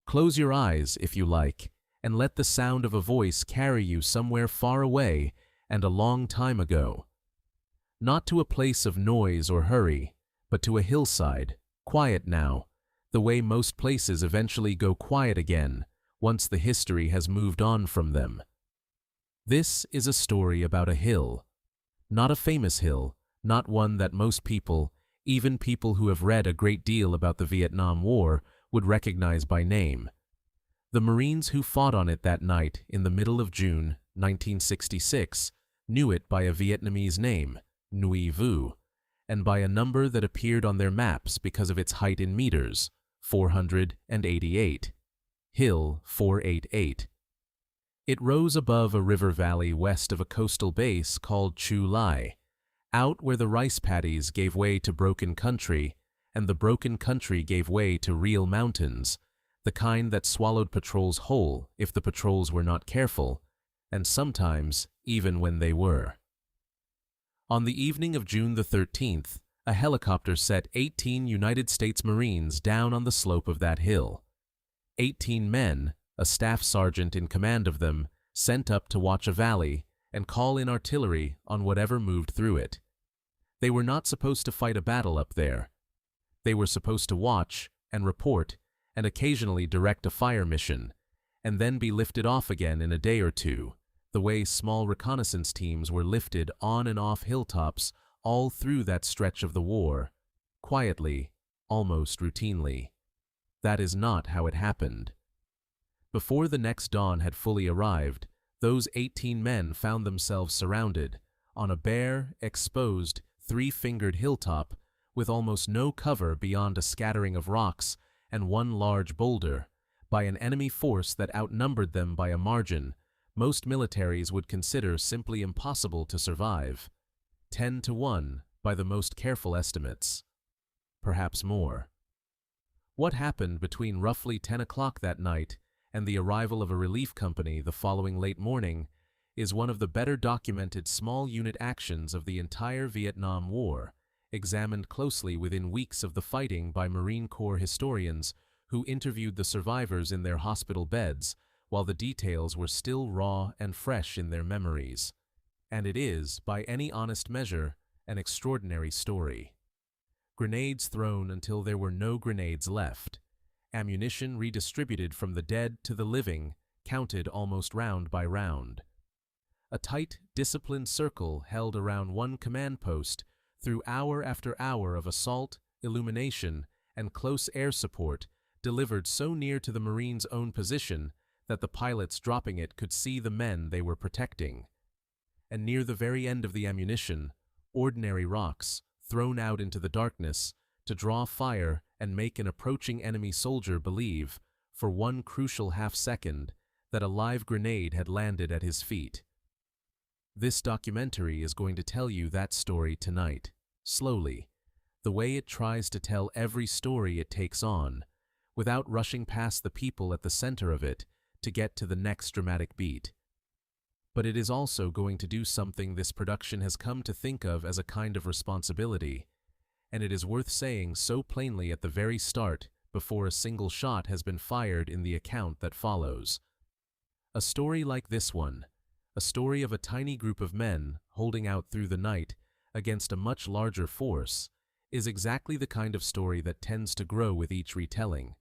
Close your eyes, if you like, and let the sound of a voice carry you somewhere far away and a long time ago. Not to a place of noise or hurry, but to a hillside, quiet now, the way most places eventually go quiet again once the history has moved on from them. This is a story about a hill. Not a famous hill, not one that most people, even people who have read a great deal about the Vietnam War, would recognize by name. The Marines who fought on it that night in the middle of June 1966 knew it by a Vietnamese name, Nguy Vu, and by a number that appeared on their maps because of its height in meters, 488. Hill 488. It rose above a river valley west of a coastal base called Chu Lai, out where the rice paddies gave way to broken country, and the broken country gave way to real mountains, the kind that swallowed patrols whole if the patrols were not careful, and sometimes even when they were. On the evening of June the 13th, a helicopter set 18 United States Marines down on the slope of that hill. 18 men, a staff sergeant in command of them, sent up to watch a valley and call in artillery on whatever moved through it. They were not supposed to fight a battle up there. They were supposed to watch and report and occasionally direct a fire mission, and then be lifted off again in a day or two, the way small reconnaissance teams were lifted on and off hilltops all through that stretch of the war, quietly, almost routinely. That is not how it happened. Before the next dawn had fully arrived, those 18 men found themselves surrounded, on a bare, exposed, three-fingered hilltop, with almost no cover beyond a scattering of rocks and one large boulder, by an enemy force that outnumbered them by a margin most militaries would consider simply impossible to survive. 10-1 by the most careful estimates. Perhaps more. What happened between roughly 10 o'clock that night and the arrival of a relief company the following late morning is one of the better documented small unit actions of the entire Vietnam War, examined closely within weeks of the fighting by Marine Corps historians who interviewed the survivors in their hospital beds while the details were still raw and fresh in their memories. And it is, by any honest measure, an extraordinary story. Grenades thrown until there were no grenades left. Ammunition redistributed from the dead to the living, counted almost round by round. A tight, disciplined circle held around one command post through hour after hour of assault, illumination, and close air support delivered so near to the Marines' own position that the pilots dropping it could see the men they were protecting. And near the very end of the ammunition, ordinary rocks, thrown out into the darkness, to draw fire and make an approaching enemy soldier believe, for one crucial half-second, that a live grenade had landed at his feet. This documentary is going to tell you that story tonight, slowly, the way it tries to tell every story it takes on, without rushing past the people at the center of it to get to the next dramatic beat. But it is also going to do something this production has come to think of as a kind of responsibility, and it is worth saying so plainly at the very start before a single shot has been fired in the account that follows. A story like this one, a story of a tiny group of men holding out through the night against a much larger force, is exactly the kind of story that tends to grow with each retelling,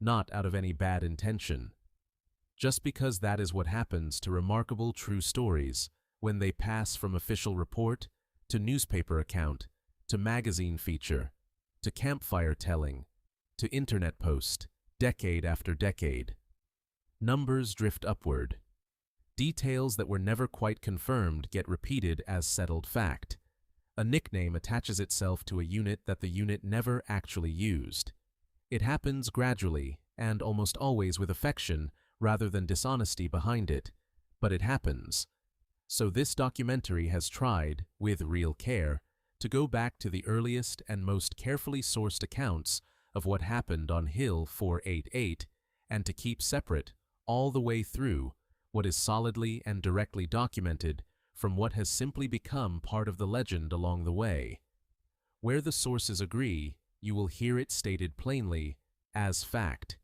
not out of any bad intention. Just because that is what happens to remarkable true stories when they pass from official report to newspaper account to magazine feature to campfire telling to internet post, decade after decade. Numbers drift upward. Details that were never quite confirmed get repeated as settled fact. A nickname attaches itself to a unit that the unit never actually used. It happens gradually and almost always with affection rather than dishonesty behind it, but it happens. So this documentary has tried, with real care, to go back to the earliest and most carefully sourced accounts of what happened on Hill 488 and to keep separate, all the way through, what is solidly and directly documented from what has simply become part of the legend along the way. Where the sources agree, you will hear it stated plainly as fact.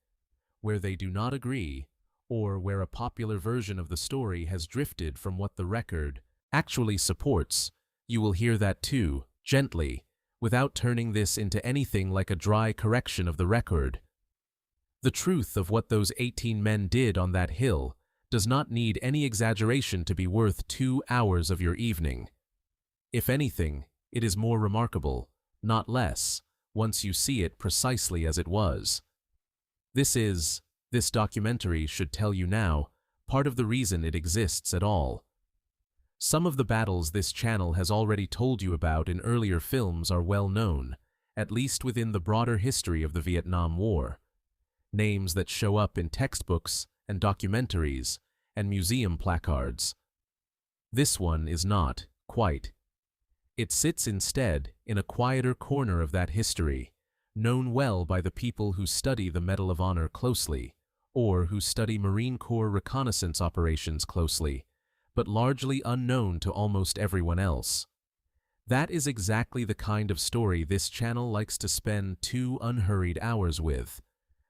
where they do not agree, or where a popular version of the story has drifted from what the record actually supports, you will hear that too, gently, without turning this into anything like a dry correction of the record. The truth of what those 18 men did on that hill does not need any exaggeration to be worth 2 hours of your evening. If anything, it is more remarkable, not less, once you see it precisely as it was. This documentary should tell you now, part of the reason it exists at all. Some of the battles this channel has already told you about in earlier films are well known, at least within the broader history of the Vietnam War. Names that show up in textbooks and documentaries and museum placards. This one is not, quite. It sits instead in a quieter corner of that history, known well by the people who study the Medal of Honor closely, or who study Marine Corps reconnaissance operations closely, but largely unknown to almost everyone else. That is exactly the kind of story this channel likes to spend 2 unhurried hours with,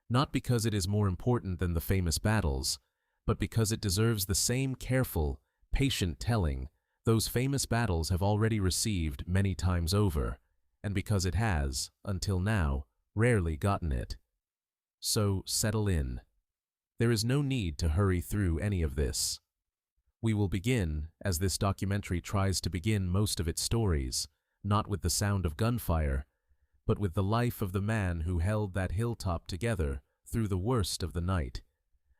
not because it is more important than the famous battles, but because it deserves the same careful, patient telling those famous battles have already received many times over, and because it has, until now, rarely gotten it. So settle in. There is no need to hurry through any of this. We will begin, as this documentary tries to begin most of its stories, not with the sound of gunfire, but with the life of the man who held that hilltop together through the worst of the night.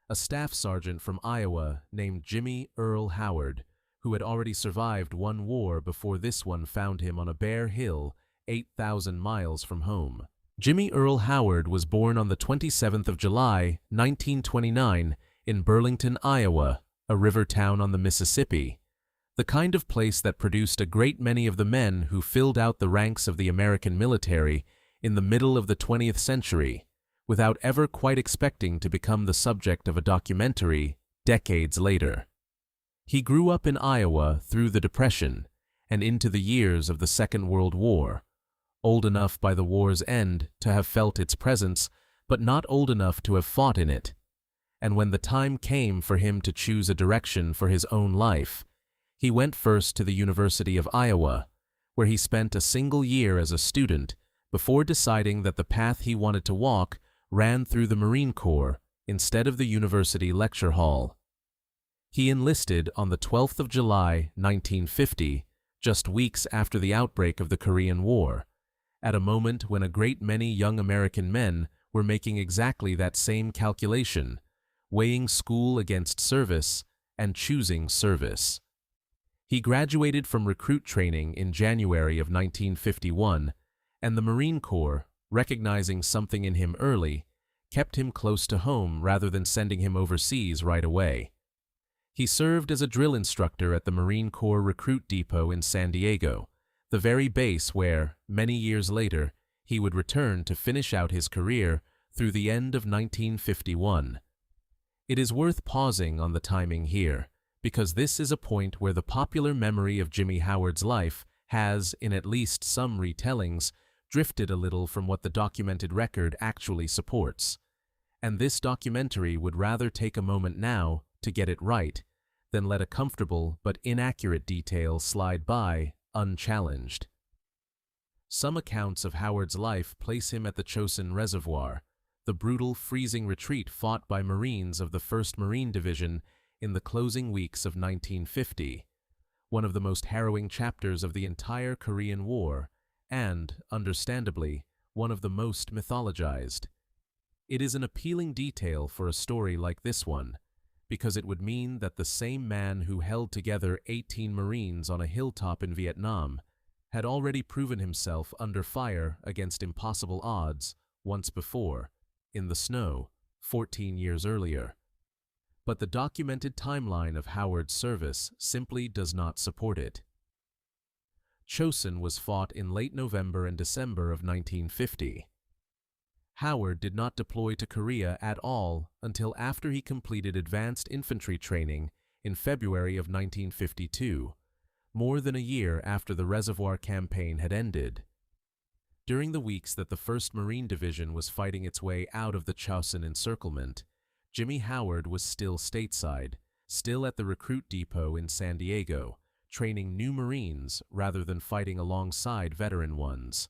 A staff sergeant from Iowa named Jimmy Earl Howard, who had already survived one war before this one found him on a bare hill 8,000 miles from home. Jimmy Earl Howard was born on the 27th of July, 1929, in Burlington, Iowa, a river town on the Mississippi, the kind of place that produced a great many of the men who filled out the ranks of the American military in the middle of the 20th century, without ever quite expecting to become the subject of a documentary decades later. He grew up in Iowa through the Depression and into the years of the Second World War, old enough by the war's end to have felt its presence, but not old enough to have fought in it. And when the time came for him to choose a direction for his own life, he went first to the University of Iowa, where he spent a single year as a student before deciding that the path he wanted to walk ran through the Marine Corps instead of the university lecture hall. He enlisted on the 12th of July, 1950, just weeks after the outbreak of the Korean War, at a moment when a great many young American men were making exactly that same calculation, weighing school against service and choosing service. He graduated from recruit training in January of 1951, and the Marine Corps, recognizing something in him early, kept him close to home rather than sending him overseas right away. He served as a drill instructor at the Marine Corps Recruit Depot in San Diego, the very base where, many years later, he would return to finish out his career through the end of 1951. It is worth pausing on the timing here, because this is a point where the popular memory of Jimmy Howard's life has, in at least some retellings, drifted a little from what the documented record actually supports. And this documentary would rather take a moment now to get it right than let a comfortable but inaccurate detail slide by unchallenged. Some accounts of Howard's life place him at the Chosin Reservoir, the brutal freezing retreat fought by Marines of the 1st Marine Division in the closing weeks of 1950, one of the most harrowing chapters of the entire Korean War, and, understandably, one of the most mythologized. It is an appealing detail for a story like this one, because it would mean that the same man who held together 18 Marines on a hilltop in Vietnam had already proven himself under fire against impossible odds once before, in the snow, 14 years earlier. But the documented timeline of Howard's service simply does not support it. Chosin was fought in late November and December of 1950. Howard did not deploy to Korea at all until after he completed advanced infantry training in February of 1952, more than a year after the Reservoir Campaign had ended. During the weeks that the 1st Marine Division was fighting its way out of the Chosin encirclement, Jimmy Howard was still stateside, still at the recruit depot in San Diego, training new Marines rather than fighting alongside veteran ones.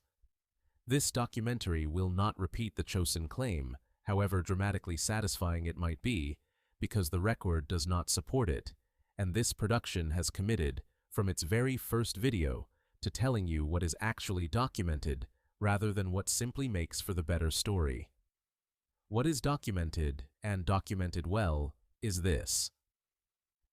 This documentary will not repeat the Chosin claim, however dramatically satisfying it might be, because the record does not support it, and this production has committed, from its very first video, to telling you what is actually documented rather than what simply makes for the better story. What is documented, and documented well, is this.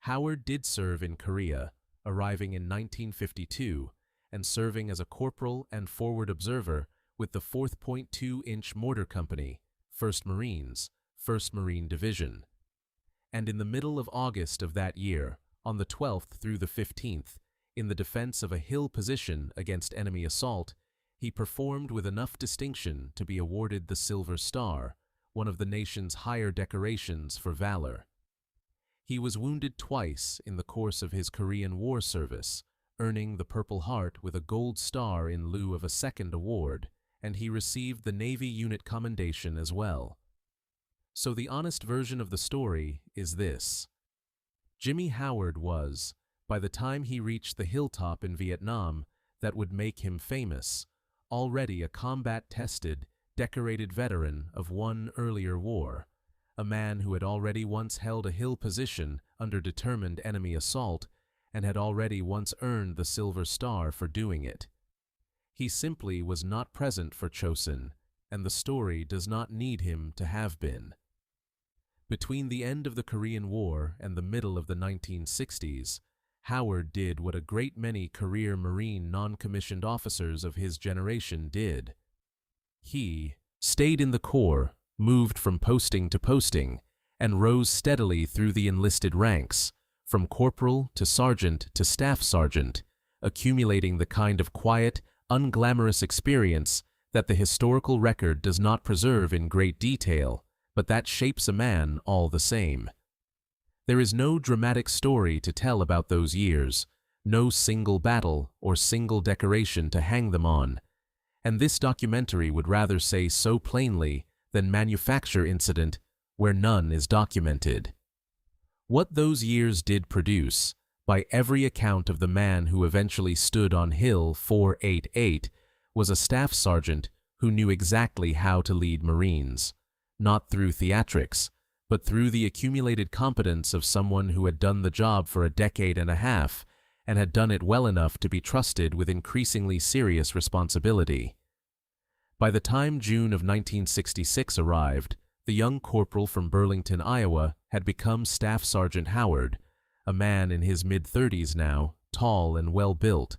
Howard did serve in Korea, arriving in 1952 and serving as a corporal and forward observer with the 4th .2-inch Mortar Company, 1st Marines, 1st Marine Division. And in the middle of August of that year, on the 12th through the 15th, in the defense of a hill position against enemy assault, he performed with enough distinction to be awarded the Silver Star, one of the nation's higher decorations for valor. He was wounded twice in the course of his Korean War service, earning the Purple Heart with a Gold Star in lieu of a second award, and he received the Navy Unit Commendation as well. So the honest version of the story is this. Jimmy Howard was, by the time he reached the hilltop in Vietnam that would make him famous, already a combat-tested, decorated veteran of one earlier war, a man who had already once held a hill position under determined enemy assault and had already once earned the Silver Star for doing it. He simply was not present for Chosin, and the story does not need him to have been. Between the end of the Korean War and the middle of the 1960s, Howard did what a great many career Marine non-commissioned officers of his generation did. He stayed in the Corps, moved from posting to posting, and rose steadily through the enlisted ranks, from corporal to sergeant to staff sergeant, accumulating the kind of quiet, unglamorous experience that the historical record does not preserve in great detail, but that shapes a man all the same. There is no dramatic story to tell about those years, no single battle or single decoration to hang them on, and this documentary would rather say so plainly than manufacture incident where none is documented. What those years did produce, by every account of the man who eventually stood on Hill 488, was a staff sergeant who knew exactly how to lead Marines, not through theatrics, but through the accumulated competence of someone who had done the job for a decade and a half and had done it well enough to be trusted with increasingly serious responsibility. By the time June of 1966 arrived, the young corporal from Burlington, Iowa, had become Staff Sergeant Howard, a man in his mid-30s now, tall and well-built,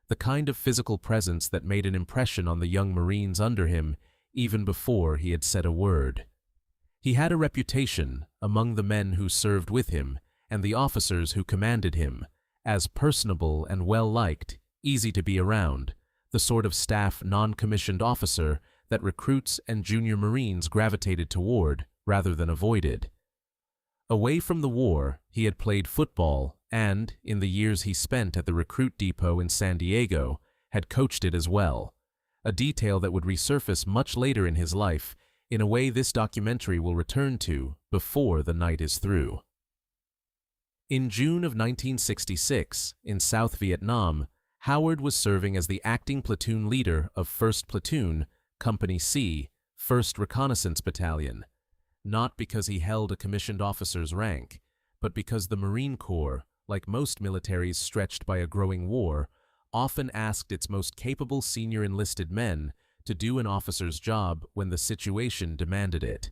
the kind of physical presence that made an impression on the young Marines under him even before he had said a word. He had a reputation, among the men who served with him and the officers who commanded him, as personable and well-liked, easy to be around, the sort of staff non-commissioned officer that recruits and junior Marines gravitated toward rather than avoided. Away from the war, he had played football and, in the years he spent at the recruit depot in San Diego, had coached it as well, a detail that would resurface much later in his life in a way this documentary will return to before the night is through. In June of 1966, in South Vietnam, Howard was serving as the acting platoon leader of 1st Platoon, Company C, 1st Reconnaissance Battalion, not because he held a commissioned officer's rank, but because the Marine Corps, like most militaries stretched by a growing war, often asked its most capable senior enlisted men to do an officer's job when the situation demanded it.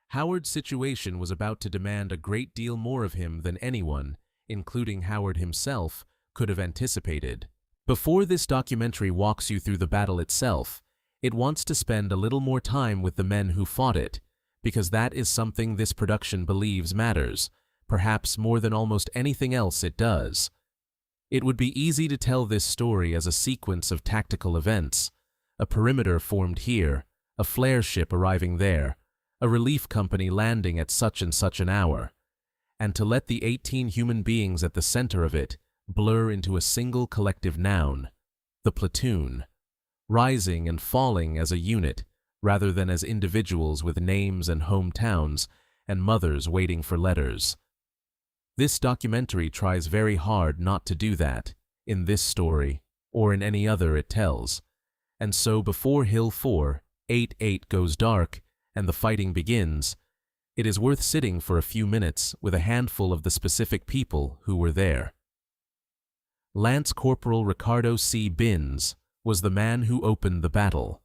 Howard's situation was about to demand a great deal more of him than anyone, including Howard himself, could have anticipated. Before this documentary walks you through the battle itself, it wants to spend a little more time with the men who fought it, because that is something this production believes matters, perhaps more than almost anything else it does. It would be easy to tell this story as a sequence of tactical events, a perimeter formed here, a flare ship arriving there, a relief company landing at such and such an hour, and to let the 18 human beings at the center of it blur into a single collective noun, the platoon, rising and falling as a unit rather than as individuals with names and hometowns and mothers waiting for letters. This documentary tries very hard not to do that in this story or in any other it tells. And so before Hill 488 goes dark and the fighting begins, it is worth sitting for a few minutes with a handful of the specific people who were there. Lance Corporal Ricardo C. Binns was the man who opened the battle.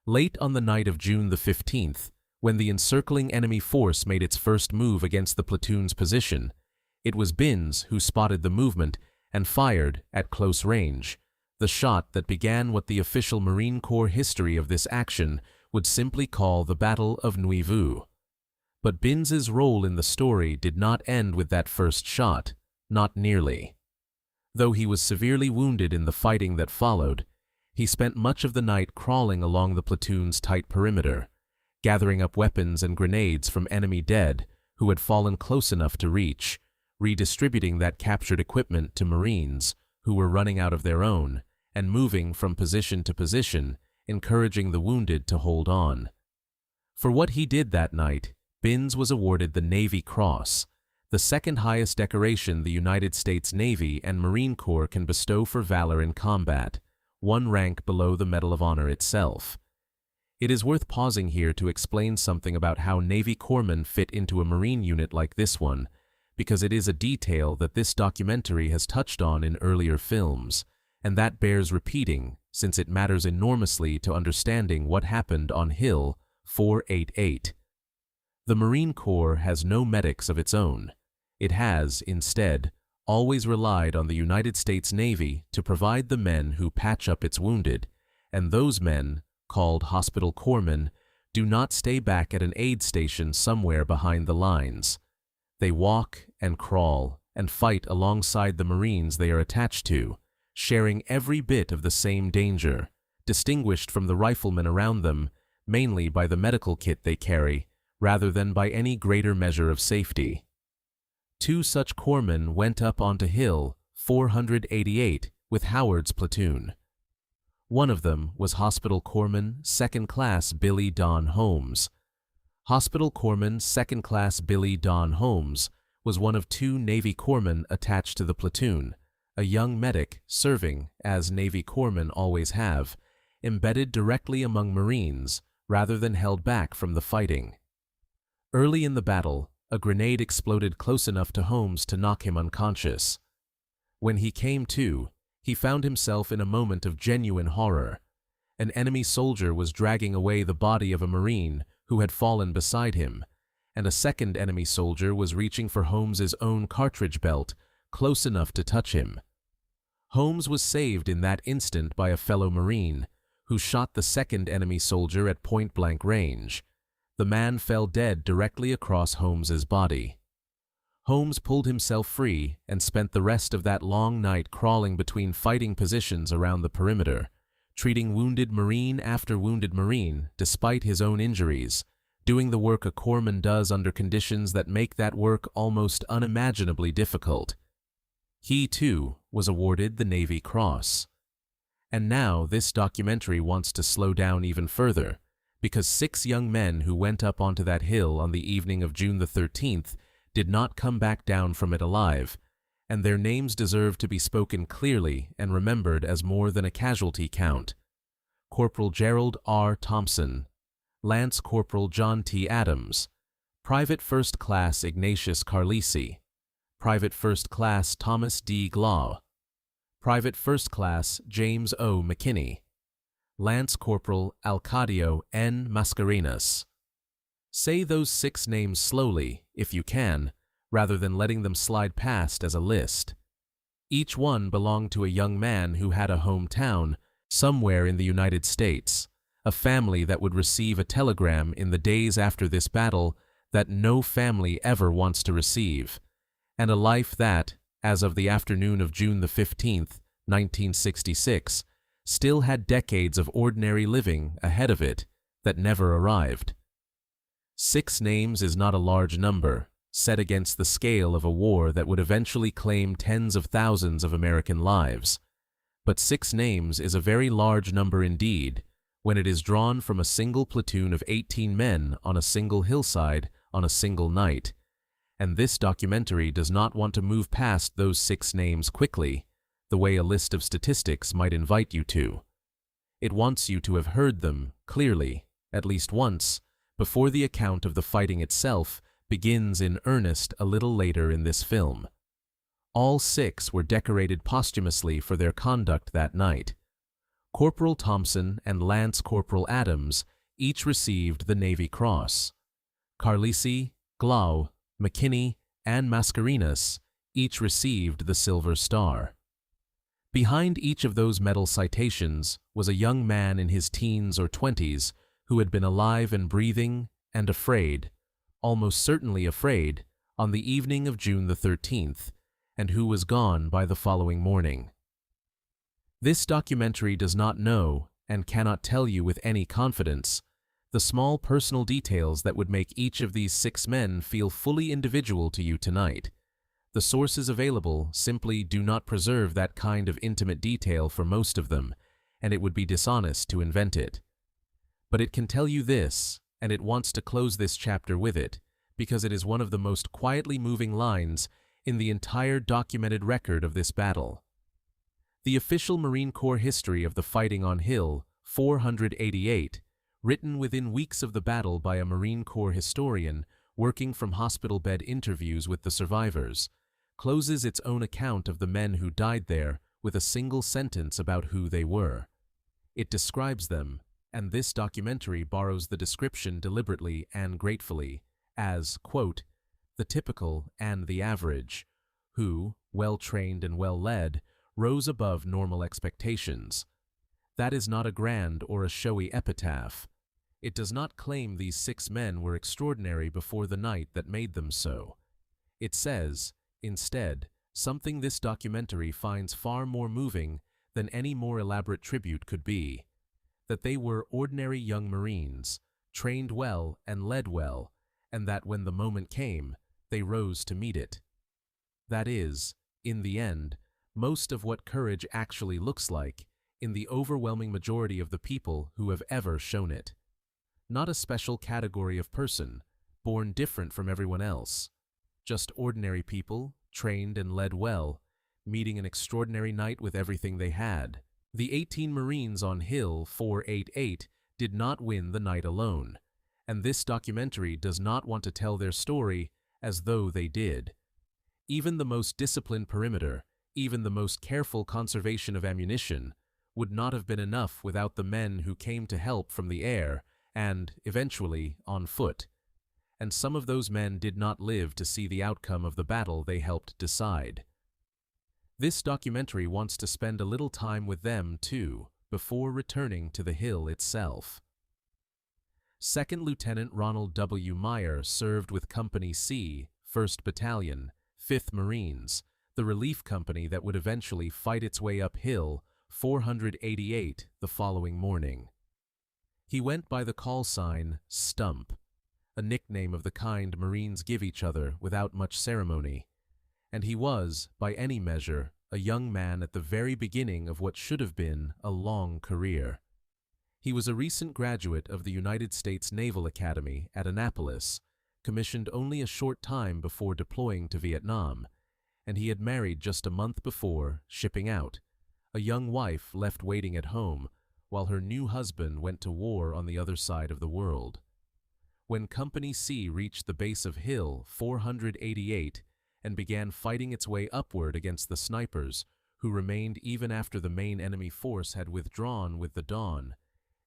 Late on the night of June the 15th, when the encircling enemy force made its first move against the platoon's position, it was Binns who spotted the movement and fired, at close range, the shot that began what the official Marine Corps history of this action would simply call the Battle of Neuve. But Binns's role in the story did not end with that first shot, not nearly. Though he was severely wounded in the fighting that followed, he spent much of the night crawling along the platoon's tight perimeter, gathering up weapons and grenades from enemy dead who had fallen close enough to reach, redistributing that captured equipment to Marines who were running out of their own, and moving from position to position, encouraging the wounded to hold on. For what he did that night, Binns was awarded the Navy Cross, the second highest decoration the United States Navy and Marine Corps can bestow for valor in combat, one rank below the Medal of Honor itself. It is worth pausing here to explain something about how Navy corpsmen fit into a Marine unit like this one, because it is a detail that this documentary has touched on in earlier films, and that bears repeating since it matters enormously to understanding what happened on Hill 488. The Marine Corps has no medics of its own. It has, instead, always relied on the United States Navy to provide the men who patch up its wounded, and those men, called hospital corpsmen, do not stay back at an aid station somewhere behind the lines. They walk and crawl and fight alongside the Marines they are attached to, sharing every bit of the same danger, distinguished from the riflemen around them mainly by the medical kit they carry, rather than by any greater measure of safety. 2 such corpsmen went up onto Hill 488 with Howard's platoon. One of them was Hospital Corpsman 2nd Class Billy Don Holmes. Hospital Corpsman 2nd Class Billy Don Holmes was one of 2 Navy corpsmen attached to the platoon, a young medic serving, as Navy corpsmen always have, embedded directly among Marines rather than held back from the fighting. Early in the battle, a grenade exploded close enough to Holmes to knock him unconscious. When he came to, he found himself in a moment of genuine horror. An enemy soldier was dragging away the body of a Marine who had fallen beside him, and a second enemy soldier was reaching for Holmes's own cartridge belt, close enough to touch him. Holmes was saved in that instant by a fellow Marine, who shot the second enemy soldier at point-blank range. The man fell dead directly across Holmes's body. Holmes pulled himself free and spent the rest of that long night crawling between fighting positions around the perimeter, treating wounded Marine after wounded Marine despite his own injuries, doing the work a corpsman does under conditions that make that work almost unimaginably difficult. He, too, was awarded the Navy Cross. And now this documentary wants to slow down even further, because 6 young men who went up onto that hill on the evening of June the 13th did not come back down from it alive, and their names deserve to be spoken clearly and remembered as more than a casualty count. Corporal Gerald R. Thompson, Lance Corporal John T. Adams, Private First Class Ignatius Carlisi, Private First Class Thomas D. Glaw, Private First Class James O. McKinney, Lance Corporal Alcadio N. Mascarenas. Say those 6 names slowly, if you can, rather than letting them slide past as a list. Each one belonged to a young man who had a hometown somewhere in the United States, a family that would receive a telegram in the days after this battle that no family ever wants to receive, and a life that, as of the afternoon of June the 15th, 1966, still had decades of ordinary living ahead of it that never arrived. 6 names is not a large number, set against the scale of a war that would eventually claim tens of thousands of American lives. But 6 names is a very large number indeed, when it is drawn from a single platoon of 18 men on a single hillside on a single night. And this documentary does not want to move past those 6 names quickly, the way a list of statistics might invite you to. It wants you to have heard them clearly, at least once, before the account of the fighting itself begins in earnest a little later in this film. All 6 were decorated posthumously for their conduct that night. Corporal Thompson and Lance Corporal Adams each received the Navy Cross. Carlisi, Glau, McKinney, and Mascarenhas each received the Silver Star. Behind each of those medal citations was a young man in his teens or 20s who had been alive and breathing and afraid, almost certainly afraid, on the evening of June the 13th, and who was gone by the following morning. This documentary does not know, and cannot tell you with any confidence, the small personal details that would make each of these 6 men feel fully individual to you tonight. The sources available simply do not preserve that kind of intimate detail for most of them, and it would be dishonest to invent it. But it can tell you this, and it wants to close this chapter with it, because it is one of the most quietly moving lines in the entire documented record of this battle. The official Marine Corps history of the fighting on Hill 488, written within weeks of the battle by a Marine Corps historian working from hospital bed interviews with the survivors, closes its own account of the men who died there with a single sentence about who they were. It describes them, and this documentary borrows the description deliberately and gratefully, as, quote, the typical and the average, who, well-trained and well-led, rose above normal expectations. That is not a grand or a showy epitaph. It does not claim these 6 men were extraordinary before the night that made them so. It says, instead, something this documentary finds far more moving than any more elaborate tribute could be, that they were ordinary young Marines, trained well and led well, and that when the moment came, they rose to meet it. That is, in the end, most of what courage actually looks like in the overwhelming majority of the people who have ever shown it. Not a special category of person, born different from everyone else. Just ordinary people, trained and led well, meeting an extraordinary night with everything they had. The 18 Marines on Hill 488 did not win the night alone, and this documentary does not want to tell their story as though they did. Even the most disciplined perimeter, even the most careful conservation of ammunition, would not have been enough without the men who came to help from the air and, eventually, on foot. And some of those men did not live to see the outcome of the battle they helped decide. This documentary wants to spend a little time with them, too, before returning to the hill itself. Second Lieutenant Ronald W. Meyer served with Company C, 1st Battalion, 5th Marines, the relief company that would eventually fight its way up Hill 488 the following morning. He went by the call sign Stump, a nickname of the kind Marines give each other without much ceremony, and he was, by any measure, a young man at the very beginning of what should have been a long career. He was a recent graduate of the United States Naval Academy at Annapolis, commissioned only a short time before deploying to Vietnam, and he had married just a month before, shipping out, a young wife left waiting at home while her new husband went to war on the other side of the world. When Company C reached the base of Hill 488 and began fighting its way upward against the snipers, who remained even after the main enemy force had withdrawn with the dawn,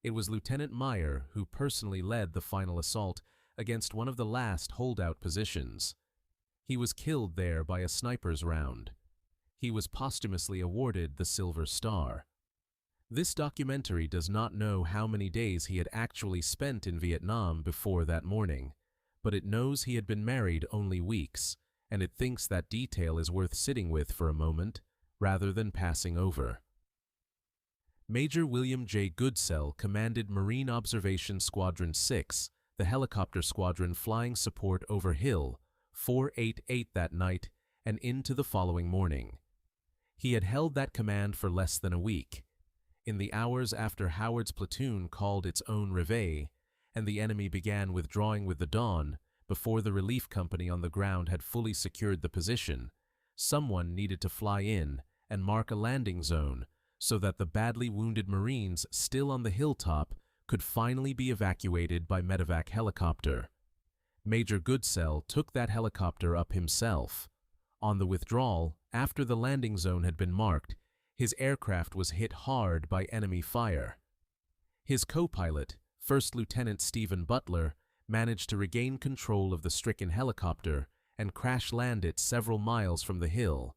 it was Lieutenant Meyer who personally led the final assault against one of the last holdout positions. He was killed there by a sniper's round. He was posthumously awarded the Silver Star. This documentary does not know how many days he had actually spent in Vietnam before that morning, but it knows he had been married only weeks, and it thinks that detail is worth sitting with for a moment, rather than passing over. Major William J. Goodsell commanded Marine Observation Squadron 6, the helicopter squadron flying support over Hill 488 that night and into the following morning. He had held that command for less than a week. In the hours after Howard's platoon called its own réveil, and the enemy began withdrawing with the dawn, before the relief company on the ground had fully secured the position, someone needed to fly in and mark a landing zone so that the badly wounded Marines still on the hilltop could finally be evacuated by medevac helicopter. Major Goodsell took that helicopter up himself. On the withdrawal, after the landing zone had been marked, his aircraft was hit hard by enemy fire. His co-pilot, First Lieutenant Stephen Butler, managed to regain control of the stricken helicopter and crash-land it several miles from the hill.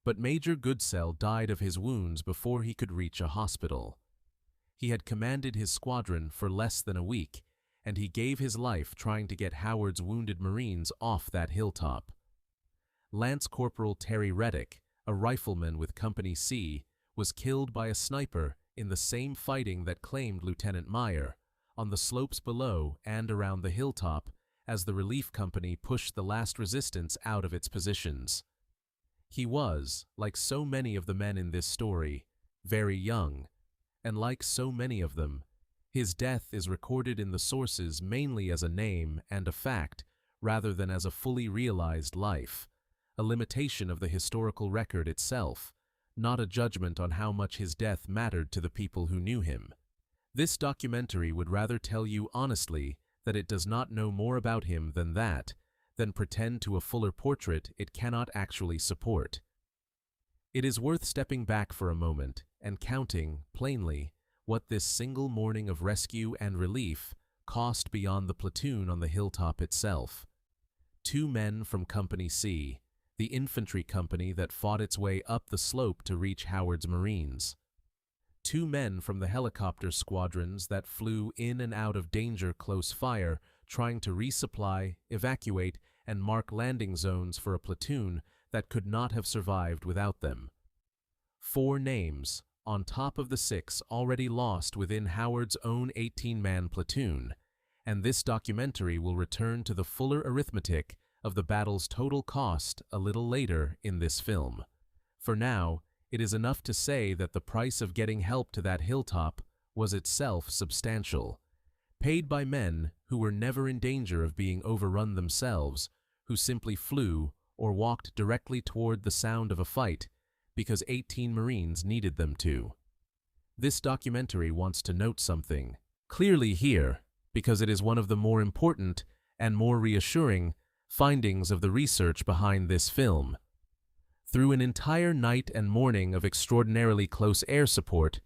But Major Goodsell died of his wounds before he could reach a hospital. He had commanded his squadron for less than a week, and he gave his life trying to get Howard's wounded Marines off that hilltop. Lance Corporal Terry Reddick, a rifleman with Company C, was killed by a sniper in the same fighting that claimed Lieutenant Meyer, on the slopes below and around the hilltop, as the relief company pushed the last resistance out of its positions. He was, like so many of the men in this story, very young, and like so many of them, his death is recorded in the sources mainly as a name and a fact rather than as a fully realized life, a limitation of the historical record itself, not a judgment on how much his death mattered to the people who knew him. This documentary would rather tell you honestly that it does not know more about him than that, than pretend to a fuller portrait it cannot actually support. It is worth stepping back for a moment and counting, plainly, what this single morning of rescue and relief cost beyond the platoon on the hilltop itself. 2 men from Company C, the infantry company that fought its way up the slope to reach Howard's Marines. 2 men from the helicopter squadrons that flew in and out of danger close fire, trying to resupply, evacuate, and mark landing zones for a platoon that could not have survived without them. 4 names, on top of the 6 already lost within Howard's own 18-man platoon, and this documentary will return to the fuller arithmetic of the battle's total cost a little later in this film. For now, it is enough to say that the price of getting help to that hilltop was itself substantial, paid by men who were never in danger of being overrun themselves, who simply flew or walked directly toward the sound of a fight because 18 Marines needed them to. This documentary wants to note something clearly here because it is one of the more important and more reassuring findings of the research behind this film. Through an entire night and morning of extraordinarily close air support,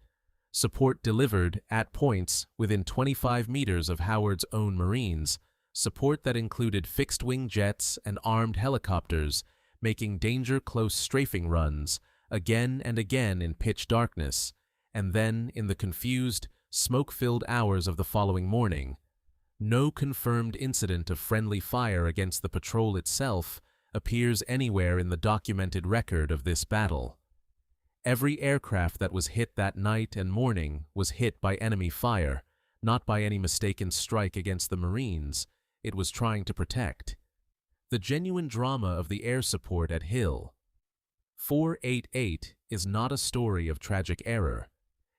support delivered at points within 25 meters of Howard's own Marines, support that included fixed-wing jets and armed helicopters making danger-close strafing runs again and again in pitch darkness, and then in the confused, smoke-filled hours of the following morning. No confirmed incident of friendly fire against the patrol itself appears anywhere in the documented record of this battle. Every aircraft that was hit that night and morning was hit by enemy fire, not by any mistaken strike against the Marines it was trying to protect. The genuine drama of the air support at Hill 488 is not a story of tragic error.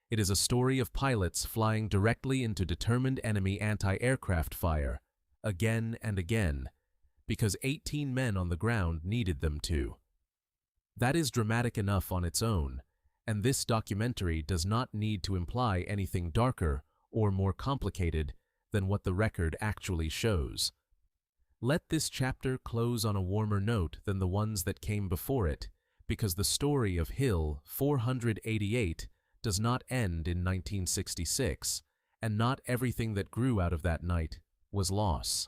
It is a story of pilots flying directly into determined enemy anti-aircraft fire, again and again, because 18 men on the ground needed them to. That is dramatic enough on its own, and this documentary does not need to imply anything darker or more complicated than what the record actually shows. Let this chapter close on a warmer note than the ones that came before it, because the story of Hill 488 does not end in 1966, and not everything that grew out of that night was loss.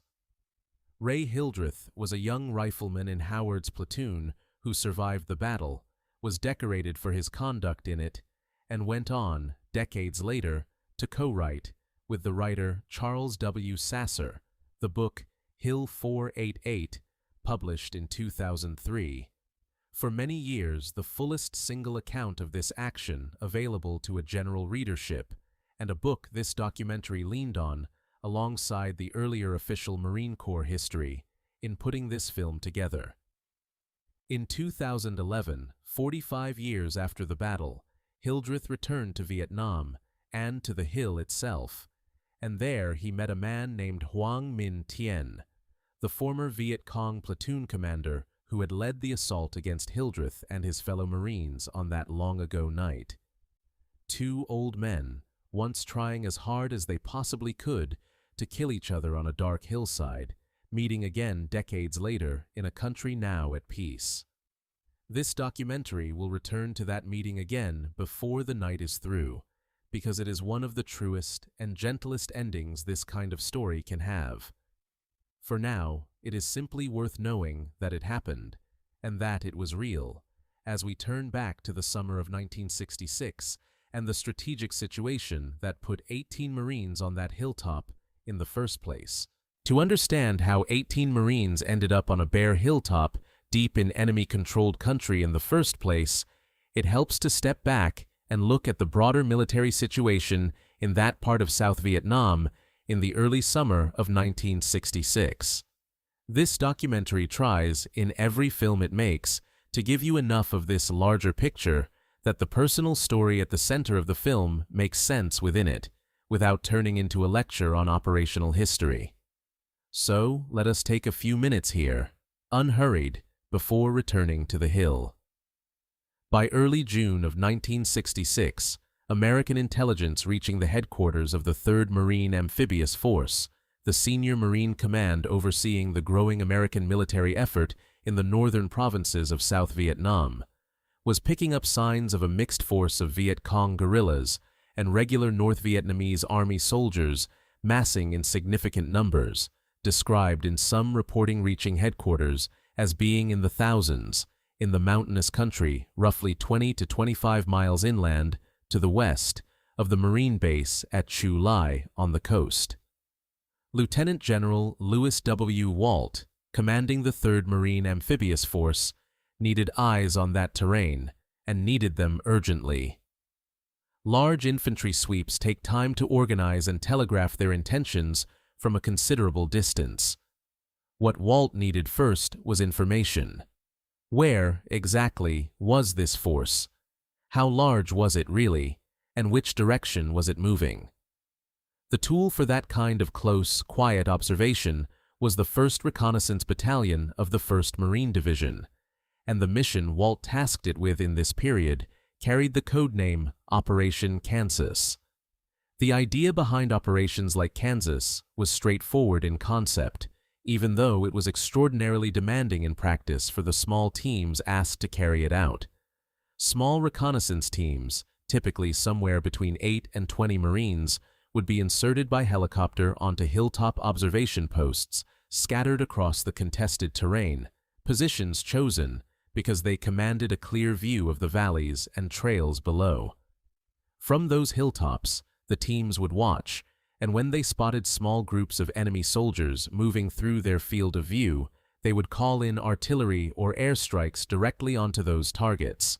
Ray Hildreth was a young rifleman in Howard's platoon who survived the battle, was decorated for his conduct in it, and went on, decades later, to co-write, with the writer Charles W. Sasser, the book Hill 488, published in 2003. For many years, the fullest single account of this action available to a general readership, and a book this documentary leaned on, alongside the earlier official Marine Corps history, in putting this film together. In 2011, 45 years after the battle, Hildreth returned to Vietnam and to the hill itself, and there he met a man named Hoang Minh Tien, the former Viet Cong platoon commander who had led the assault against Hildreth and his fellow Marines on that long-ago night. Two old men, once trying as hard as they possibly could to kill each other on a dark hillside, meeting again decades later in a country now at peace. This documentary will return to that meeting again before the night is through, because it is one of the truest and gentlest endings this kind of story can have. For now, it is simply worth knowing that it happened, and that it was real, as we turn back to the summer of 1966 and the strategic situation that put 18 Marines on that hilltop in the first place. To understand how 18 Marines ended up on a bare hilltop deep in enemy-controlled country in the first place, it helps to step back and look at the broader military situation in that part of South Vietnam in the early summer of 1966. This documentary tries, in every film it makes, to give you enough of this larger picture that the personal story at the center of the film makes sense within it, without turning into a lecture on operational history. So, let us take a few minutes here, unhurried, before returning to the hill. By early June of 1966, American intelligence reaching the headquarters of the 3rd Marine Amphibious Force, the senior Marine command overseeing the growing American military effort in the northern provinces of South Vietnam, was picking up signs of a mixed force of Viet Cong guerrillas and regular North Vietnamese Army soldiers massing in significant numbers, described in some reporting reaching headquarters as being in the thousands, in the mountainous country roughly 20 to 25 miles inland to the west of the Marine base at Chu Lai on the coast. Lieutenant General Louis W. Walt, commanding the 3rd Marine Amphibious Force, needed eyes on that terrain, and needed them urgently. Large infantry sweeps take time to organize and telegraph their intentions from a considerable distance. What Walt needed first was information. Where, exactly, was this force? How large was it really, and which direction was it moving? The tool for that kind of close, quiet observation was the 1st Reconnaissance Battalion of the 1st Marine Division, and the mission Walt tasked it with in this period carried the code name Operation Kansas. The idea behind operations like Kansas was straightforward in concept, even though it was extraordinarily demanding in practice for the small teams asked to carry it out. Small reconnaissance teams, typically somewhere between 8 and 20 Marines, would be inserted by helicopter onto hilltop observation posts scattered across the contested terrain, positions chosen because they commanded a clear view of the valleys and trails below. From those hilltops, the teams would watch, and when they spotted small groups of enemy soldiers moving through their field of view, they would call in artillery or airstrikes directly onto those targets.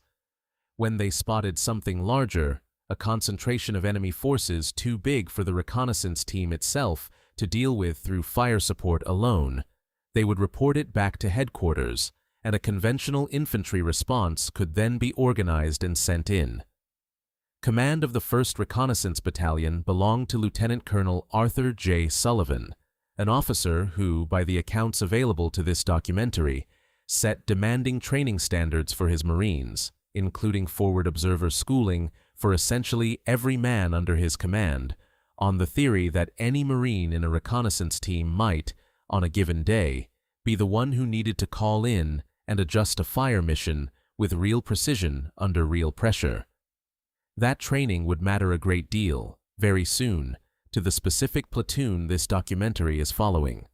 When they spotted something larger, a concentration of enemy forces too big for the reconnaissance team itself to deal with through fire support alone, they would report it back to headquarters, and a conventional infantry response could then be organized and sent in. Command of the 1st Reconnaissance Battalion belonged to Lieutenant Colonel Arthur J. Sullivan, an officer who, by the accounts available to this documentary, set demanding training standards for his Marines, including forward observer schooling for essentially every man under his command, on the theory that any Marine in a reconnaissance team might, on a given day, be the one who needed to call in and adjust a fire mission with real precision under real pressure. That training would matter a great deal, very soon, to the specific platoon this documentary is following.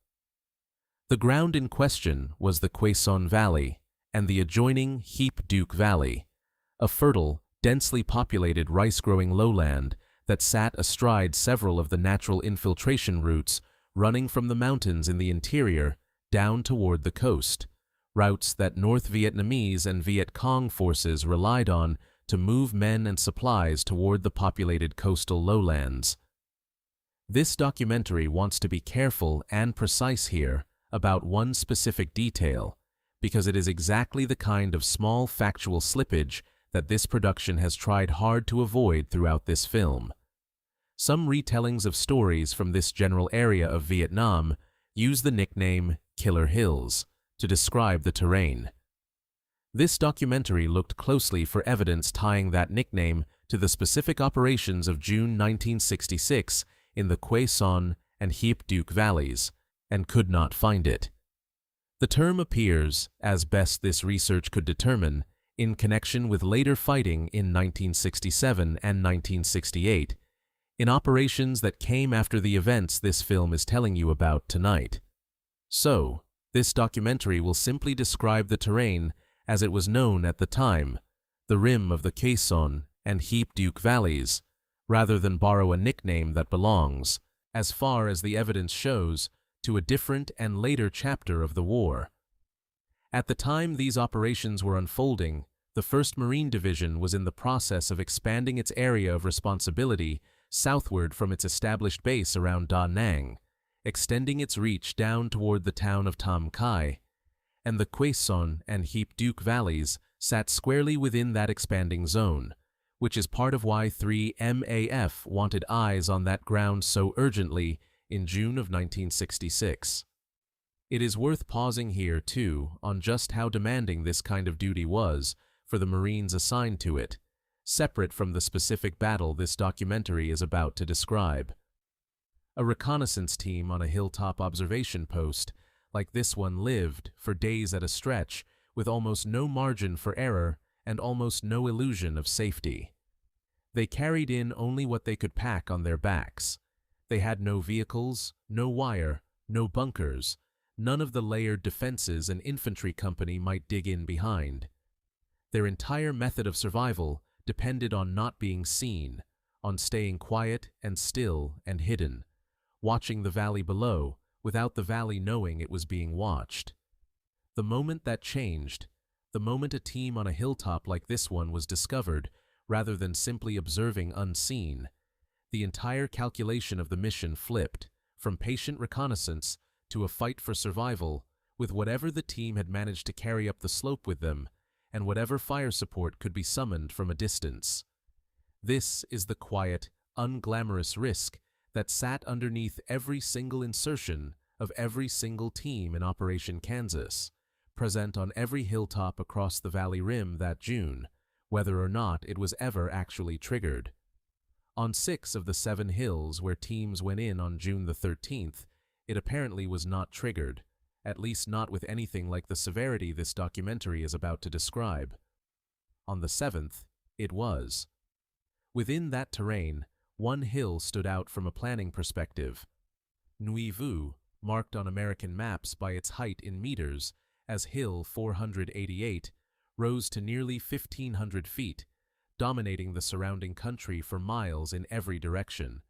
The ground in question was the Quai Son Valley and the adjoining Heap Duke Valley, a fertile, densely populated rice-growing lowland that sat astride several of the natural infiltration routes running from the mountains in the interior down toward the coast, routes that North Vietnamese and Viet Cong forces relied on to move men and supplies toward the populated coastal lowlands. This documentary wants to be careful and precise here about one specific detail, because it is exactly the kind of small factual slippage that this production has tried hard to avoid throughout this film. Some retellings of stories from this general area of Vietnam use the nickname Killer Hills to describe the terrain. This documentary looked closely for evidence tying that nickname to the specific operations of June 1966 in the Quai Son and Hiep Duc valleys, and could not find it. The term appears, as best this research could determine, in connection with later fighting in 1967 and 1968, in operations that came after the events this film is telling you about tonight. So, this documentary will simply describe the terrain as it was known at the time, the rim of the Quai Son and Hiep Duc valleys, rather than borrow a nickname that belongs, as far as the evidence shows, to a different and later chapter of the war. At the time these operations were unfolding, the 1st Marine Division was in the process of expanding its area of responsibility southward from its established base around Da Nang, extending its reach down toward the town of Tam Khai, and the Quai Son and Hiep Duc valleys sat squarely within that expanding zone, which is part of why 3 MAF wanted eyes on that ground so urgently in June of 1966. It is worth pausing here, too, on just how demanding this kind of duty was for the Marines assigned to it, separate from the specific battle this documentary is about to describe. A reconnaissance team on a hilltop observation post like this one lived, for days at a stretch, with almost no margin for error and almost no illusion of safety. They carried in only what they could pack on their backs. They had no vehicles, no wire, no bunkers, none of the layered defenses an infantry company might dig in behind. Their entire method of survival depended on not being seen, on staying quiet and still and hidden, watching the valley below without the valley knowing it was being watched. The moment that changed, the moment a team on a hilltop like this one was discovered, rather than simply observing unseen, the entire calculation of the mission flipped, from patient reconnaissance to a fight for survival, with whatever the team had managed to carry up the slope with them, and whatever fire support could be summoned from a distance. This is the quiet, unglamorous risk that sat underneath every single insertion of every single team in Operation Kansas, present on every hilltop across the valley rim that June, whether or not it was ever actually triggered. On 6 of the 7 hills where teams went in on June the 13th, it apparently was not triggered, at least not with anything like the severity this documentary is about to describe. On the 7th, it was. Within that terrain, one hill stood out from a planning perspective. Nui Vu, marked on American maps by its height in meters as Hill 488, rose to nearly 1,500 feet, dominating the surrounding country for miles in every direction.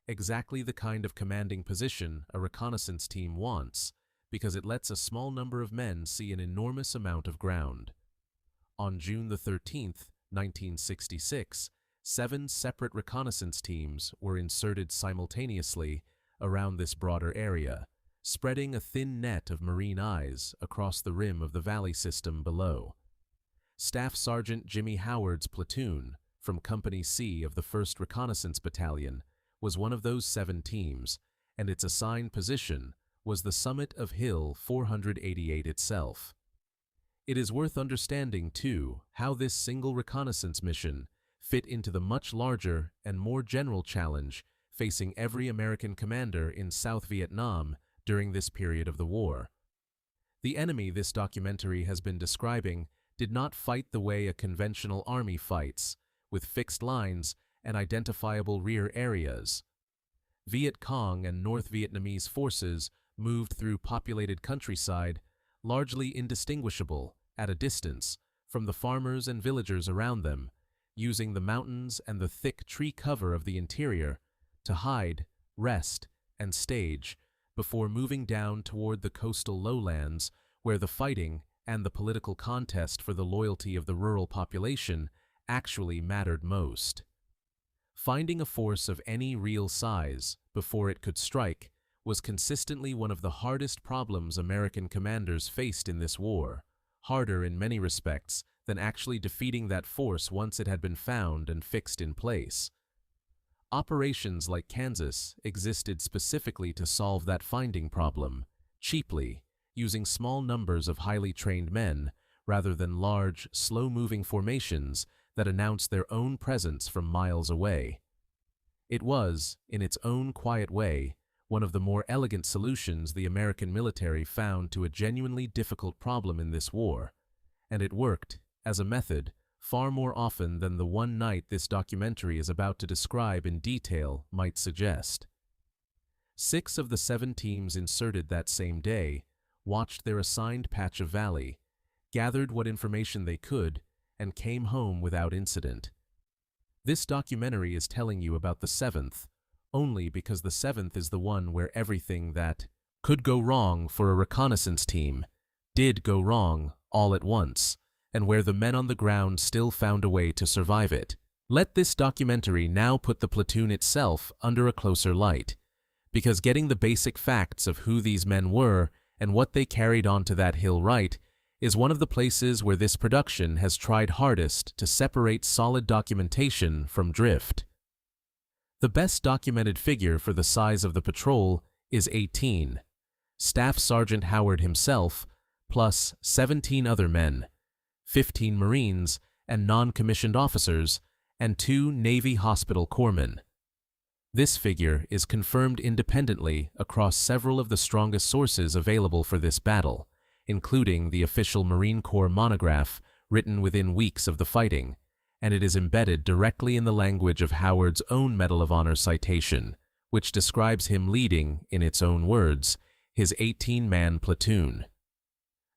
Exactly the kind of commanding position a reconnaissance team wants, because it lets a small number of men see an enormous amount of ground. On June the 13th, 1966, 7 separate reconnaissance teams were inserted simultaneously around this broader area, spreading a thin net of Marine eyes across the rim of the valley system below. Staff Sergeant Jimmy Howard's platoon, from Company C of the 1st Reconnaissance Battalion, was one of those 7 teams, and its assigned position was the summit of Hill 488 itself. It is worth understanding, too, how this single reconnaissance mission fit into the much larger and more general challenge facing every American commander in South Vietnam during this period of the war. The enemy this documentary has been describing did not fight the way a conventional army fights, with fixed lines and identifiable rear areas. Viet Cong and North Vietnamese forces moved through populated countryside, largely indistinguishable, at a distance, from the farmers and villagers around them, using the mountains and the thick tree cover of the interior to hide, rest, and stage before moving down toward the coastal lowlands where the fighting and the political contest for the loyalty of the rural population actually mattered most. Finding a force of any real size before it could strike was consistently one of the hardest problems American commanders faced in this war, harder in many respects than actually defeating that force once it had been found and fixed in place. Operations like Kansas existed specifically to solve that finding problem, cheaply, using small numbers of highly trained men, rather than large, slow-moving formations that announced their own presence from miles away. It was, in its own quiet way, one of the more elegant solutions the American military found to a genuinely difficult problem in this war, and it worked, as a method, far more often than the one night this documentary is about to describe in detail might suggest. 6 of the 7 teams inserted that same day watched their assigned patch of valley, gathered what information they could, and came home without incident. This documentary is telling you about the 7th, only because the 7th is the one where everything that could go wrong for a reconnaissance team did go wrong all at once, and where the men on the ground still found a way to survive it. Let this documentary now put the platoon itself under a closer light, because getting the basic facts of who these men were and what they carried onto that hill right is one of the places where this production has tried hardest to separate solid documentation from drift. The best documented figure for the size of the patrol is 18, Staff Sergeant Howard himself, plus 17 other men, 15 Marines and non-commissioned officers, and 2 Navy hospital corpsmen. This figure is confirmed independently across several of the strongest sources available for this battle, including the official Marine Corps monograph written within weeks of the fighting, and it is embedded directly in the language of Howard's own Medal of Honor citation, which describes him leading, in its own words, his 18-man platoon.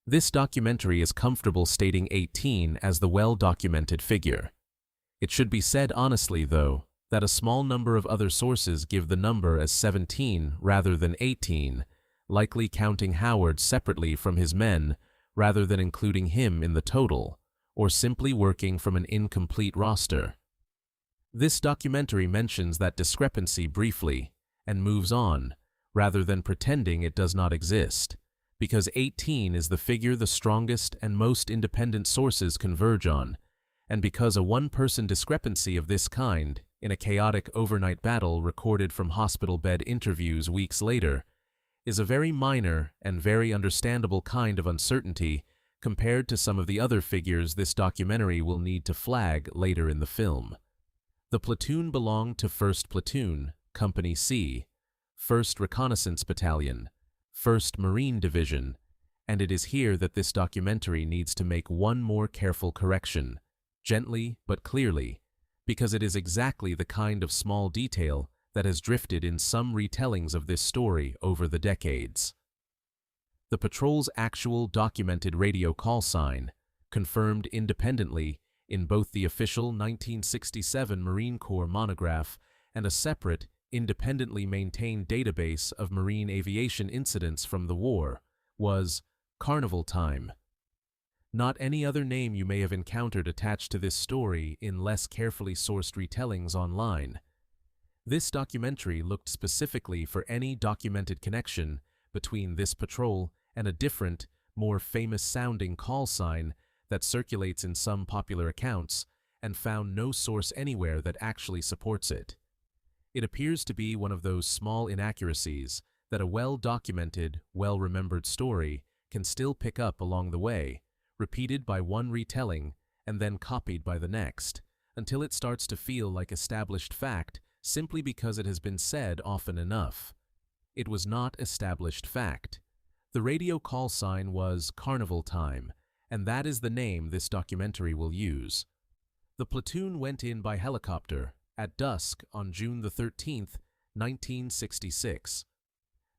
This documentary is comfortable stating 18 as the well-documented figure. It should be said honestly, though, that a small number of other sources give the number as 17 rather than 18, likely counting Howard separately from his men rather than including him in the total, or simply working from an incomplete roster. This documentary mentions that discrepancy briefly and moves on, rather than pretending it does not exist, because 18 is the figure the strongest and most independent sources converge on, and because a one-person discrepancy of this kind, in a chaotic overnight battle recorded from hospital bed interviews weeks later, is a very minor and very understandable kind of uncertainty compared to some of the other figures this documentary will need to flag later in the film. The platoon belonged to 1st Platoon, Company C, 1st Reconnaissance Battalion, 1st Marine Division, and it is here that this documentary needs to make one more careful correction, gently but clearly, because it is exactly the kind of small detail that has drifted in some retellings of this story over the decades. The patrol's actual documented radio call sign, confirmed independently in both the official 1967 Marine Corps monograph and a separate, independently maintained database of marine aviation incidents from the war, was Carnival Time. Not any other name you may have encountered attached to this story in less carefully sourced retellings online. This documentary looked specifically for any documented connection between this patrol and a different, more famous-sounding call sign that circulates in some popular accounts, and found no source anywhere that actually supports it. It appears to be one of those small inaccuracies that a well-documented, well-remembered story can still pick up along the way, repeated by one retelling and then copied by the next, until it starts to feel like established fact simply because it has been said often enough. It was not established fact. The radio call sign was Carnival Time, and that is the name this documentary will use. The platoon went in by helicopter at dusk on June the 13th, 1966.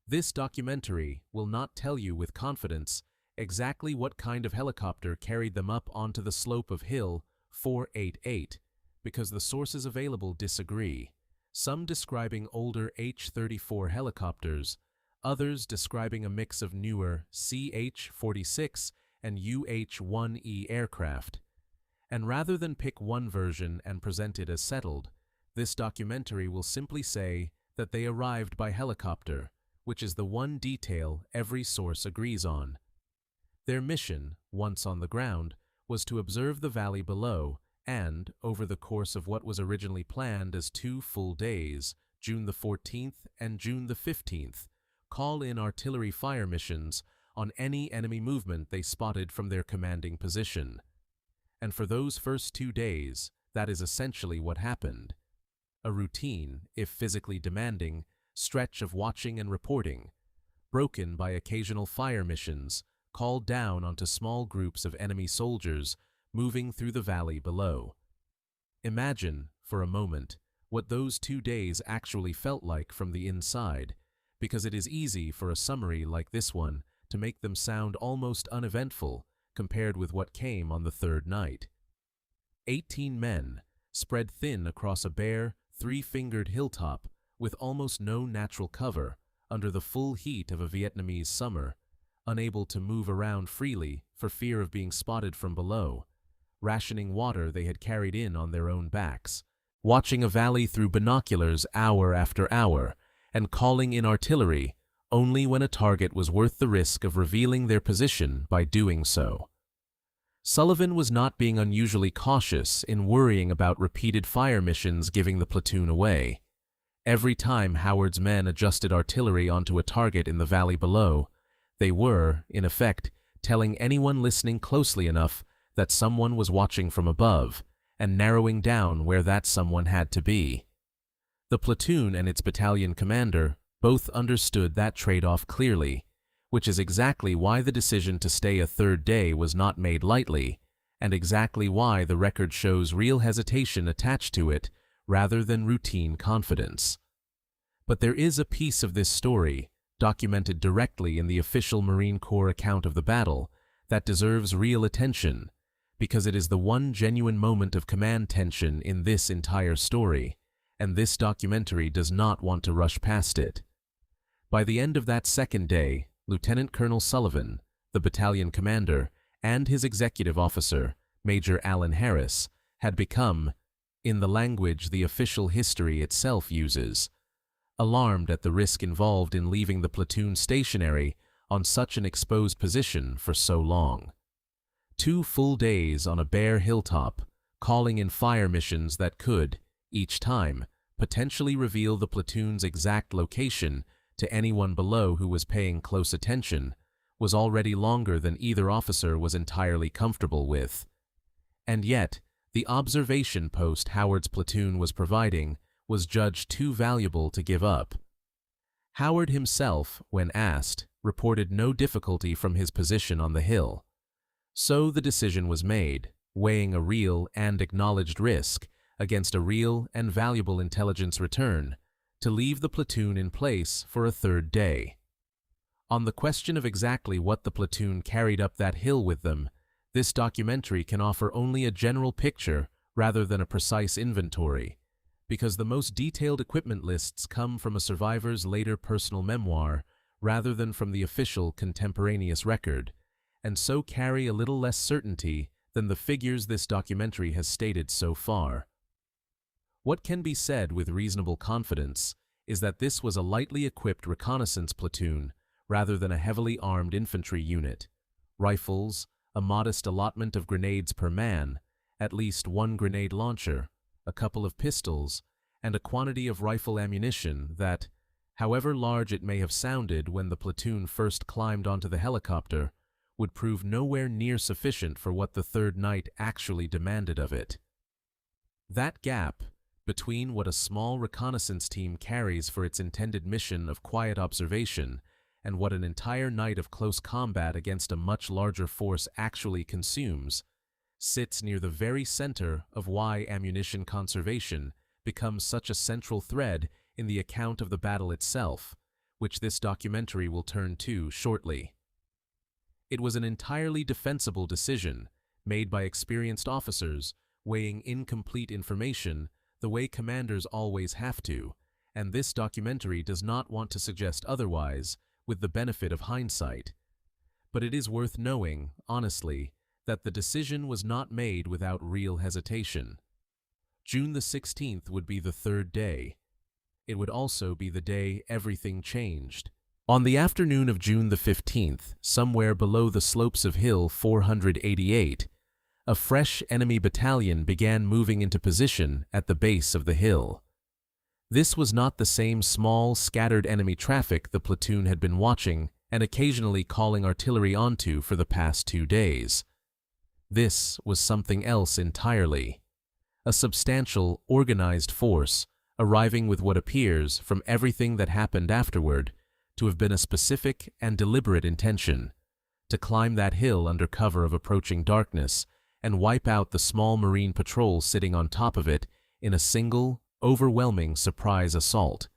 This documentary will not tell you with confidence exactly what kind of helicopter carried them up onto the slope of Hill 488, because the sources available disagree, some describing older H-34 helicopters, others describing a mix of newer CH-46 and UH-1E aircraft. And rather than pick one version and present it as settled, this documentary will simply say that they arrived by helicopter, which is the one detail every source agrees on. Their mission once on the ground, was to observe the valley below and, over the course of what was originally planned as 2 full days, June the 14th and June the 15th, call in artillery fire missions on any enemy movement they spotted from their commanding position. And for those first 2 days, that is essentially what happened. A routine, if physically demanding, stretch of watching and reporting, broken by occasional fire missions called down onto small groups of enemy soldiers moving through the valley below. Imagine, for a moment, what those 2 days actually felt like from the inside, because it is easy for a summary like this one to make them sound almost uneventful compared with what came on the 3rd night. 18 men, spread thin across a bare, 3-fingered hilltop with almost no natural cover, under the full heat of a Vietnamese summer, unable to move around freely for fear of being spotted from below, rationing water they had carried in on their own backs, watching a valley through binoculars hour after hour, and calling in artillery only when a target was worth the risk of revealing their position by doing so. Sullivan was not being unusually cautious in worrying about repeated fire missions giving the platoon away. Every time Howard's men adjusted artillery onto a target in the valley below, they were, in effect, telling anyone listening closely enough that someone was watching from above, and narrowing down where that someone had to be. The platoon and its battalion commander both understood that trade-off clearly, which is exactly why the decision to stay a 3rd day was not made lightly, and exactly why the record shows real hesitation attached to it rather than routine confidence. But there is a piece of this story, documented directly in the official Marine Corps account of the battle, that deserves real attention, because it is the one genuine moment of command tension in this entire story, and this documentary does not want to rush past it. By the end of that 2nd day, Lieutenant Colonel Sullivan, the battalion commander, and his executive officer, Major Alan Harris, had become, in the language the official history itself uses, alarmed at the risk involved in leaving the platoon stationary on such an exposed position for so long. 2 full days on a bare hilltop, calling in fire missions that could, each time, potentially reveal the platoon's exact location to anyone below who was paying close attention, was already longer than either officer was entirely comfortable with. And yet, the observation post Howard's platoon was providing was judged too valuable to give up. Howard himself, when asked, reported no difficulty from his position on the hill. So the decision was made, weighing a real and acknowledged risk against a real and valuable intelligence return, to leave the platoon in place for a 3rd day. On the question of exactly what the platoon carried up that hill with them, this documentary can offer only a general picture rather than a precise inventory, because the most detailed equipment lists come from a survivor's later personal memoir rather than from the official contemporaneous record, and so carry a little less certainty than the figures this documentary has stated so far. What can be said with reasonable confidence is that this was a lightly equipped reconnaissance platoon rather than a heavily armed infantry unit. Rifles, a modest allotment of grenades per man, at least 1 grenade launcher, a couple of pistols, and a quantity of rifle ammunition that, however large it may have sounded when the platoon first climbed onto the helicopter, would prove nowhere near sufficient for what the 3rd night actually demanded of it. That gap between what a small reconnaissance team carries for its intended mission of quiet observation and what an entire night of close combat against a much larger force actually consumes, sits near the very center of why ammunition conservation becomes such a central thread in the account of the battle itself, which this documentary will turn to shortly. It was an entirely defensible decision, made by experienced officers weighing incomplete information the way commanders always have to, and this documentary does not want to suggest otherwise with the benefit of hindsight. But it is worth knowing, honestly, that the decision was not made without real hesitation. June the 16th would be the 3rd day. It would also be the day everything changed, On the afternoon of June the 15th, somewhere below the slopes of Hill 488, a fresh enemy battalion began moving into position at the base of the hill. This was not the same small, scattered enemy traffic the platoon had been watching and occasionally calling artillery onto for the past 2 days. This was something else entirely. A substantial, organized force, arriving with what appears, from everything that happened afterward, to have been a specific and deliberate intention, to climb that hill under cover of approaching darkness and wipe out the small Marine patrol sitting on top of it in a single, overwhelming surprise assault.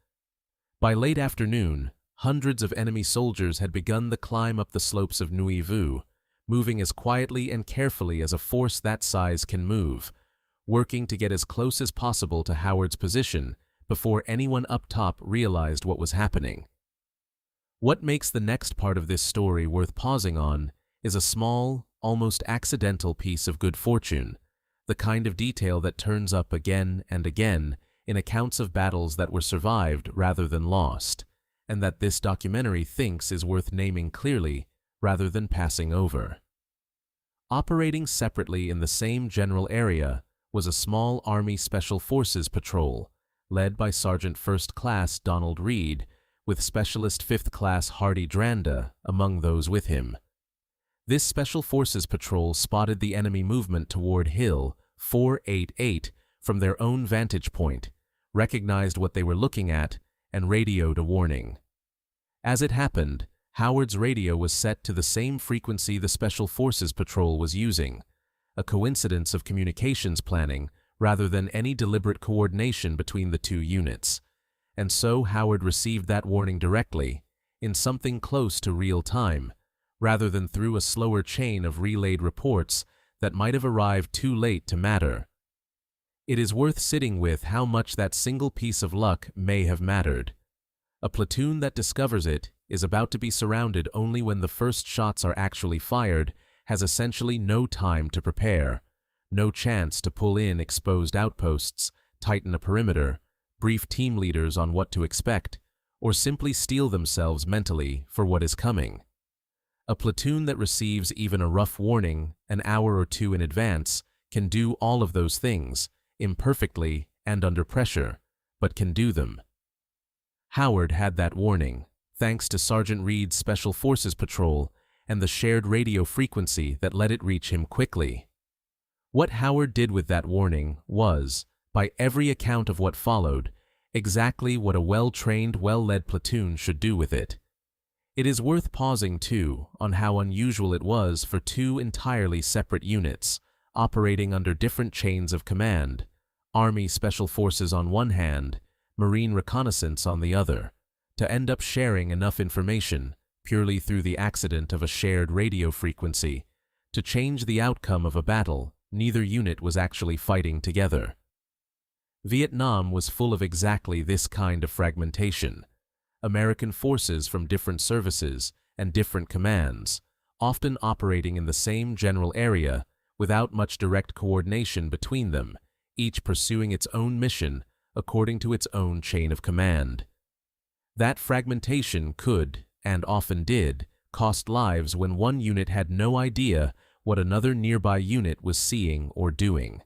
By late afternoon, hundreds of enemy soldiers had begun the climb up the slopes of Neuilly Vu, moving as quietly and carefully as a force that size can move, working to get as close as possible to Howard's position before anyone up top realized what was happening. What makes the next part of this story worth pausing on is a small, almost accidental piece of good fortune, the kind of detail that turns up again and again in accounts of battles that were survived rather than lost, and that this documentary thinks is worth naming clearly rather than passing over. Operating separately in the same general area was a small Army Special Forces patrol, led by Sergeant First Class Donald Reed, with Specialist 5th Class Hardy Dranda among those with him. This Special Forces patrol spotted the enemy movement toward Hill 488 from their own vantage point, recognized what they were looking at, and radioed a warning. As it happened, Howard's radio was set to the same frequency the Special Forces patrol was using, a coincidence of communications planning rather than any deliberate coordination between the two units. And so Howard received that warning directly, in something close to real time, rather than through a slower chain of relayed reports that might have arrived too late to matter. It is worth sitting with how much that single piece of luck may have mattered. A platoon that discovers it is about to be surrounded only when the first shots are actually fired, has essentially no time to prepare, no chance to pull in exposed outposts, tighten a perimeter, brief team leaders on what to expect, or simply steel themselves mentally for what is coming. A platoon that receives even a rough warning an hour or two in advance can do all of those things, imperfectly and under pressure, but can do them. Howard had that warning, thanks to Sergeant Reed's Special Forces patrol and the shared radio frequency that let it reach him quickly. What Howard did with that warning was, by every account of what followed, exactly what a well-trained, well-led platoon should do with it. It is worth pausing, too, on how unusual it was for two entirely separate units, operating under different chains of command, Army Special Forces on one hand, Marine Reconnaissance on the other, to end up sharing enough information, purely through the accident of a shared radio frequency, to change the outcome of a battle neither unit was actually fighting together. Vietnam was full of exactly this kind of fragmentation. American forces from different services and different commands, often operating in the same general area without much direct coordination between them, each pursuing its own mission according to its own chain of command. That fragmentation could, and often did, cost lives when one unit had no idea what another nearby unit was seeing or doing.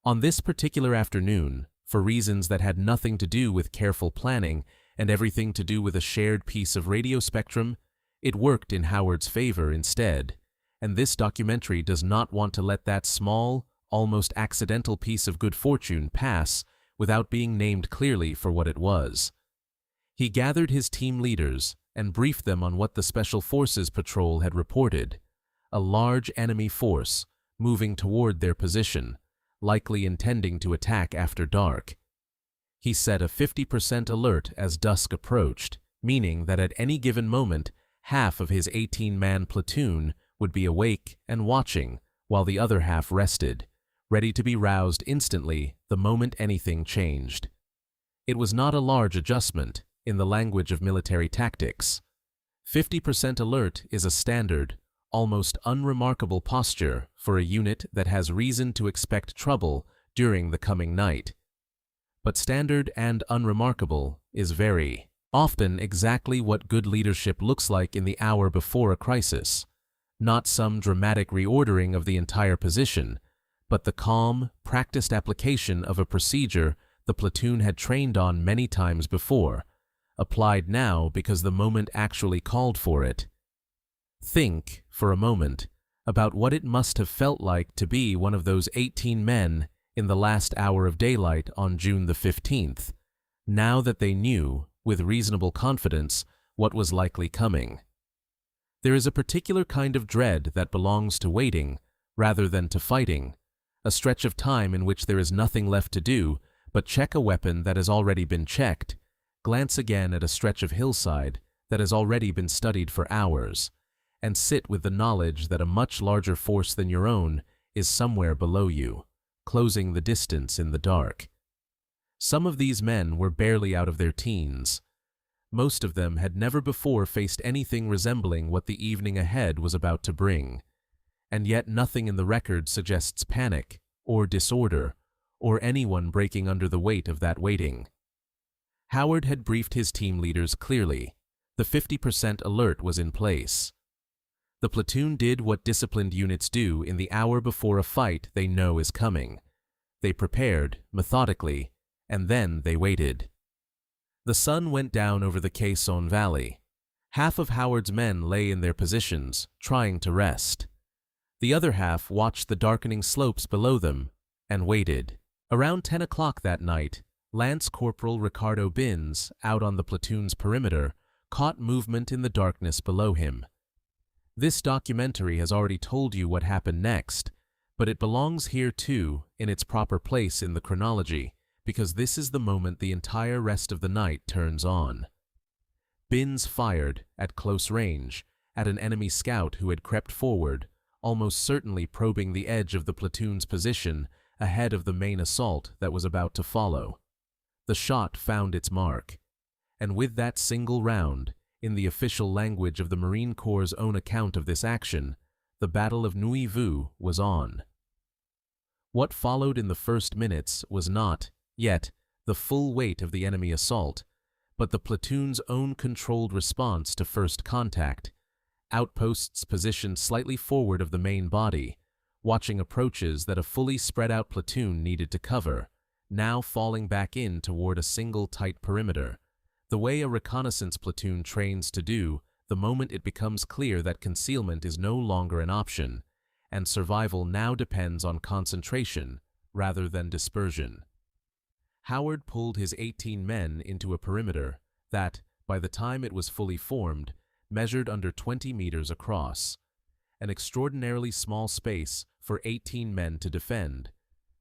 On this particular afternoon, for reasons that had nothing to do with careful planning and everything to do with a shared piece of radio spectrum, it worked in Howard's favor instead, and this documentary does not want to let that small, almost accidental piece of good fortune pass without being named clearly for what it was. He gathered his team leaders and briefed them on what the Special Forces Patrol had reported, a large enemy force moving toward their position, likely intending to attack after dark. He set a 50% alert as dusk approached, meaning that at any given moment, half of his 18-man platoon would be awake and watching, while the other half rested, ready to be roused instantly the moment anything changed. It was not a large adjustment, in the language of military tactics. 50% alert is a standard, almost unremarkable posture for a unit that has reason to expect trouble during the coming night. But standard and unremarkable is very, Often exactly what good leadership looks like in the hour before a crisis. Not some dramatic reordering of the entire position, but the calm, practiced application of a procedure the platoon had trained on many times before, applied now because the moment actually called for it. Think, for a moment, about what it must have felt like to be one of those 18 men in the last hour of daylight on June the 15th, now that they knew, with reasonable confidence, what was likely coming. There is a particular kind of dread that belongs to waiting rather than to fighting, a stretch of time in which there is nothing left to do but check a weapon that has already been checked, glance again at a stretch of hillside that has already been studied for hours, and sit with the knowledge that a much larger force than your own is somewhere below you, closing the distance in the dark. Some of these men were barely out of their teens. Most of them had never before faced anything resembling what the evening ahead was about to bring, and yet nothing in the record suggests panic or disorder or anyone breaking under the weight of that waiting. Howard had briefed his team leaders clearly. The 50% alert was in place. The platoon did what disciplined units do in the hour before a fight they know is coming. They prepared, methodically, and then they waited. The sun went down over the Quezon Valley. Half of Howard's men lay in their positions, trying to rest. The other half watched the darkening slopes below them and waited. Around 10 o'clock that night, Lance Corporal Ricardo Binns, out on the platoon's perimeter, caught movement in the darkness below him. This documentary has already told you what happened next, but it belongs here too, in its proper place in the chronology, because this is the moment the entire rest of the night turns on. Binns fired, at close range, at an enemy scout who had crept forward, almost certainly probing the edge of the platoon's position ahead of the main assault that was about to follow. The shot found its mark, and with that single round, in the official language of the Marine Corps' own account of this action, the Battle of Neuilly Vu was on. What followed in the first minutes was not, yet, the full weight of the enemy assault, but the platoon's own controlled response to first contact, outposts positioned slightly forward of the main body, watching approaches that a fully spread-out platoon needed to cover, now falling back in toward a single tight perimeter, the way a reconnaissance platoon trains to do the moment it becomes clear that concealment is no longer an option, and survival now depends on concentration rather than dispersion. Howard pulled his 18 men into a perimeter that, by the time it was fully formed, measured under 20 meters across, an extraordinarily small space for 18 men to defend,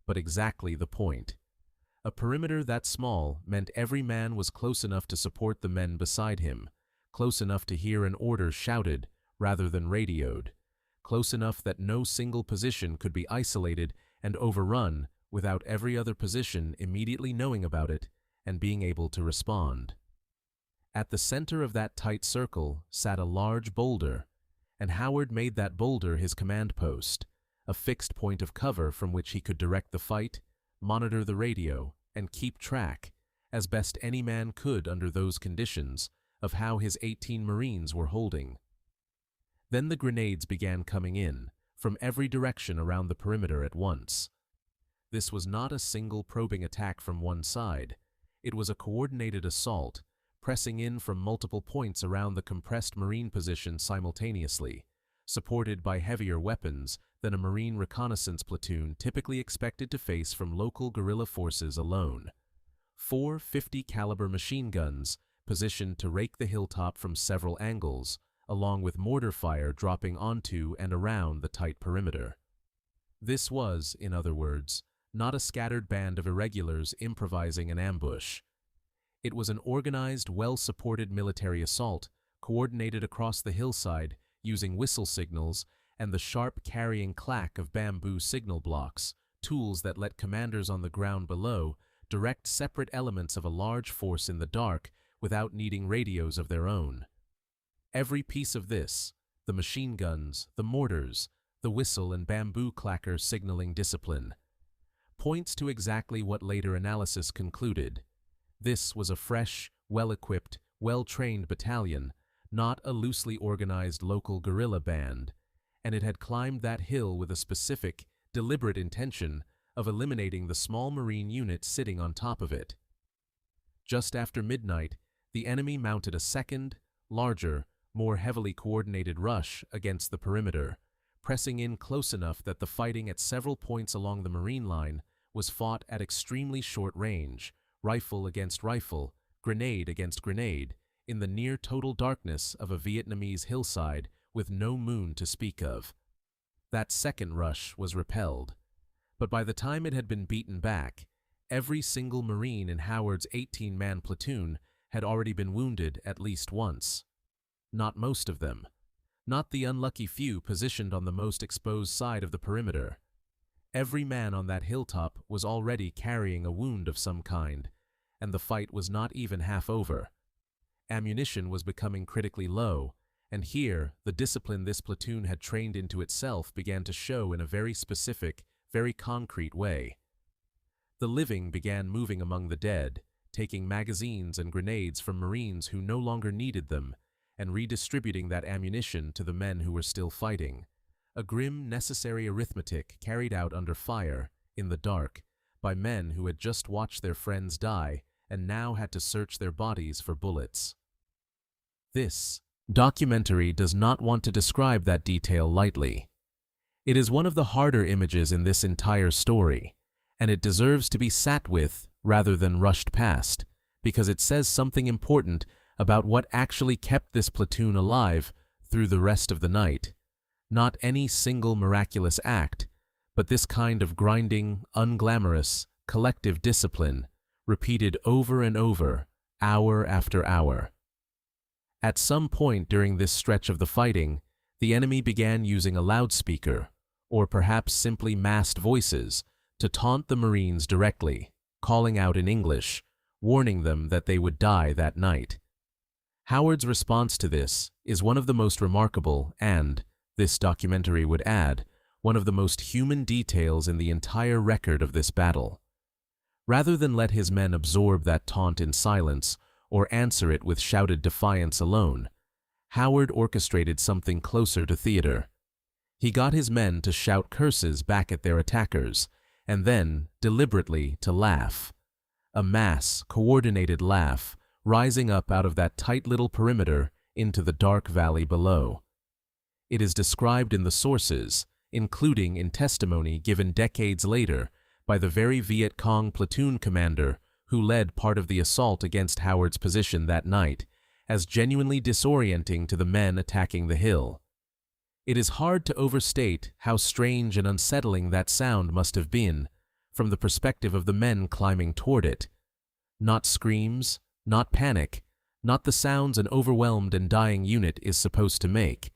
but exactly the point. A perimeter that small meant every man was close enough to support the men beside him, close enough to hear an order shouted rather than radioed, close enough that no single position could be isolated and overrun without every other position immediately knowing about it and being able to respond. At the center of that tight circle sat a large boulder, and Howard made that boulder his command post, a fixed point of cover from which he could direct the fight, monitor the radio, and keep track, as best any man could under those conditions, of how his 18 Marines were holding. Then the grenades began coming in, from every direction around the perimeter at once. This was not a single probing attack from one side. It was a coordinated assault, pressing in from multiple points around the compressed Marine position simultaneously, supported by heavier weapons than a Marine reconnaissance platoon typically expected to face from local guerrilla forces alone. 4 50-caliber machine guns positioned to rake the hilltop from several angles, along with mortar fire dropping onto and around the tight perimeter. This was, in other words, not a scattered band of irregulars improvising an ambush. It was an organized, well-supported military assault, coordinated across the hillside using whistle signals and the sharp carrying clack of bamboo signal blocks, tools that let commanders on the ground below direct separate elements of a large force in the dark without needing radios of their own. Every piece of this, the machine guns, the mortars, the whistle and bamboo clacker signaling discipline, points to exactly what later analysis concluded. This was a fresh, well-equipped, well-trained battalion, not a loosely organized local guerrilla band, and it had climbed that hill with a specific, deliberate intention of eliminating the small Marine unit sitting on top of it. Just after midnight, the enemy mounted a second, larger, more heavily coordinated rush against the perimeter, pressing in close enough that the fighting at several points along the Marine line was fought at extremely short range, rifle against rifle, grenade against grenade, in the near-total darkness of a Vietnamese hillside with no moon to speak of. That second rush was repelled, but by the time it had been beaten back, every single Marine in Howard's 18-man platoon had already been wounded at least once. Not most of them. Not the unlucky few positioned on the most exposed side of the perimeter. Every man on that hilltop was already carrying a wound of some kind, and the fight was not even half over. Ammunition was becoming critically low, and here the discipline this platoon had trained into itself began to show in a very specific, very concrete way. The living began moving among the dead, taking magazines and grenades from Marines who no longer needed them, and redistributing that ammunition to the men who were still fighting. A grim, necessary arithmetic carried out under fire, in the dark, by men who had just watched their friends die and now had to search their bodies for bullets. This documentary does not want to describe that detail lightly. It is one of the harder images in this entire story, and it deserves to be sat with rather than rushed past, because it says something important about what actually kept this platoon alive through the rest of the night. Not any single miraculous act, but this kind of grinding, unglamorous, collective discipline, repeated over and over, hour after hour. At some point during this stretch of the fighting, the enemy began using a loudspeaker, or perhaps simply massed voices, to taunt the Marines directly, calling out in English, warning them that they would die that night. Howard's response to this is one of the most remarkable and, this documentary would add, one of the most human details in the entire record of this battle. Rather than let his men absorb that taunt in silence or answer it with shouted defiance alone, Howard orchestrated something closer to theater. He got his men to shout curses back at their attackers, and then, deliberately, to laugh. A mass, coordinated laugh, rising up out of that tight little perimeter into the dark valley below. It is described in the sources, including in testimony given decades later by the very Viet Cong platoon commander who led part of the assault against Howard's position that night, as genuinely disorienting to the men attacking the hill. It is hard to overstate how strange and unsettling that sound must have been from the perspective of the men climbing toward it. Not screams, not panic, not the sounds an overwhelmed and dying unit is supposed to make,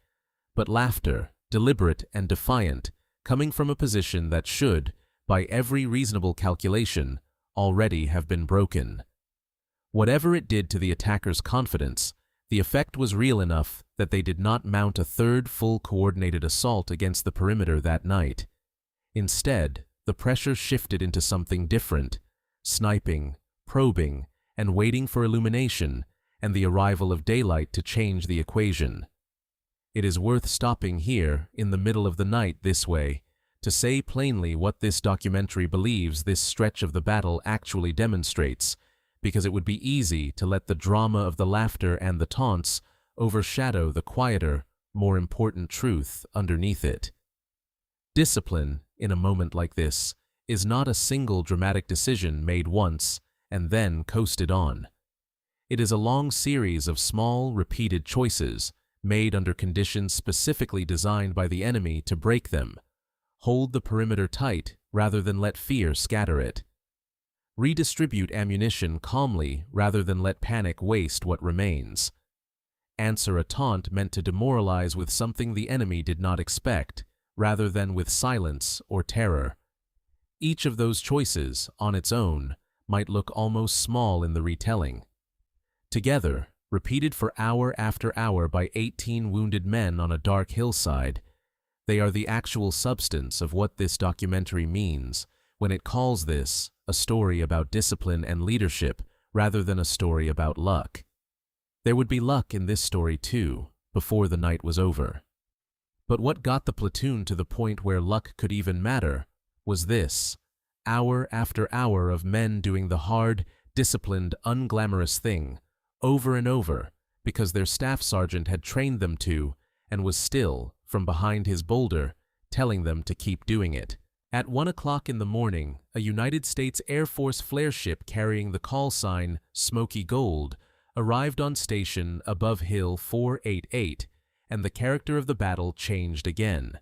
but laughter, deliberate and defiant, coming from a position that should, by every reasonable calculation, already have been broken. Whatever it did to the attackers' confidence, the effect was real enough that they did not mount a third full coordinated assault against the perimeter that night. Instead, the pressure shifted into something different, sniping, probing, and waiting for illumination and the arrival of daylight to change the equation. It is worth stopping here, in the middle of the night this way, to say plainly what this documentary believes this stretch of the battle actually demonstrates, because it would be easy to let the drama of the laughter and the taunts overshadow the quieter, more important truth underneath it. Discipline, in a moment like this, is not a single dramatic decision made once and then coasted on. It is a long series of small, repeated choices made under conditions specifically designed by the enemy to break them, hold the perimeter tight rather than let fear scatter it, redistribute ammunition calmly rather than let panic waste what remains, answer a taunt meant to demoralize with something the enemy did not expect rather than with silence or terror. Each of those choices, on its own, might look almost small in the retelling. Together, repeated for hour after hour by 18 wounded men on a dark hillside, they are the actual substance of what this documentary means when it calls this a story about discipline and leadership rather than a story about luck. There would be luck in this story too, before the night was over. But what got the platoon to the point where luck could even matter was this: hour after hour of men doing the hard, disciplined, unglamorous thing, over and over, because their staff sergeant had trained them to, and was still, from behind his boulder, telling them to keep doing it. At 1 o'clock in the morning, a United States Air Force flare ship carrying the call sign Smoky Gold arrived on station above Hill 488, and the character of the battle changed again.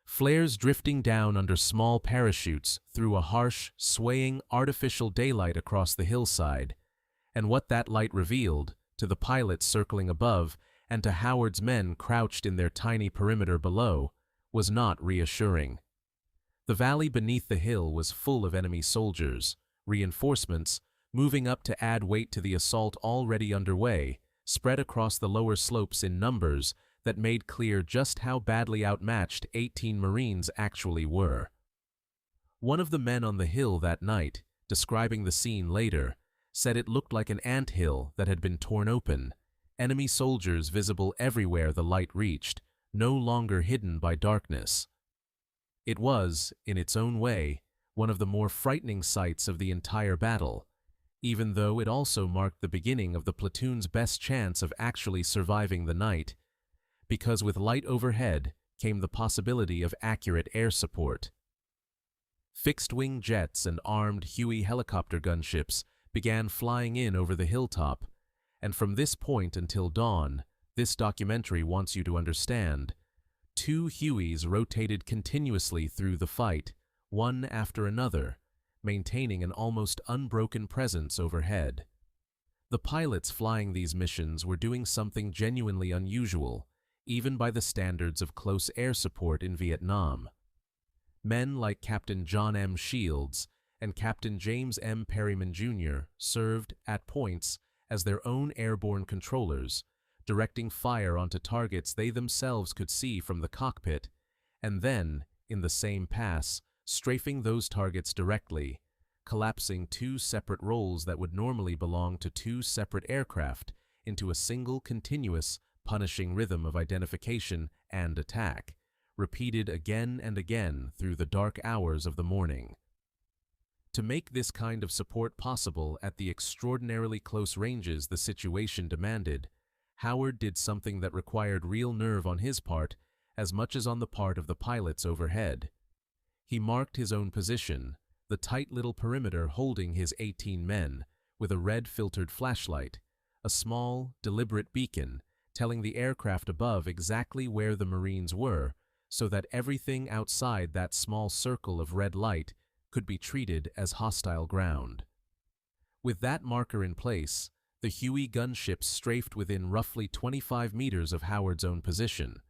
Flares drifting down under small parachutes threw a harsh, swaying, artificial daylight across the hillside, and what that light revealed, to the pilots circling above and to Howard's men crouched in their tiny perimeter below, was not reassuring. The valley beneath the hill was full of enemy soldiers, reinforcements, moving up to add weight to the assault already underway, spread across the lower slopes in numbers that made clear just how badly outmatched 18 Marines actually were. One of the men on the hill that night, describing the scene later, said it looked like an anthill that had been torn open, enemy soldiers visible everywhere the light reached, no longer hidden by darkness. It was, in its own way, one of the more frightening sights of the entire battle, even though it also marked the beginning of the platoon's best chance of actually surviving the night, because with light overhead came the possibility of accurate air support. Fixed-wing jets and armed Huey helicopter gunships began flying in over the hilltop, and from this point until dawn, this documentary wants you to understand, 2 Hueys rotated continuously through the fight, one after another, maintaining an almost unbroken presence overhead. The pilots flying these missions were doing something genuinely unusual, even by the standards of close air support in Vietnam. Men like Captain John M. Shields and Captain James M. Perryman, Jr. served, at points, as their own airborne controllers, directing fire onto targets they themselves could see from the cockpit, and then, in the same pass, strafing those targets directly, collapsing 2 separate roles that would normally belong to 2 separate aircraft into a single continuous, punishing rhythm of identification and attack, repeated again and again through the dark hours of the morning. To make this kind of support possible at the extraordinarily close ranges the situation demanded, Howard did something that required real nerve on his part as much as on the part of the pilots overhead. He marked his own position, the tight little perimeter holding his 18 men, with a red-filtered flashlight, a small, deliberate beacon telling the aircraft above exactly where the Marines were, so that everything outside that small circle of red light could be treated as hostile ground. With that marker in place, the Huey gunships strafed within roughly 25 meters of Howard's own position,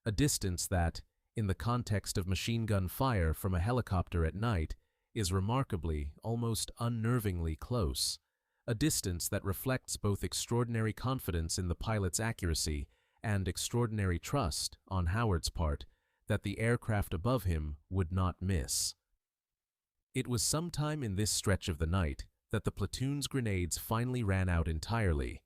a distance that, in the context of machine gun fire from a helicopter at night, is remarkably, almost unnervingly close, a distance that reflects both extraordinary confidence in the pilot's accuracy and extraordinary trust, on Howard's part, that the aircraft above him would not miss. It was sometime in this stretch of the night that the platoon's grenades finally ran out entirely,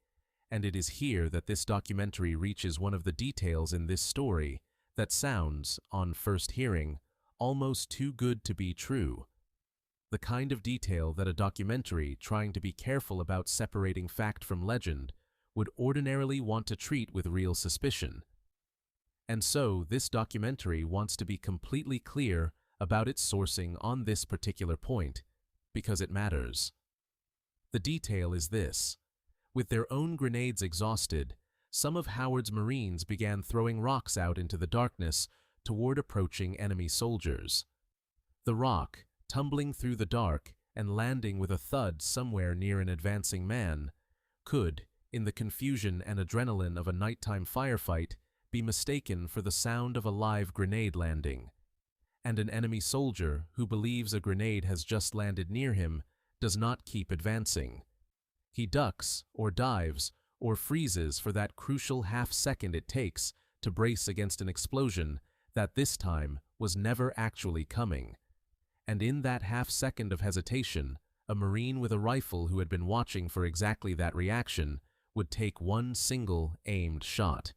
and it is here that this documentary reaches one of the details in this story that sounds, on first hearing, almost too good to be true. The kind of detail that a documentary trying to be careful about separating fact from legend would ordinarily want to treat with real suspicion. And so this documentary wants to be completely clear about its sourcing on this particular point, because it matters. The detail is this: with their own grenades exhausted, some of Howard's Marines began throwing rocks out into the darkness toward approaching enemy soldiers. The rock, tumbling through the dark and landing with a thud somewhere near an advancing man, could, in the confusion and adrenaline of a nighttime firefight, be mistaken for the sound of a live grenade landing. And an enemy soldier who believes a grenade has just landed near him does not keep advancing. He ducks, or dives, or freezes for that crucial half-second it takes to brace against an explosion that this time was never actually coming. And in that half-second of hesitation, a Marine with a rifle who had been watching for exactly that reaction would take one single aimed shot.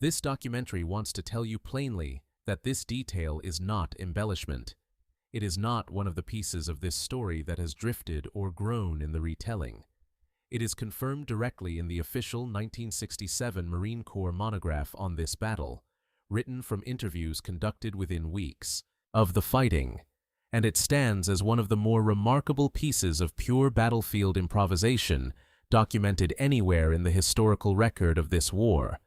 This documentary wants to tell you plainly that this detail is not embellishment. It is not one of the pieces of this story that has drifted or grown in the retelling. It is confirmed directly in the official 1967 Marine Corps monograph on this battle, written from interviews conducted within weeks of the fighting, and it stands as one of the more remarkable pieces of pure battlefield improvisation documented anywhere in the historical record of this war.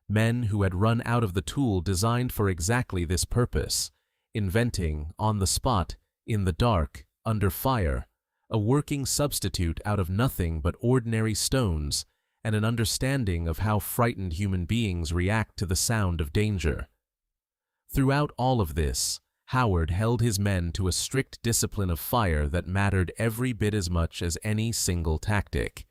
Men who had run out of the tool designed for exactly this purpose, inventing, on the spot, in the dark, under fire, a working substitute out of nothing but ordinary stones, and an understanding of how frightened human beings react to the sound of danger. Throughout all of this, Howard held his men to a strict discipline of fire that mattered every bit as much as any single tactic.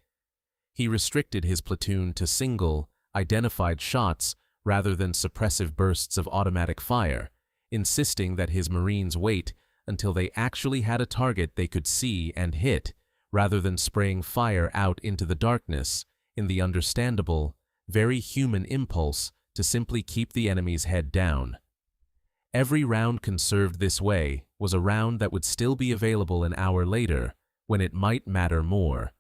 He restricted his platoon to single, identified shots rather than suppressive bursts of automatic fire, insisting that his Marines wait until they actually had a target they could see and hit, rather than spraying fire out into the darkness in the understandable, very human impulse to simply keep the enemy's head down. Every round conserved this way was a round that would still be available an hour later, when it might matter more.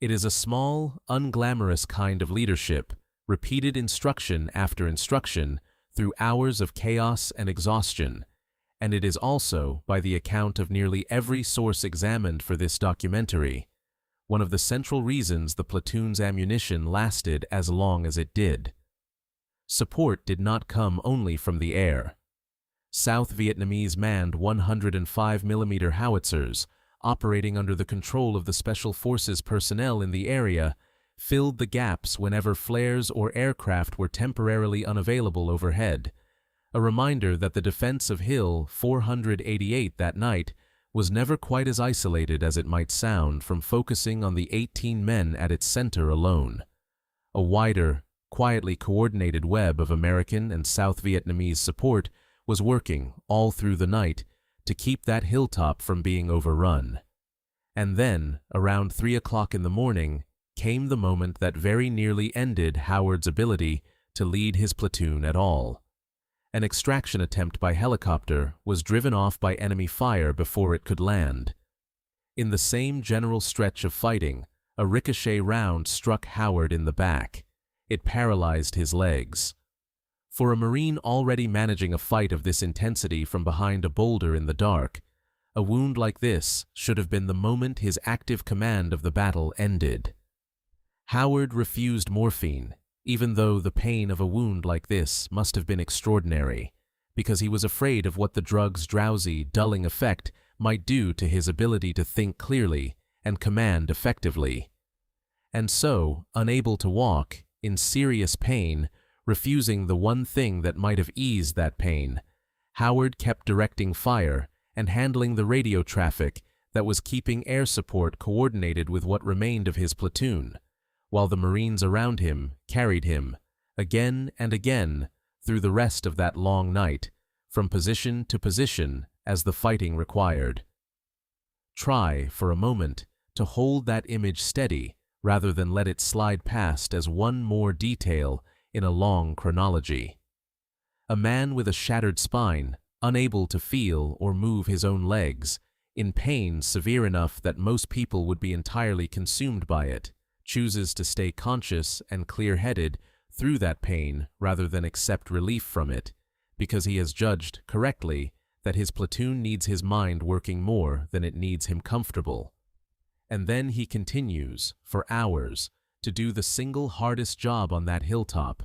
It is a small, unglamorous kind of leadership, repeated instruction after instruction through hours of chaos and exhaustion, and it is also, by the account of nearly every source examined for this documentary, one of the central reasons the platoon's ammunition lasted as long as it did. Support did not come only from the air. South Vietnamese manned 105mm howitzers, operating under the control of the Special Forces personnel in the area, filled the gaps whenever flares or aircraft were temporarily unavailable overhead, a reminder that the defense of Hill 488 that night was never quite as isolated as it might sound from focusing on the 18 men at its center alone. A wider, quietly coordinated web of American and South Vietnamese support was working all through the night to keep that hilltop from being overrun. And then, around 3 o'clock in the morning, came the moment that very nearly ended Howard's ability to lead his platoon at all. An extraction attempt by helicopter was driven off by enemy fire before it could land. In the same general stretch of fighting, a ricochet round struck Howard in the back. It paralyzed his legs. For a Marine already managing a fight of this intensity from behind a boulder in the dark, a wound like this should have been the moment his active command of the battle ended. Howard refused morphine, even though the pain of a wound like this must have been extraordinary, because he was afraid of what the drug's drowsy, dulling effect might do to his ability to think clearly and command effectively. And so, unable to walk, in serious pain, refusing the one thing that might have eased that pain, Howard kept directing fire and handling the radio traffic that was keeping air support coordinated with what remained of his platoon, while the Marines around him carried him, again and again, through the rest of that long night, from position to position as the fighting required. Try, for a moment, to hold that image steady rather than let it slide past as one more detail in a long chronology. A man with a shattered spine, unable to feel or move his own legs, in pain severe enough that most people would be entirely consumed by it, chooses to stay conscious and clear-headed through that pain rather than accept relief from it, because he has judged correctly that his platoon needs his mind working more than it needs him comfortable. And then he continues, for hours, to do the single hardest job on that hilltop,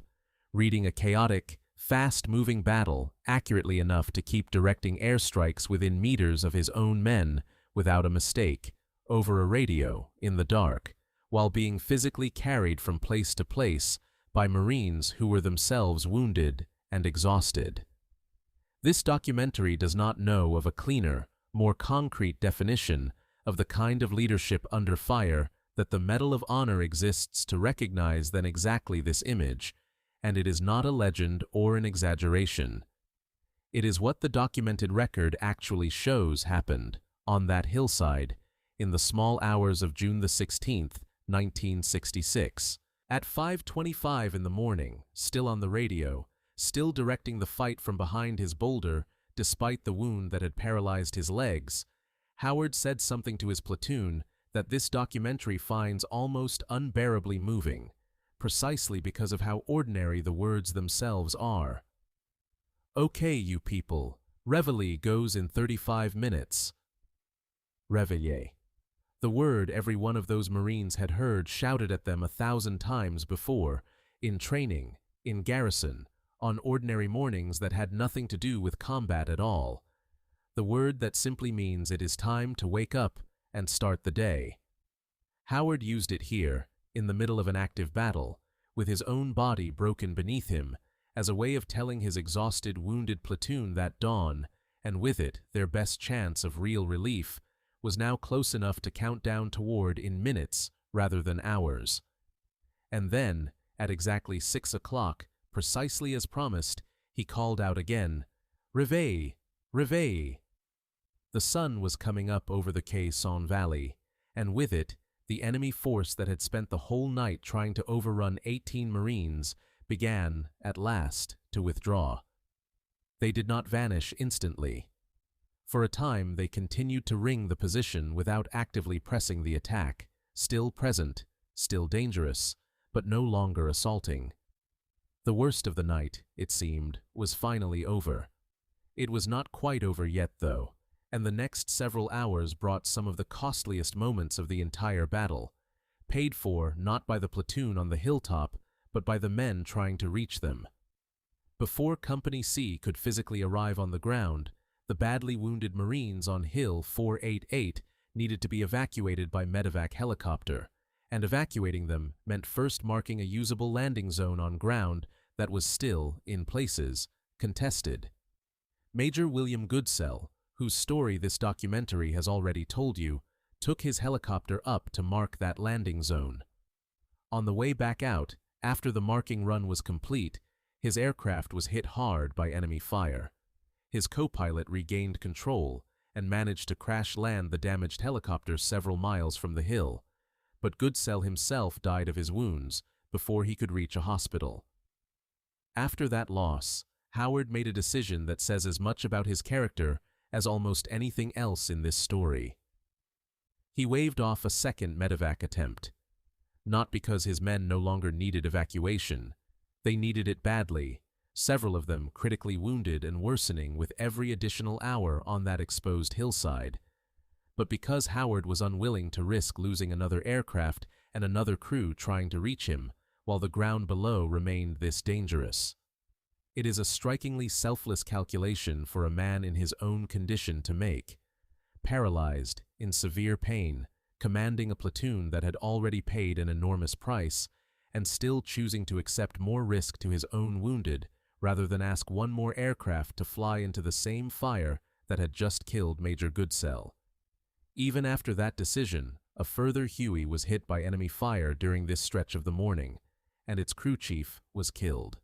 reading a chaotic, fast-moving battle accurately enough to keep directing airstrikes within meters of his own men without a mistake, over a radio, in the dark, while being physically carried from place to place by Marines who were themselves wounded and exhausted. This documentary does not know of a cleaner, more concrete definition of the kind of leadership under fire that the Medal of Honor exists to recognize than exactly this image, and it is not a legend or an exaggeration. It is what the documented record actually shows happened on that hillside in the small hours of June the 16th, 1966. At 5:25 in the morning, still on the radio, still directing the fight from behind his boulder, despite the wound that had paralyzed his legs, Howard said something to his platoon that this documentary finds almost unbearably moving, precisely because of how ordinary the words themselves are. "Okay, you people, Reveille goes in 35 minutes. Reveille. The word every one of those Marines had heard shouted at them 1,000 times before, in training, in garrison, on ordinary mornings that had nothing to do with combat at all. The word that simply means it is time to wake up and start the day. Howard used it here, in the middle of an active battle, with his own body broken beneath him, as a way of telling his exhausted, wounded platoon that dawn, and with it their best chance of real relief, was now close enough to count down toward in minutes rather than hours. And then, at exactly 6 o'clock, precisely as promised, he called out again, "Réveille! Réveille!" The sun was coming up over the Quai-Saint Valley, and with it, the enemy force that had spent the whole night trying to overrun 18 Marines began, at last, to withdraw. They did not vanish instantly. For a time they continued to ring the position without actively pressing the attack, still present, still dangerous, but no longer assaulting. The worst of the night, it seemed, was finally over. It was not quite over yet, though, and the next several hours brought some of the costliest moments of the entire battle, paid for not by the platoon on the hilltop, but by the men trying to reach them. Before Company C could physically arrive on the ground, the badly wounded Marines on Hill 488 needed to be evacuated by medevac helicopter, and evacuating them meant first marking a usable landing zone on ground that was still, in places, contested. Major William Goodsell, whose story this documentary has already told you, took his helicopter up to mark that landing zone. On the way back out, after the marking run was complete, his aircraft was hit hard by enemy fire. His co-pilot regained control and managed to crash land the damaged helicopter several miles from the hill, but Goodsell himself died of his wounds before he could reach a hospital. After that loss, Howard made a decision that says as much about his character as almost anything else in this story. He waved off a second medevac attempt, not because his men no longer needed evacuation. They needed it badly, several of them critically wounded and worsening with every additional hour on that exposed hillside, but because Howard was unwilling to risk losing another aircraft and another crew trying to reach him, while the ground below remained this dangerous. It is a strikingly selfless calculation for a man in his own condition to make. Paralyzed, in severe pain, commanding a platoon that had already paid an enormous price, and still choosing to accept more risk to his own wounded, rather than ask one more aircraft to fly into the same fire that had just killed Major Goodsell. Even after that decision, a further Huey was hit by enemy fire during this stretch of the morning, and its crew chief was killed.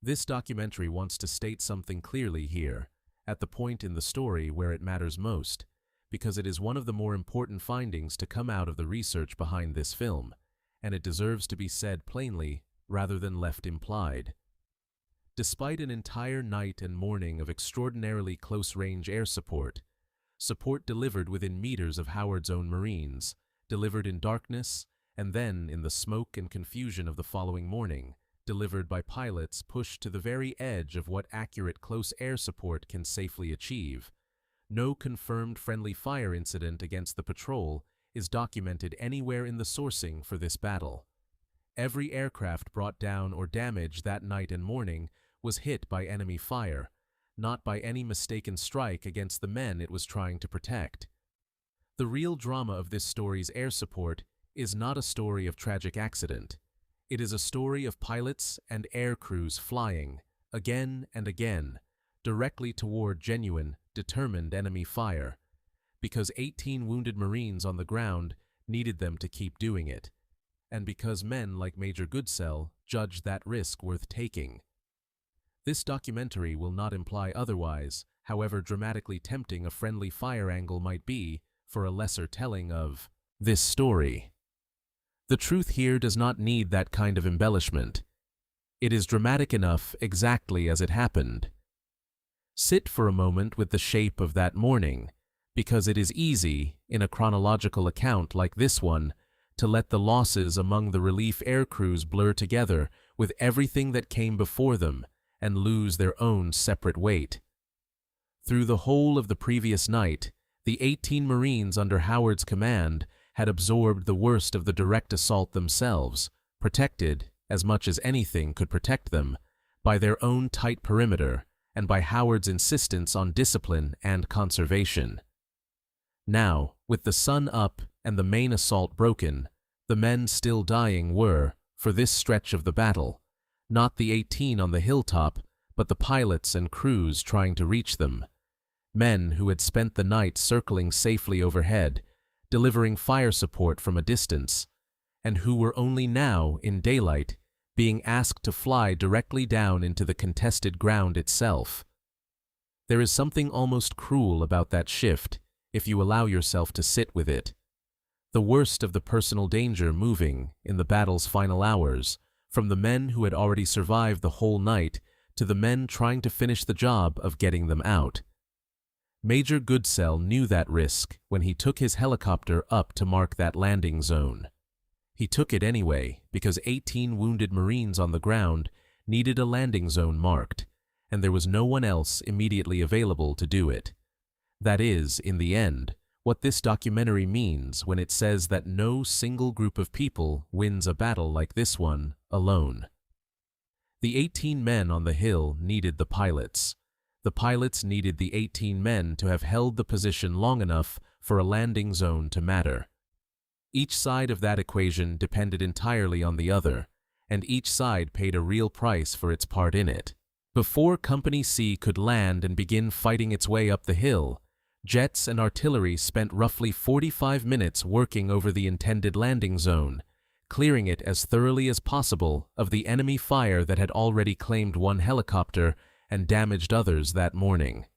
This documentary wants to state something clearly here, at the point in the story where it matters most, because it is one of the more important findings to come out of the research behind this film, and it deserves to be said plainly rather than left implied. Despite an entire night and morning of extraordinarily close-range air support delivered within meters of Howard's own Marines, delivered in darkness, and then in the smoke and confusion of the following morning, delivered by pilots pushed to the very edge of what accurate close air support can safely achieve, no confirmed friendly fire incident against the patrol is documented anywhere in the sourcing for this battle. Every aircraft brought down or damaged that night and morning was hit by enemy fire, not by any mistaken strike against the men it was trying to protect. The real drama of this story's air support is not a story of tragic accident. It is a story of pilots and air crews flying, again and again, directly toward genuine, determined enemy fire, because 18 wounded Marines on the ground needed them to keep doing it, and because men like Major Goodsell judged that risk worth taking. This documentary will not imply otherwise, however dramatically tempting a friendly fire angle might be for a lesser telling of this story. The truth here does not need that kind of embellishment. It is dramatic enough exactly as it happened. Sit for a moment with the shape of that morning, because it is easy, in a chronological account like this one, to let the losses among the relief air crews blur together with everything that came before them and lose their own separate weight. Through the whole of the previous night, the 18 Marines under Howard's command had absorbed the worst of the direct assault themselves, protected, as much as anything could protect them, by their own tight perimeter and by Howard's insistence on discipline and conservation. Now, with the sun up and the main assault broken, the men still dying were, for this stretch of the battle, not the 18 on the hilltop, but the pilots and crews trying to reach them. Men who had spent the night circling safely overhead, delivering fire support from a distance, and who were only now, in daylight, being asked to fly directly down into the contested ground itself. There is something almost cruel about that shift, if you allow yourself to sit with it. The worst of the personal danger moving, in the battle's final hours, from the men who had already survived the whole night to the men trying to finish the job of getting them out. Major Goodsell knew that risk when he took his helicopter up to mark that landing zone. He took it anyway because 18 wounded Marines on the ground needed a landing zone marked, and there was no one else immediately available to do it. That is, in the end, what this documentary means when it says that no single group of people wins a battle like this one alone. The 18 men on the hill needed the pilots. The pilots needed the 18 men to have held the position long enough for a landing zone to matter. Each side of that equation depended entirely on the other, and each side paid a real price for its part in it. Before Company C could land and begin fighting its way up the hill, jets and artillery spent roughly 45 minutes working over the intended landing zone, clearing it as thoroughly as possible of the enemy fire that had already claimed one helicopter and damaged others that morning.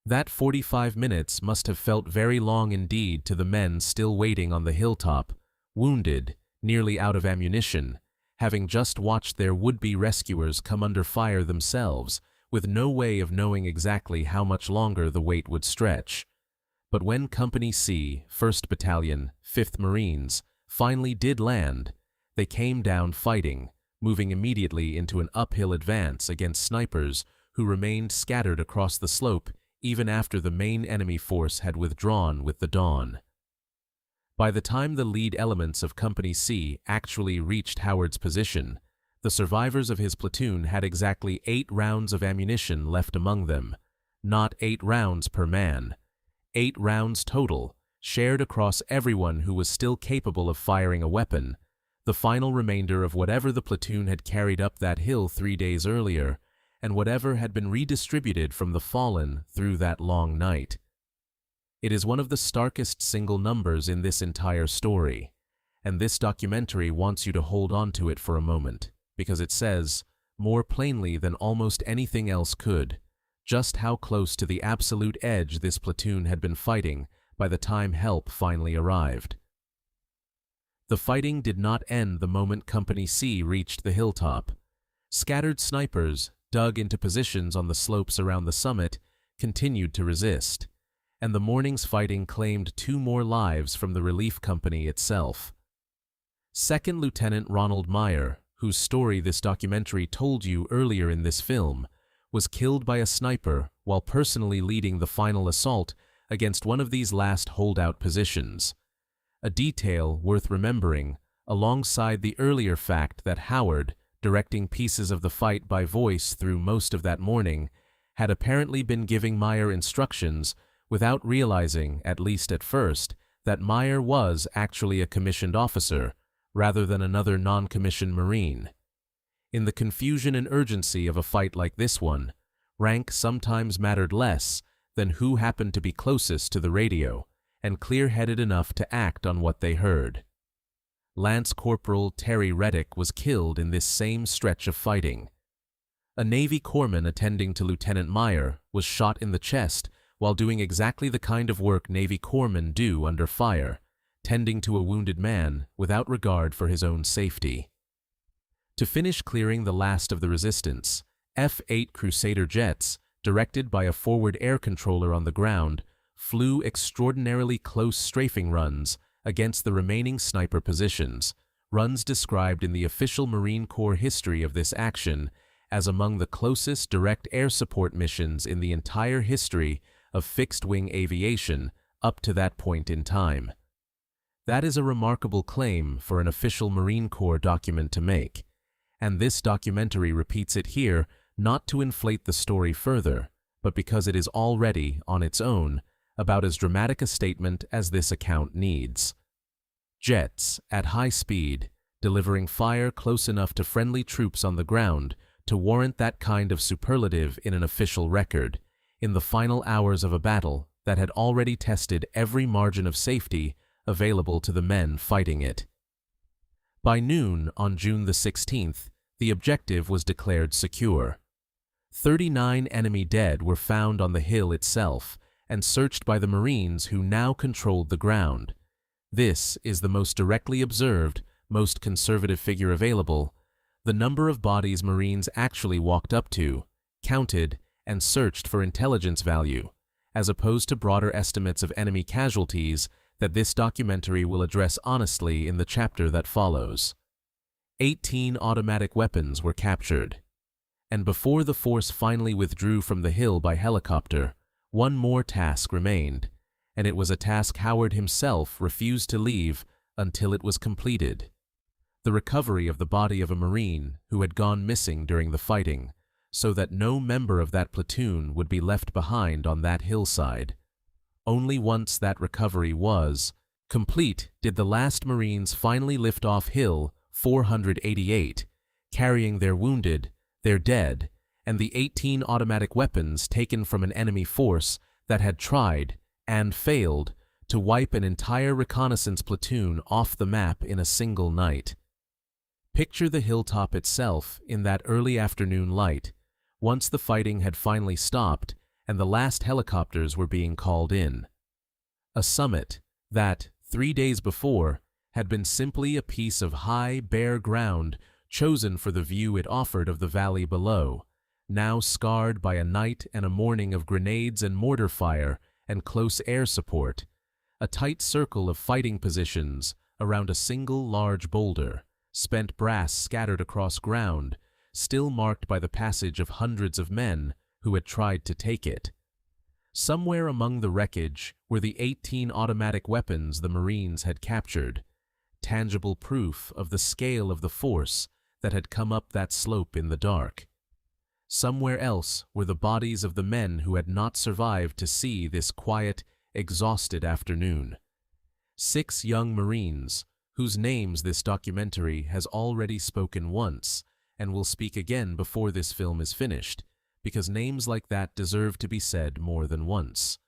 That 45 minutes must have felt very long indeed to the men still waiting on the hilltop, wounded, nearly out of ammunition, having just watched their would-be rescuers come under fire themselves, with no way of knowing exactly how much longer the wait would stretch. But when Company C, 1st Battalion, 5th Marines, finally did land, they came down fighting, moving immediately into an uphill advance against snipers who remained scattered across the slope even after the main enemy force had withdrawn with the dawn. By the time the lead elements of Company C actually reached Howard's position, the survivors of his platoon had exactly 8 rounds of ammunition left among them, not 8 rounds per man. 8 rounds total, shared across everyone who was still capable of firing a weapon, the final remainder of whatever the platoon had carried up that hill 3 days earlier, and whatever had been redistributed from the fallen through that long night. It is one of the starkest single numbers in this entire story, and this documentary wants you to hold on to it for a moment, because it says, more plainly than almost anything else could, just how close to the absolute edge this platoon had been fighting by the time help finally arrived. The fighting did not end the moment Company C reached the hilltop. Scattered snipers, dug into positions on the slopes around the summit, continued to resist, and the morning's fighting claimed 2 more lives from the relief company itself. 2nd Lieutenant Ronald Meyer, whose story this documentary told you earlier in this film, was killed by a sniper while personally leading the final assault against one of these last holdout positions. A detail worth remembering, alongside the earlier fact that Howard, directing pieces of the fight by voice through most of that morning, had apparently been giving Meyer instructions without realizing, at least at first, that Meyer was actually a commissioned officer, rather than another non-commissioned Marine. In the confusion and urgency of a fight like this one, rank sometimes mattered less than who happened to be closest to the radio and clear-headed enough to act on what they heard. Lance Corporal Terry Reddick was killed in this same stretch of fighting. A Navy corpsman attending to Lieutenant Meyer was shot in the chest while doing exactly the kind of work Navy corpsmen do under fire, tending to a wounded man without regard for his own safety. To finish clearing the last of the resistance, F-8 Crusader jets, directed by a forward air controller on the ground, flew extraordinarily close strafing runs against the remaining sniper positions, runs described in the official Marine Corps history of this action as among the closest direct air support missions in the entire history of fixed-wing aviation up to that point in time. That is a remarkable claim for an official Marine Corps document to make, and this documentary repeats it here not to inflate the story further, but because it is already, on its own, about as dramatic a statement as this account needs. Jets, at high speed, delivering fire close enough to friendly troops on the ground to warrant that kind of superlative in an official record, in the final hours of a battle that had already tested every margin of safety available to the men fighting it. By noon on June the 16th, the objective was declared secure. 39 enemy dead were found on the hill itself and searched by the Marines who now controlled the ground. This is the most directly observed, most conservative figure available. The number of bodies Marines actually walked up to, counted, and searched for intelligence value, as opposed to broader estimates of enemy casualties that this documentary will address honestly in the chapter that follows. 18 automatic weapons were captured. And before the force finally withdrew from the hill by helicopter, one more task remained, and it was a task Howard himself refused to leave until it was completed. The recovery of the body of a Marine who had gone missing during the fighting, so that no member of that platoon would be left behind on that hillside. Only once that recovery was complete did the last Marines finally lift off Hill 488, carrying their wounded, their dead, and the 18 automatic weapons taken from an enemy force that had tried, and failed, to wipe an entire reconnaissance platoon off the map in a single night. Picture the hilltop itself in that early afternoon light, once the fighting had finally stopped and the last helicopters were being called in. A summit that, 3 days before, had been simply a piece of high, bare ground chosen for the view it offered of the valley below, now scarred by a night and a morning of grenades and mortar fire and close air support, a tight circle of fighting positions around a single large boulder, spent brass scattered across ground, still marked by the passage of hundreds of men who had tried to take it. Somewhere among the wreckage were the 18 automatic weapons the Marines had captured, tangible proof of the scale of the force that had come up that slope in the dark. Somewhere else were the bodies of the men who had not survived to see this quiet, exhausted afternoon. 6 young Marines, whose names this documentary has already spoken once and will speak again before this film is finished, because names like that deserve to be said more than once.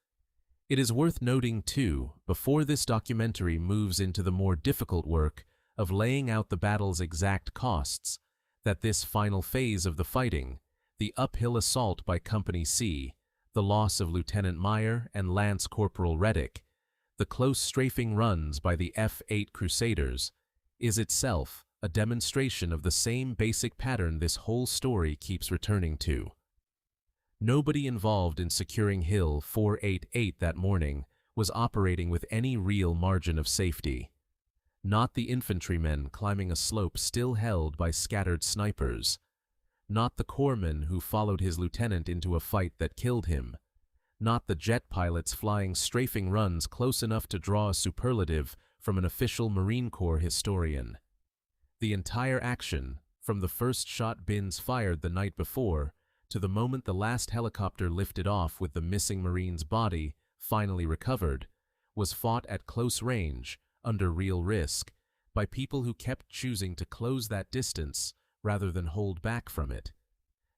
It is worth noting, too, before this documentary moves into the more difficult work of laying out the battle's exact costs, that this final phase of the fighting, the uphill assault by Company C, the loss of Lieutenant Meyer and Lance Corporal Reddick, the close strafing runs by the F-8 Crusaders, is itself a demonstration of the same basic pattern this whole story keeps returning to. Nobody involved in securing Hill 488 that morning was operating with any real margin of safety. Not the infantrymen climbing a slope still held by scattered snipers. Not the corpsman who followed his lieutenant into a fight that killed him. Not the jet pilots flying strafing runs close enough to draw a superlative from an official Marine Corps historian. The entire action, from the first shot Binns fired the night before to the moment the last helicopter lifted off with the missing Marine's body finally recovered, was fought at close range, under real risk, by people who kept choosing to close that distance rather than hold back from it.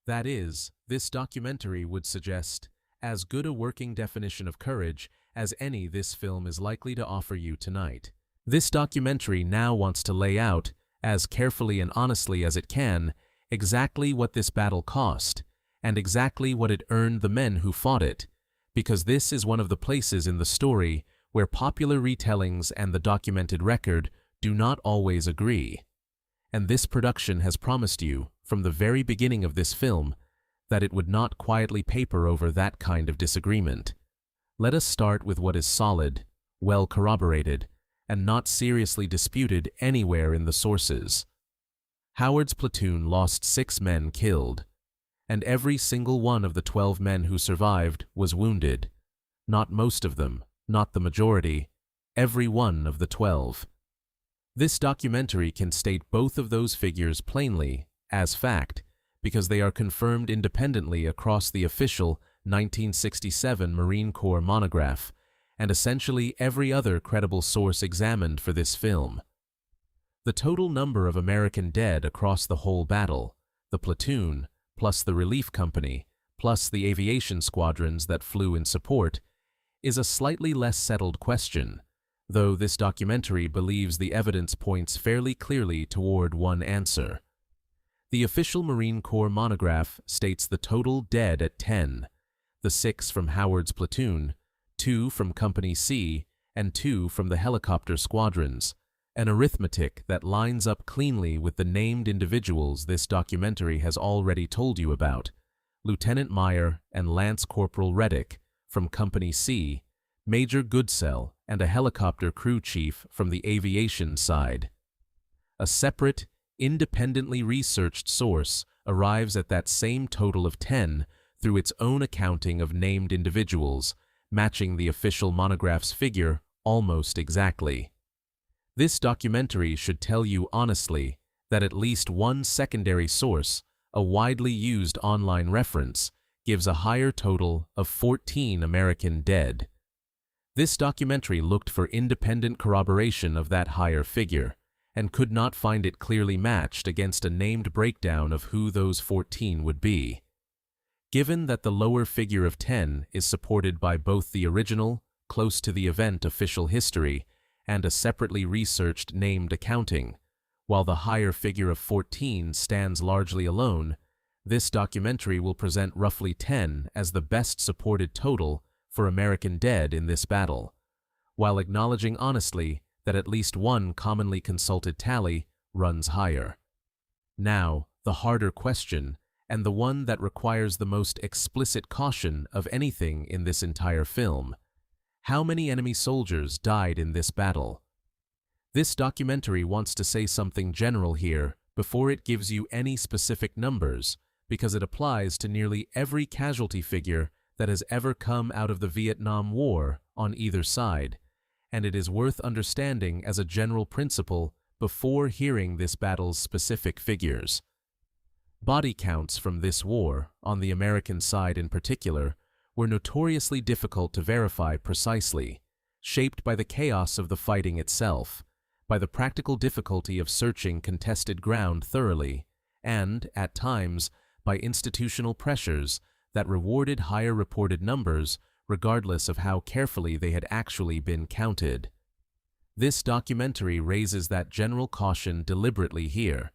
That is, this documentary would suggest, as good a working definition of courage as any this film is likely to offer you tonight. This documentary now wants to lay out, as carefully and honestly as it can, exactly what this battle cost, and exactly what it earned the men who fought it, because this is one of the places in the story where popular retellings and the documented record do not always agree. And this production has promised you, from the very beginning of this film, that it would not quietly paper over that kind of disagreement. Let us start with what is solid, well corroborated, and not seriously disputed anywhere in the sources. Howard's platoon lost 6 men killed, and every single one of the 12 men who survived was wounded. Not most of them, not the majority, every one of the 12. This documentary can state both of those figures plainly, as fact, because they are confirmed independently across the official 1967 Marine Corps monograph, and essentially every other credible source examined for this film. The total number of American dead across the whole battle, the platoon, plus the relief company, plus the aviation squadrons that flew in support, is a slightly less settled question, though this documentary believes the evidence points fairly clearly toward one answer. The official Marine Corps monograph states the total dead at 10, the 6 from Howard's platoon, 2 from Company C, and 2 from the helicopter squadrons, an arithmetic that lines up cleanly with the named individuals this documentary has already told you about: Lieutenant Meyer and Lance Corporal Reddick from Company C, Major Goodsell, and a helicopter crew chief from the aviation side. A separate, independently researched source arrives at that same total of 10 through its own accounting of named individuals, matching the official monograph's figure almost exactly. This documentary should tell you honestly that at least one secondary source, a widely used online reference, gives a higher total of 14 American dead. This documentary looked for independent corroboration of that higher figure, and could not find it clearly matched against a named breakdown of who those 14 would be. Given that the lower figure of 10 is supported by both the original, close to the event official history, and a separately researched named accounting, while the higher figure of 14 stands largely alone, this documentary will present roughly 10 as the best supported total for American dead in this battle, while acknowledging honestly that at least one commonly consulted tally runs higher. Now, the harder question, and the one that requires the most explicit caution of anything in this entire film: how many enemy soldiers died in this battle? This documentary wants to say something general here before it gives you any specific numbers, because it applies to nearly every casualty figure that has ever come out of the Vietnam War on either side, and it is worth understanding as a general principle before hearing this battle's specific figures. Body counts from this war, on the American side in particular, were notoriously difficult to verify precisely, shaped by the chaos of the fighting itself, by the practical difficulty of searching contested ground thoroughly, and, at times, by institutional pressures that rewarded higher reported numbers regardless of how carefully they had actually been counted. This documentary raises that general caution deliberately here,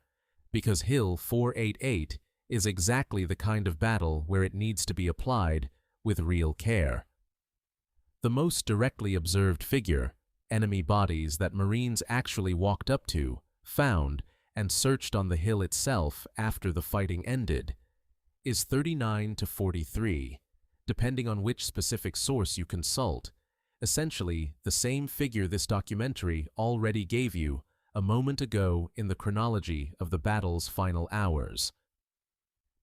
because Hill 488 is exactly the kind of battle where it needs to be applied with real care. The most directly observed figure, enemy bodies that Marines actually walked up to, found, and searched on the hill itself after the fighting ended, is 39 to 43, depending on which specific source you consult, essentially the same figure this documentary already gave you a moment ago in the chronology of the battle's final hours.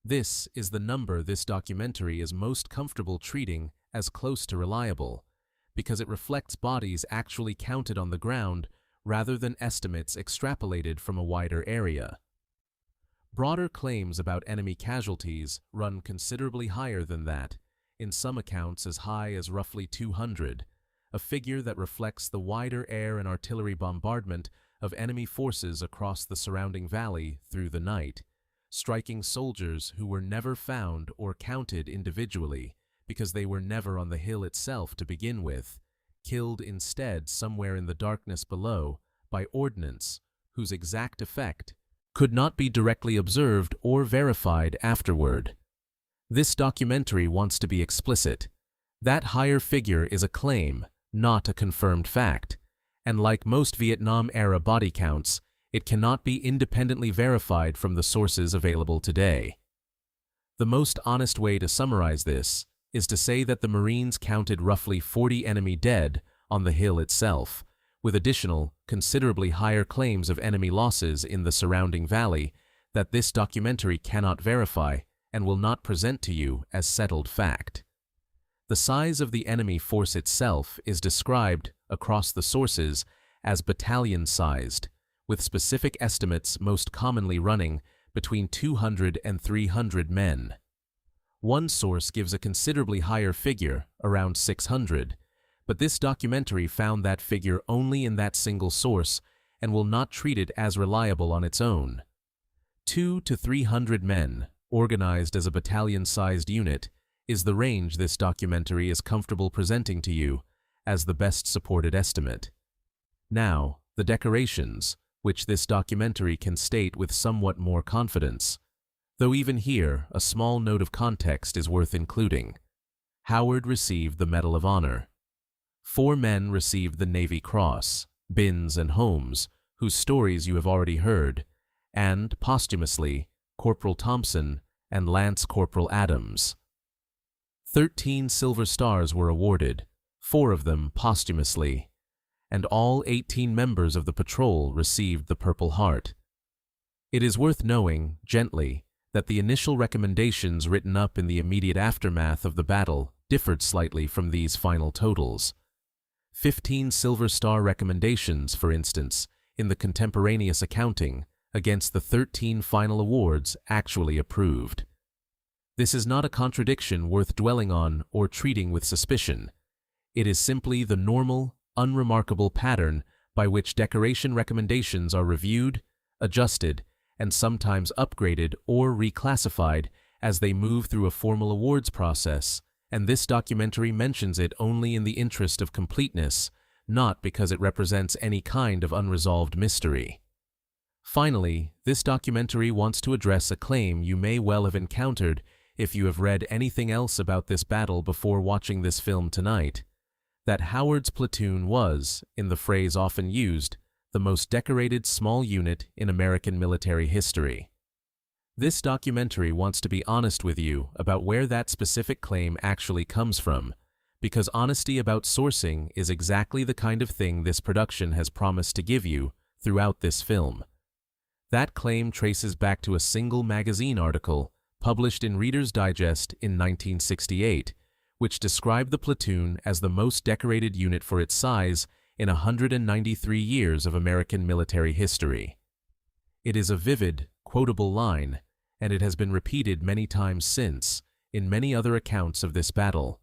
This is the number this documentary is most comfortable treating as close to reliable, because it reflects bodies actually counted on the ground rather than estimates extrapolated from a wider area. Broader claims about enemy casualties run considerably higher than that, in some accounts as high as roughly 200, a figure that reflects the wider air and artillery bombardment of enemy forces across the surrounding valley through the night, striking soldiers who were never found or counted individually because they were never on the hill itself to begin with, killed instead somewhere in the darkness below by ordnance whose exact effect could not be directly observed or verified afterward. This documentary wants to be explicit. That higher figure is a claim, not a confirmed fact, and like most Vietnam-era body counts, it cannot be independently verified from the sources available today. The most honest way to summarize this is to say that the Marines counted roughly 40 enemy dead on the hill itself, with additional, considerably higher claims of enemy losses in the surrounding valley that this documentary cannot verify and will not present to you as settled fact. The size of the enemy force itself is described across the sources as battalion-sized, with specific estimates most commonly running between 200 and 300 men. One source gives a considerably higher figure, around 600, but this documentary found that figure only in that single source and will not treat it as reliable on its own. 200 to 300 men, organized as a battalion-sized unit, is the range this documentary is comfortable presenting to you as the best supported estimate. Now, the decorations, which this documentary can state with somewhat more confidence. Though even here, a small note of context is worth including. Howard received the Medal of Honor. 4 men received the Navy Cross, Binns and Holmes, whose stories you have already heard, and, posthumously, Corporal Thompson and Lance Corporal Adams. 13 Silver Stars were awarded, 4 of them posthumously, and all 18 members of the patrol received the Purple Heart. It is worth knowing, gently, that the initial recommendations written up in the immediate aftermath of the battle differed slightly from these final totals. 15 Silver Star recommendations, for instance, in the contemporaneous accounting, against the 13 final awards actually approved. This is not a contradiction worth dwelling on or treating with suspicion. It is simply the normal, unremarkable pattern by which decoration recommendations are reviewed, adjusted, and sometimes upgraded or reclassified as they move through a formal awards process, and this documentary mentions it only in the interest of completeness, not because it represents any kind of unresolved mystery. Finally, this documentary wants to address a claim you may well have encountered if you have read anything else about this battle before watching this film tonight, that Howard's platoon was, in the phrase often used, the most decorated small unit in American military history. This documentary wants to be honest with you about where that specific claim actually comes from, because honesty about sourcing is exactly the kind of thing this production has promised to give you throughout this film. That claim traces back to a single magazine article published in Reader's Digest in 1968, which described the platoon as the most decorated unit for its size in 193 years of American military history. It is a vivid, quotable line, and it has been repeated many times since, in many other accounts of this battle.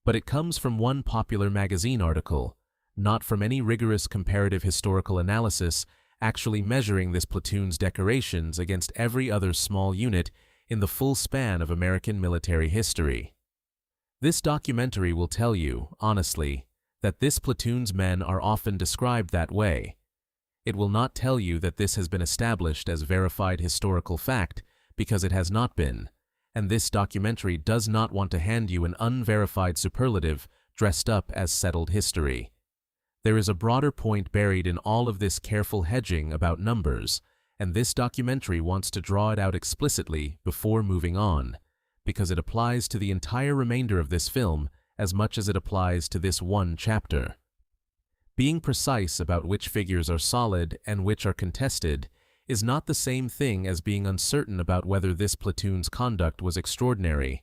But it comes from one popular magazine article, not from any rigorous comparative historical analysis actually measuring this platoon's decorations against every other small unit in the full span of American military history. This documentary will tell you, honestly, that this platoon's men are often described that way. It will not tell you that this has been established as verified historical fact, because it has not been, and this documentary does not want to hand you an unverified superlative dressed up as settled history. There is a broader point buried in all of this careful hedging about numbers, and this documentary wants to draw it out explicitly before moving on, because it applies to the entire remainder of this film as much as it applies to this one chapter. Being precise about which figures are solid and which are contested is not the same thing as being uncertain about whether this platoon's conduct was extraordinary.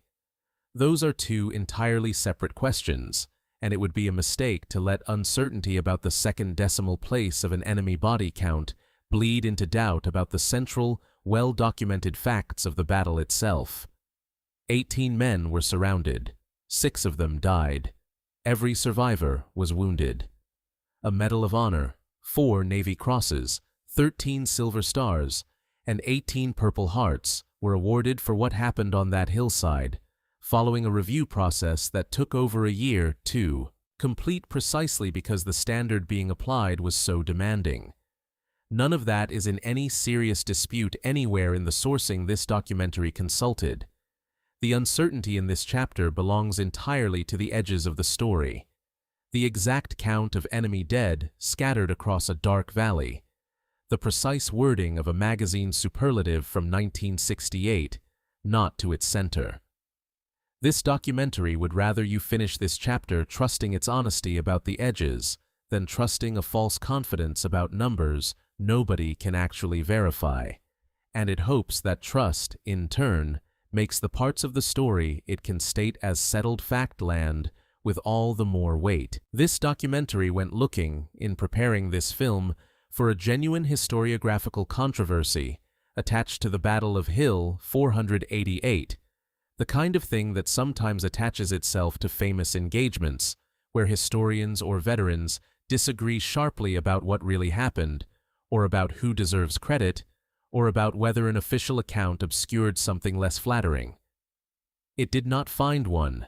Those are two entirely separate questions, and it would be a mistake to let uncertainty about the second decimal place of an enemy body count bleed into doubt about the central, well-documented facts of the battle itself. 18 men were surrounded. 6 of them died. Every survivor was wounded. A Medal of Honor, 4 Navy Crosses, 13 Silver Stars, and 18 Purple Hearts were awarded for what happened on that hillside, following a review process that took over a year to complete precisely because the standard being applied was so demanding. None of that is in any serious dispute anywhere in the sourcing this documentary consulted. The uncertainty in this chapter belongs entirely to the edges of the story. the exact count of enemy dead scattered across a dark valley, the precise wording of a magazine superlative from 1968, not to its center. This documentary would rather you finish this chapter trusting its honesty about the edges than trusting a false confidence about numbers nobody can actually verify, and it hopes that trust, in turn, makes the parts of the story it can state as settled fact land with all the more weight. This documentary went looking, in preparing this film, for a genuine historiographical controversy attached to the Battle of Hill 488, the kind of thing that sometimes attaches itself to famous engagements, where historians or veterans disagree sharply about what really happened, or about who deserves credit, or about whether an official account obscured something less flattering. It did not find one.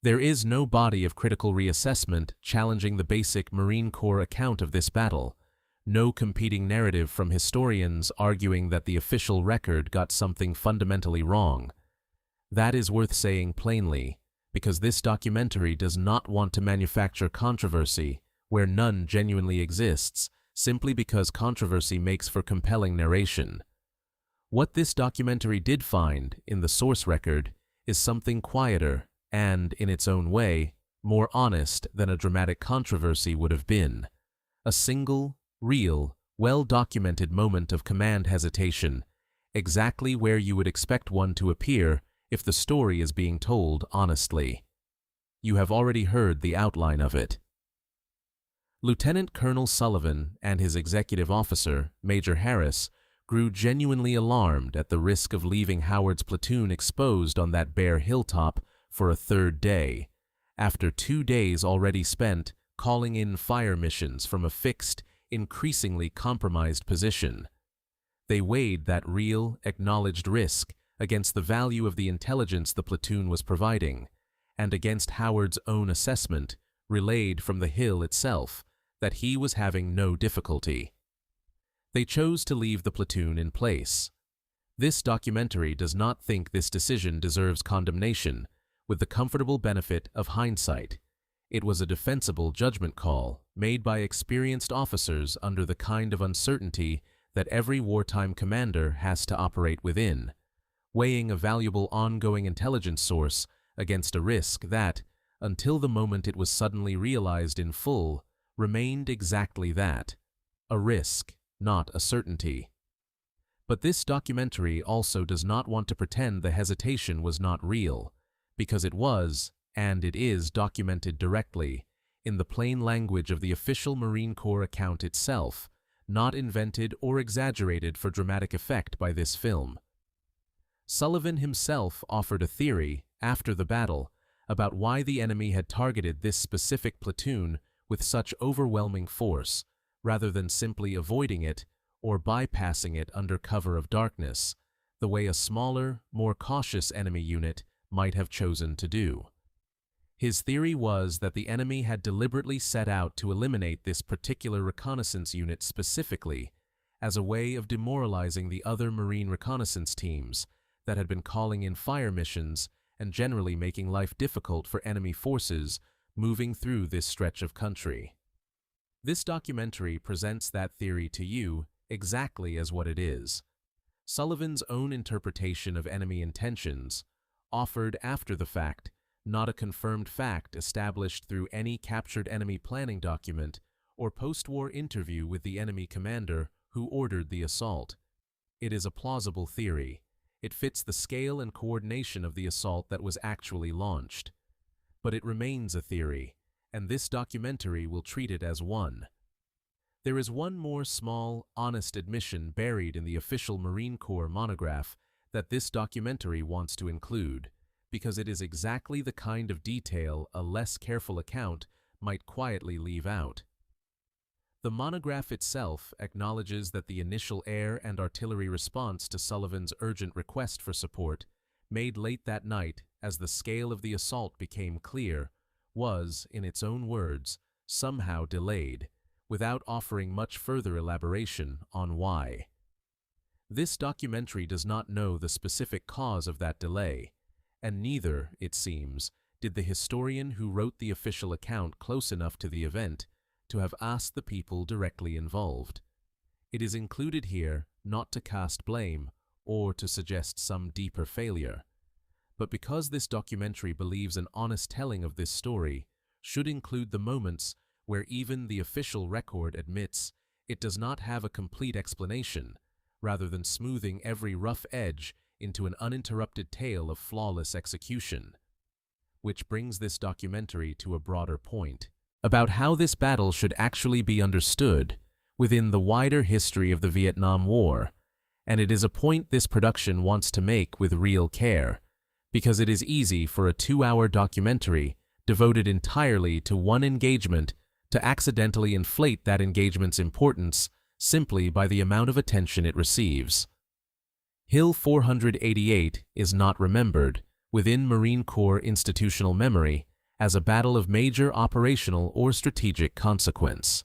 There is no body of critical reassessment challenging the basic Marine Corps account of this battle, no competing narrative from historians arguing that the official record got something fundamentally wrong. That is worth saying plainly, because this documentary does not want to manufacture controversy where none genuinely exists, simply because controversy makes for compelling narration. What this documentary did find in the source record is something quieter and, in its own way, more honest than a dramatic controversy would have been. A single, real, well-documented moment of command hesitation, exactly where you would expect one to appear if the story is being told honestly. You have already heard the outline of it. Lieutenant Colonel Sullivan and his executive officer, Major Harris, grew genuinely alarmed at the risk of leaving Howard's platoon exposed on that bare hilltop for a third day, after 2 days already spent calling in fire missions from a fixed, increasingly compromised position. They weighed that real, acknowledged risk against the value of the intelligence the platoon was providing, and against Howard's own assessment, relayed from the hill itself, that he was having no difficulty. They chose to leave the platoon in place. This documentary does not think this decision deserves condemnation, with the comfortable benefit of hindsight. It was a defensible judgment call made by experienced officers under the kind of uncertainty that every wartime commander has to operate within, weighing a valuable ongoing intelligence source against a risk that, until the moment it was suddenly realized in full, remained exactly that, a risk, not a certainty. But this documentary also does not want to pretend the hesitation was not real, because it was, and it is documented directly, in the plain language of the official Marine Corps account itself, not invented or exaggerated for dramatic effect by this film. Sullivan himself offered a theory, after the battle, about why the enemy had targeted this specific platoon with such overwhelming force, rather than simply avoiding it or bypassing it under cover of darkness, the way a smaller, more cautious enemy unit might have chosen to do. His theory was that the enemy had deliberately set out to eliminate this particular reconnaissance unit specifically as a way of demoralizing the other Marine reconnaissance teams that had been calling in fire missions and generally making life difficult for enemy forces moving through this stretch of country. This documentary presents that theory to you exactly as what it is. Sullivan's own interpretation of enemy intentions, offered after the fact, not a confirmed fact established through any captured enemy planning document or post-war interview with the enemy commander who ordered the assault. It is a plausible theory. It fits the scale and coordination of the assault that was actually launched. But it remains a theory, and this documentary will treat it as one. There is one more small, honest admission buried in the official Marine Corps monograph that this documentary wants to include, because it is exactly the kind of detail a less careful account might quietly leave out. The monograph itself acknowledges that the initial air and artillery response to Sullivan's urgent request for support, made late that night as the scale of the assault became clear, was, in its own words, somehow delayed, without offering much further elaboration on why. This documentary does not know the specific cause of that delay, and neither, it seems, did the historian who wrote the official account close enough to the event to have asked the people directly involved. It is included here not to cast blame or to suggest some deeper failure, but because this documentary believes an honest telling of this story should include the moments where even the official record admits it does not have a complete explanation, rather than smoothing every rough edge into an uninterrupted tale of flawless execution. Which brings this documentary to a broader point about how this battle should actually be understood within the wider history of the Vietnam War, and it is a point this production wants to make with real care, because it is easy for a 2-hour documentary devoted entirely to one engagement to accidentally inflate that engagement's importance simply by the amount of attention it receives. Hill 488 is not remembered within Marine Corps institutional memory as a battle of major operational or strategic consequence.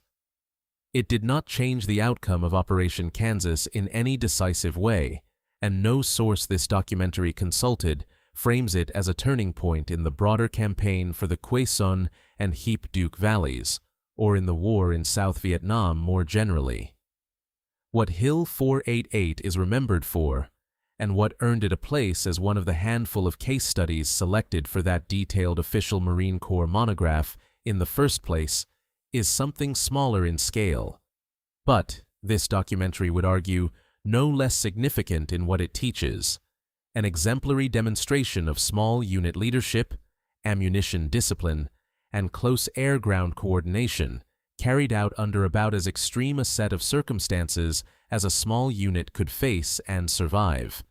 It did not change the outcome of Operation Kansas in any decisive way, and no source this documentary consulted frames it as a turning point in the broader campaign for the Quai Son and Heap Duc valleys, or in the war in South Vietnam more generally. What Hill 488 is remembered for, and what earned it a place as one of the handful of case studies selected for that detailed official Marine Corps monograph in the first place, is something smaller in scale, but, this documentary would argue, no less significant in what it teaches: an exemplary demonstration of small unit leadership, ammunition discipline, and close air-ground coordination carried out under about as extreme a set of circumstances as a small unit could face and survive.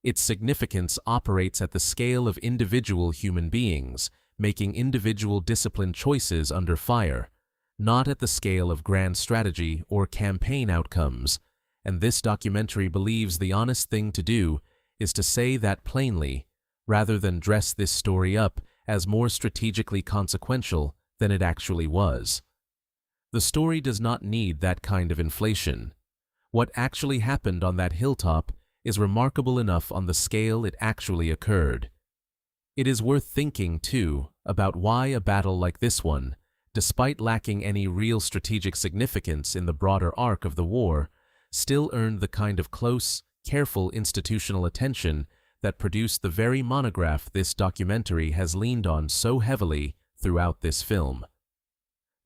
Its significance operates at the scale of individual human beings, making individual disciplined choices under fire, not at the scale of grand strategy or campaign outcomes, and this documentary believes the honest thing to do is to say that plainly, rather than dress this story up as more strategically consequential than it actually was. The story does not need that kind of inflation. What actually happened on that hilltop is remarkable enough on the scale it actually occurred. It is worth thinking, too, about why a battle like this one, despite lacking any real strategic significance in the broader arc of the war, still earned the kind of close, careful institutional attention that produced the very monograph this documentary has leaned on so heavily throughout this film.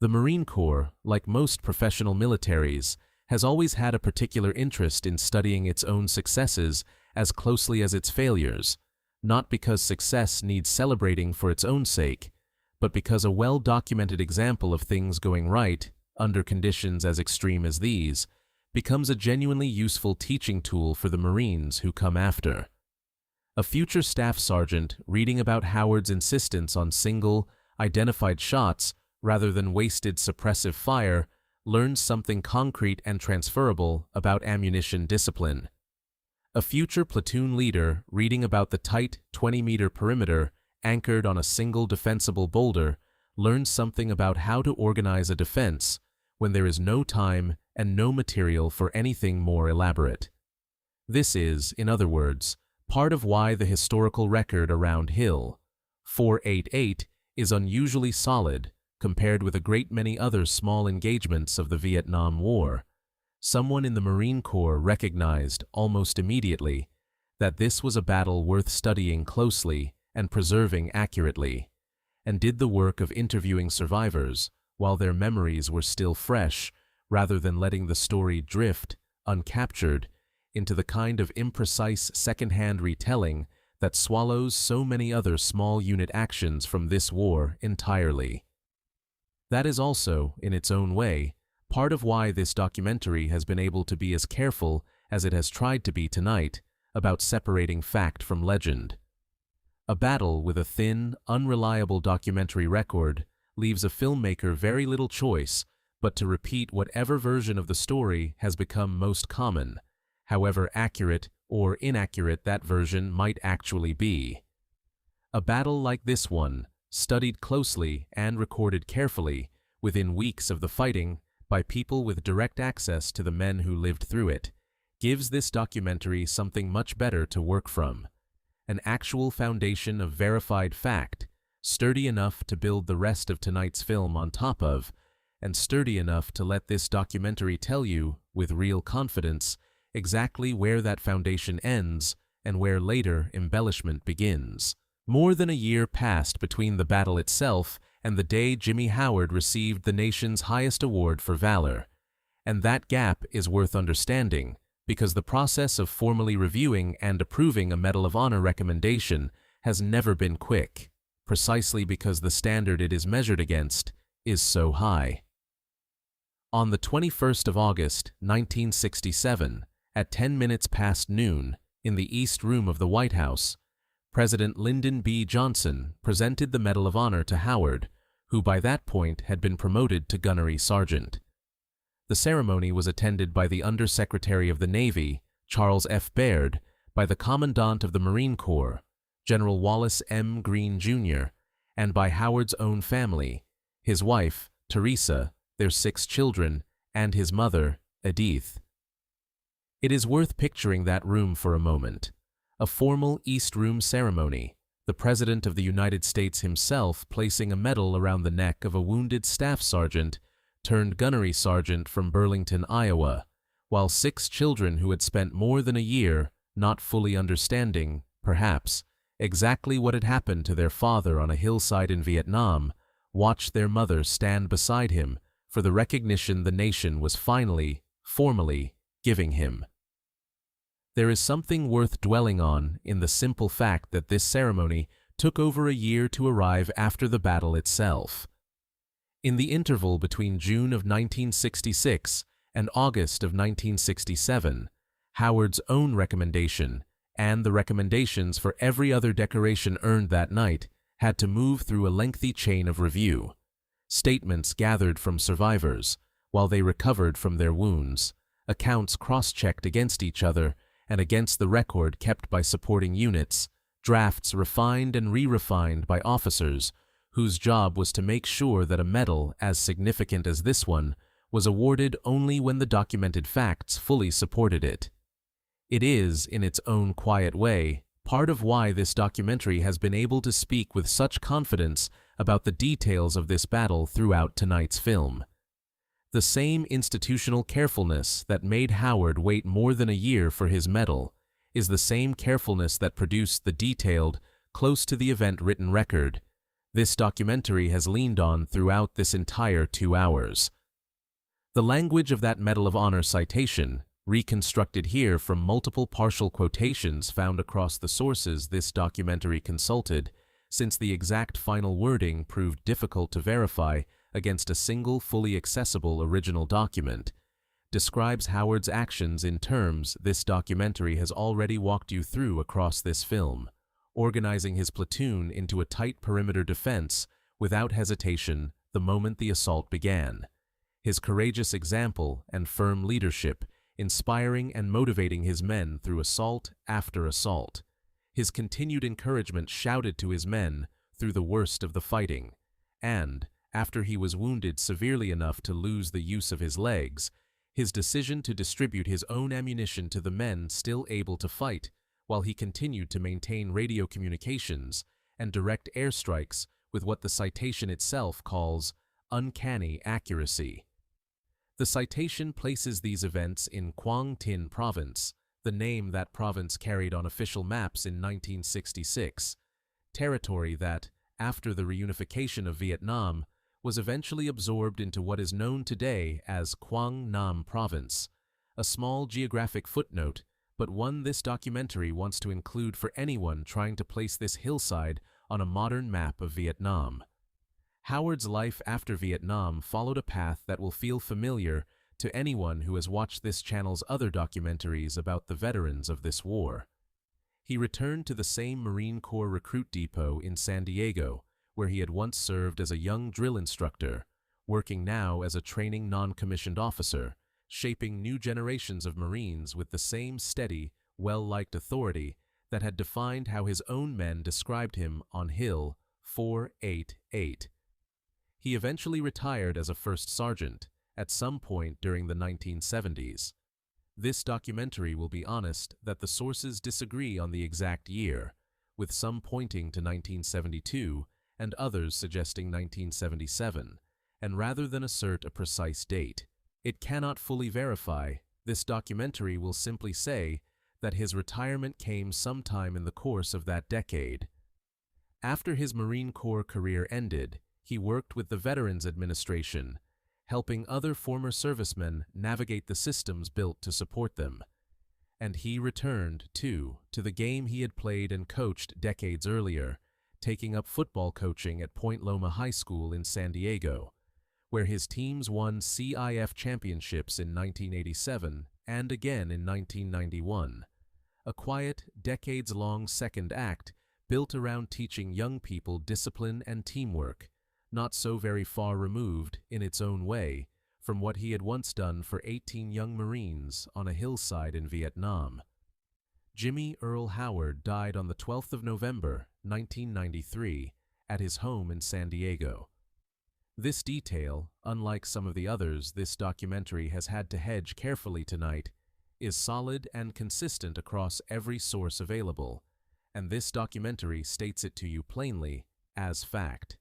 The Marine Corps, like most professional militaries, has always had a particular interest in studying its own successes as closely as its failures, not because success needs celebrating for its own sake, but because a well-documented example of things going right, under conditions as extreme as these, becomes a genuinely useful teaching tool for the Marines who come after. A future staff sergeant reading about Howard's insistence on single, identified shots rather than wasted suppressive fire learns something concrete and transferable about ammunition discipline. A future platoon leader reading about the tight 20-meter perimeter anchored on a single defensible boulder learns something about how to organize a defense when there is no time and no material for anything more elaborate. This is, in other words, part of why the historical record around Hill 488 is unusually solid compared with a great many other small engagements of the Vietnam War. Someone in the Marine Corps recognized almost immediately that this was a battle worth studying closely and preserving accurately, and did the work of interviewing survivors while their memories were still fresh, rather than letting the story drift, uncaptured, into the kind of imprecise second-hand retelling that swallows so many other small unit actions from this war entirely. That is also, in its own way, part of why this documentary has been able to be as careful as it has tried to be tonight about separating fact from legend. A battle with a thin, unreliable documentary record leaves a filmmaker very little choice but to repeat whatever version of the story has become most common, however accurate or inaccurate that version might actually be. A battle like this one, studied closely and recorded carefully within weeks of the fighting by people with direct access to the men who lived through it, gives this documentary something much better to work from, an actual foundation of verified fact sturdy enough to build the rest of tonight's film on top of, and sturdy enough to let this documentary tell you, with real confidence, exactly where that foundation ends and where later embellishment begins. More than a year passed between the battle itself and the day Jimmy Howard received the nation's highest award for valor. And that gap is worth understanding, because the process of formally reviewing and approving a Medal of Honor recommendation has never been quick, precisely because the standard it is measured against is so high. On the 21st of August, 1967, at 10 minutes past noon, in the East Room of the White House, President Lyndon B. Johnson presented the Medal of Honor to Howard, who by that point had been promoted to gunnery sergeant. The ceremony was attended by the Undersecretary of the Navy, Charles F. Baird, by the Commandant of the Marine Corps, General Wallace M. Greene, Jr., and by Howard's own family, his wife, Teresa, their 6 children, and his mother, Edith. It is worth picturing that room for a moment. A formal East Room ceremony, the President of the United States himself placing a medal around the neck of a wounded staff sergeant turned gunnery sergeant from Burlington, Iowa, while 6 children who had spent more than a year not fully understanding, perhaps, exactly what had happened to their father on a hillside in Vietnam, watched their mother stand beside him for the recognition the nation was finally, formally, giving him. There is something worth dwelling on in the simple fact that this ceremony took over a year to arrive after the battle itself. In the interval between June of 1966 and August of 1967, Howard's own recommendation and the recommendations for every other decoration earned that night had to move through a lengthy chain of review. Statements gathered from survivors while they recovered from their wounds, accounts cross-checked against each other and against the record kept by supporting units, drafts refined and re-refined by officers whose job was to make sure that a medal as significant as this one was awarded only when the documented facts fully supported it. It is, in its own quiet way, part of why this documentary has been able to speak with such confidence about the details of this battle throughout tonight's film. The same institutional carefulness that made Howard wait more than a year for his medal is the same carefulness that produced the detailed, close-to-the-event written record this documentary has leaned on throughout this entire 2 hours. The language of that Medal of Honor citation, reconstructed here from multiple partial quotations found across the sources this documentary consulted, since the exact final wording proved difficult to verify against a single fully accessible original document, describes Howard's actions in terms this documentary has already walked you through across this film, organizing his platoon into a tight perimeter defense without hesitation the moment the assault began. His courageous example and firm leadership inspiring and motivating his men through assault after assault. His continued encouragement shouted to his men through the worst of the fighting. And, after he was wounded severely enough to lose the use of his legs, his decision to distribute his own ammunition to the men still able to fight, while he continued to maintain radio communications and direct airstrikes with what the citation itself calls uncanny accuracy. The citation places these events in Quang Tin Province, the name that province carried on official maps in 1966, territory that, after the reunification of Vietnam, was eventually absorbed into what is known today as Quang Nam Province, a small geographic footnote, but one this documentary wants to include for anyone trying to place this hillside on a modern map of Vietnam. Howard's life after Vietnam followed a path that will feel familiar to anyone who has watched this channel's other documentaries about the veterans of this war. He returned to the same Marine Corps recruit depot in San Diego, where he had once served as a young drill instructor, working now as a training non-commissioned officer, shaping new generations of Marines with the same steady, well-liked authority that had defined how his own men described him on Hill 488. He eventually retired as a first sergeant at some point during the 1970s. This documentary will be honest that the sources disagree on the exact year, with some pointing to 1972 and others suggesting 1977, and rather than assert a precise date, it cannot fully verify. This documentary will simply say that his retirement came sometime in the course of that decade. After his Marine Corps career ended, he worked with the Veterans Administration, helping other former servicemen navigate the systems built to support them. And he returned, too, to the game he had played and coached decades earlier, taking up football coaching at Point Loma High School in San Diego, where his teams won CIF championships in 1987 and again in 1991. A quiet, decades-long second act built around teaching young people discipline and teamwork, not so very far removed, in its own way, from what he had once done for 18 young Marines on a hillside in Vietnam. Jimmy Earl Howard died on the 12th of November, 1993, at his home in San Diego. This detail, unlike some of the others this documentary has had to hedge carefully tonight, is solid and consistent across every source available, and this documentary states it to you plainly as fact.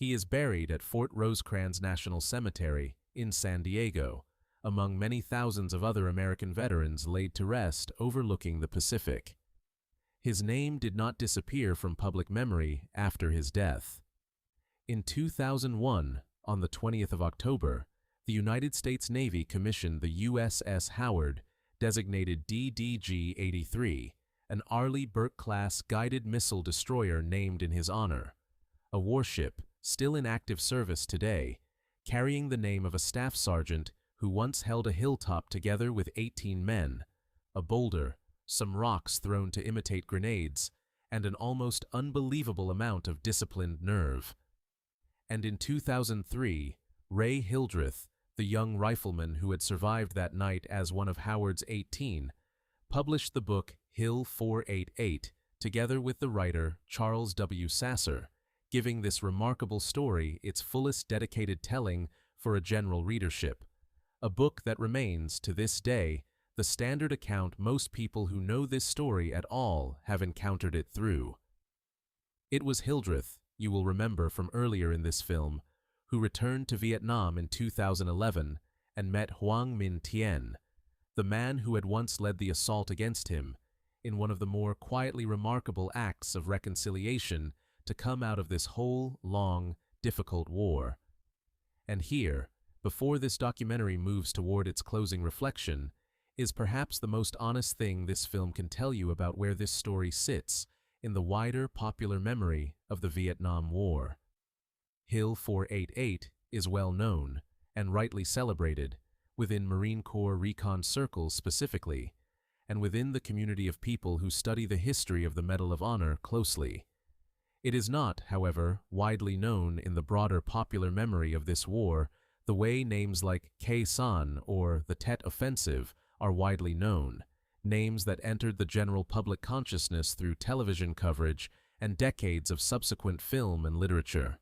He is buried at Fort Rosecrans National Cemetery in San Diego, among many thousands of other American veterans laid to rest overlooking the Pacific. His name did not disappear from public memory after his death. In 2001, on the 20th of October, the United States Navy commissioned the USS Howard, designated DDG-83, an Arleigh Burke-class guided missile destroyer named in his honor, a warship still in active service today, carrying the name of a staff sergeant who once held a hilltop together with 18 men, a boulder, some rocks thrown to imitate grenades, and an almost unbelievable amount of disciplined nerve. And in 2003, Ray Hildreth, the young rifleman who had survived that night as one of Howard's 18, published the book Hill 488 together with the writer Charles W. Sasser, giving this remarkable story its fullest dedicated telling for a general readership, a book that remains, to this day, the standard account most people who know this story at all have encountered it through. It was Hildreth, you will remember from earlier in this film, who returned to Vietnam in 2011 and met Hoang Minh Tien, the man who had once led the assault against him, in one of the more quietly remarkable acts of reconciliation to come out of this whole, long, difficult war. And here, before this documentary moves toward its closing reflection, is perhaps the most honest thing this film can tell you about where this story sits in the wider popular memory of the Vietnam War. Hill 488 is well known, and rightly celebrated, within Marine Corps recon circles specifically, and within the community of people who study the history of the Medal of Honor closely. It is not, however, widely known in the broader popular memory of this war the way names like Khe Sanh or the Tet Offensive are widely known, names that entered the general public consciousness through television coverage and decades of subsequent film and literature.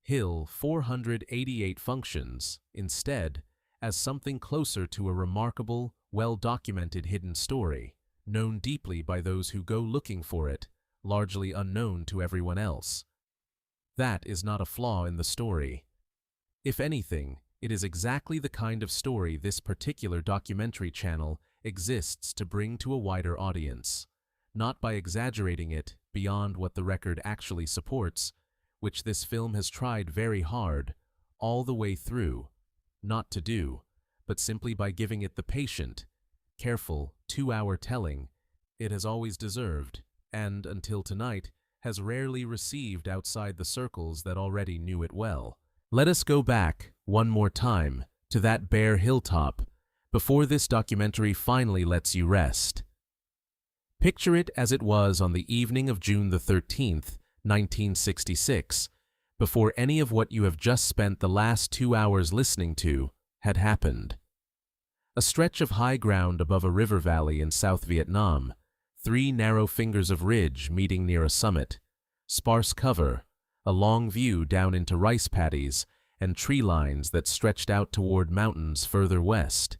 Hill 488 functions, instead, as something closer to a remarkable, well-documented hidden story, known deeply by those who go looking for it, largely unknown to everyone else. That is not a flaw in the story. If anything, it is exactly the kind of story this particular documentary channel exists to bring to a wider audience, not by exaggerating it beyond what the record actually supports, which this film has tried very hard, all the way through, not to do, but simply by giving it the patient, careful, 2-hour telling it has always deserved, and, until tonight, has rarely received outside the circles that already knew it well. Let us go back, one more time, to that bare hilltop, before this documentary finally lets you rest. Picture it as it was on the evening of June the 13th, 1966, before any of what you have just spent the last 2 hours listening to had happened. A stretch of high ground above a river valley in South Vietnam, 3 narrow fingers of ridge meeting near a summit, sparse cover, a long view down into rice paddies and tree lines that stretched out toward mountains further west,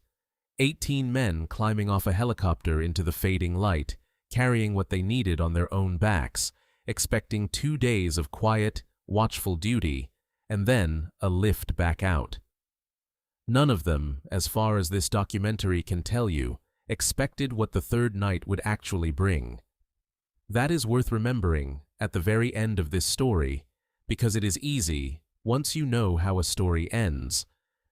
18 men climbing off a helicopter into the fading light, carrying what they needed on their own backs, expecting 2 days of quiet, watchful duty, and then a lift back out. None of them, as far as this documentary can tell you, expected what the third night would actually bring. That is worth remembering at the very end of this story, because it is easy, once you know how a story ends,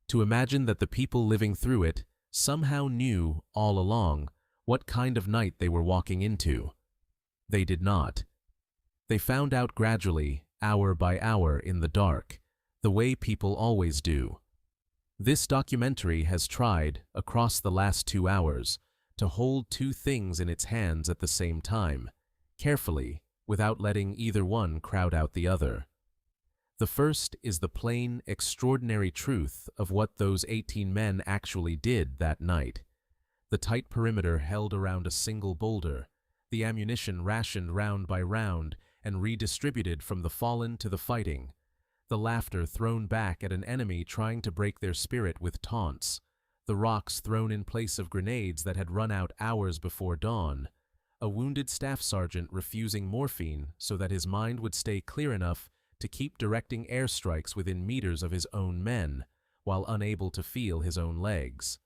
to imagine that the people living through it somehow knew all along what kind of night they were walking into. They did not. They found out gradually, hour by hour in the dark, the way people always do. This documentary has tried, across the last 2 hours, to hold two things in its hands at the same time, carefully, without letting either one crowd out the other. The first is the plain, extraordinary truth of what those 18 men actually did that night. The tight perimeter held around a single boulder, the ammunition rationed round by round and redistributed from the fallen to the fighting, the laughter thrown back at an enemy trying to break their spirit with taunts, the rocks thrown in place of grenades that had run out hours before dawn, a wounded staff sergeant refusing morphine so that his mind would stay clear enough to keep directing airstrikes within meters of his own men, while unable to feel his own legs.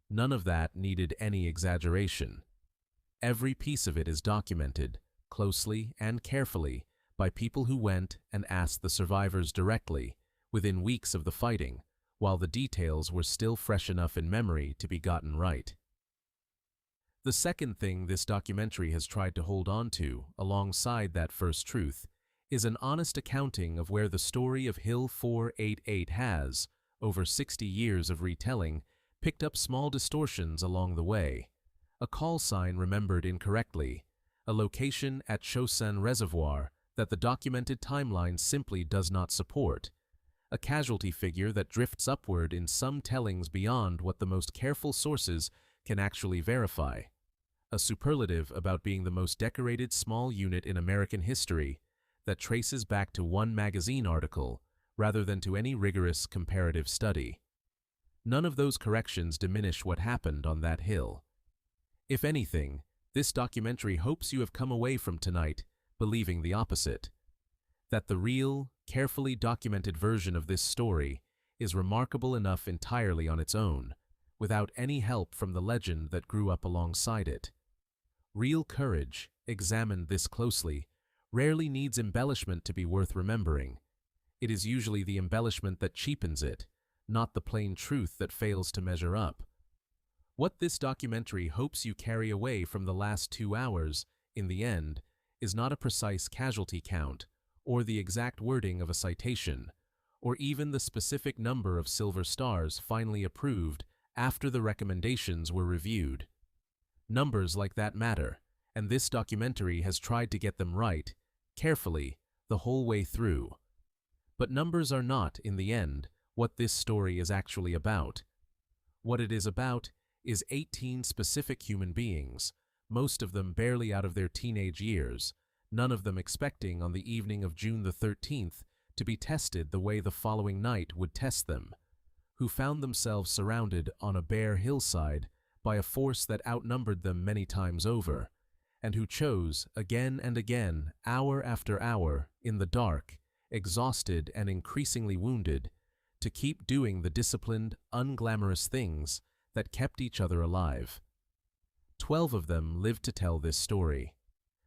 None of that needed any exaggeration. Every piece of it is documented, closely and carefully, by people who went and asked the survivors directly, within weeks of the fighting, while the details were still fresh enough in memory to be gotten right. The second thing this documentary has tried to hold on to, alongside that first truth, is an honest accounting of where the story of Hill 488 has, over 60 years of retelling, picked up small distortions along the way. A call sign remembered incorrectly, a location at Chosin Reservoir that the documented timeline simply does not support, a casualty figure that drifts upward in some tellings beyond what the most careful sources can actually verify, a superlative about being the most decorated small unit in American history that traces back to one magazine article rather than to any rigorous comparative study. None of those corrections diminish what happened on that hill. If anything, this documentary hopes you have come away from tonight believing the opposite, that the real, carefully documented version of this story is remarkable enough entirely on its own, without any help from the legend that grew up alongside it. Real courage, examined this closely, rarely needs embellishment to be worth remembering. It is usually the embellishment that cheapens it, not the plain truth that fails to measure up. What this documentary hopes you carry away from the last 2 hours, in the end, is not a precise casualty count, or the exact wording of a citation, or even the specific number of silver stars finally approved after the recommendations were reviewed. Numbers like that matter, and this documentary has tried to get them right, carefully, the whole way through. But numbers are not, in the end, what this story is actually about. What it is about is 18 specific human beings, most of them barely out of their teenage years, none of them expecting on the evening of June the 13th to be tested the way the following night would test them, who found themselves surrounded on a bare hillside by a force that outnumbered them many times over, and who chose, again and again, hour after hour, in the dark, exhausted and increasingly wounded, to keep doing the disciplined, unglamorous things that kept each other alive. 12 of them lived to tell this story.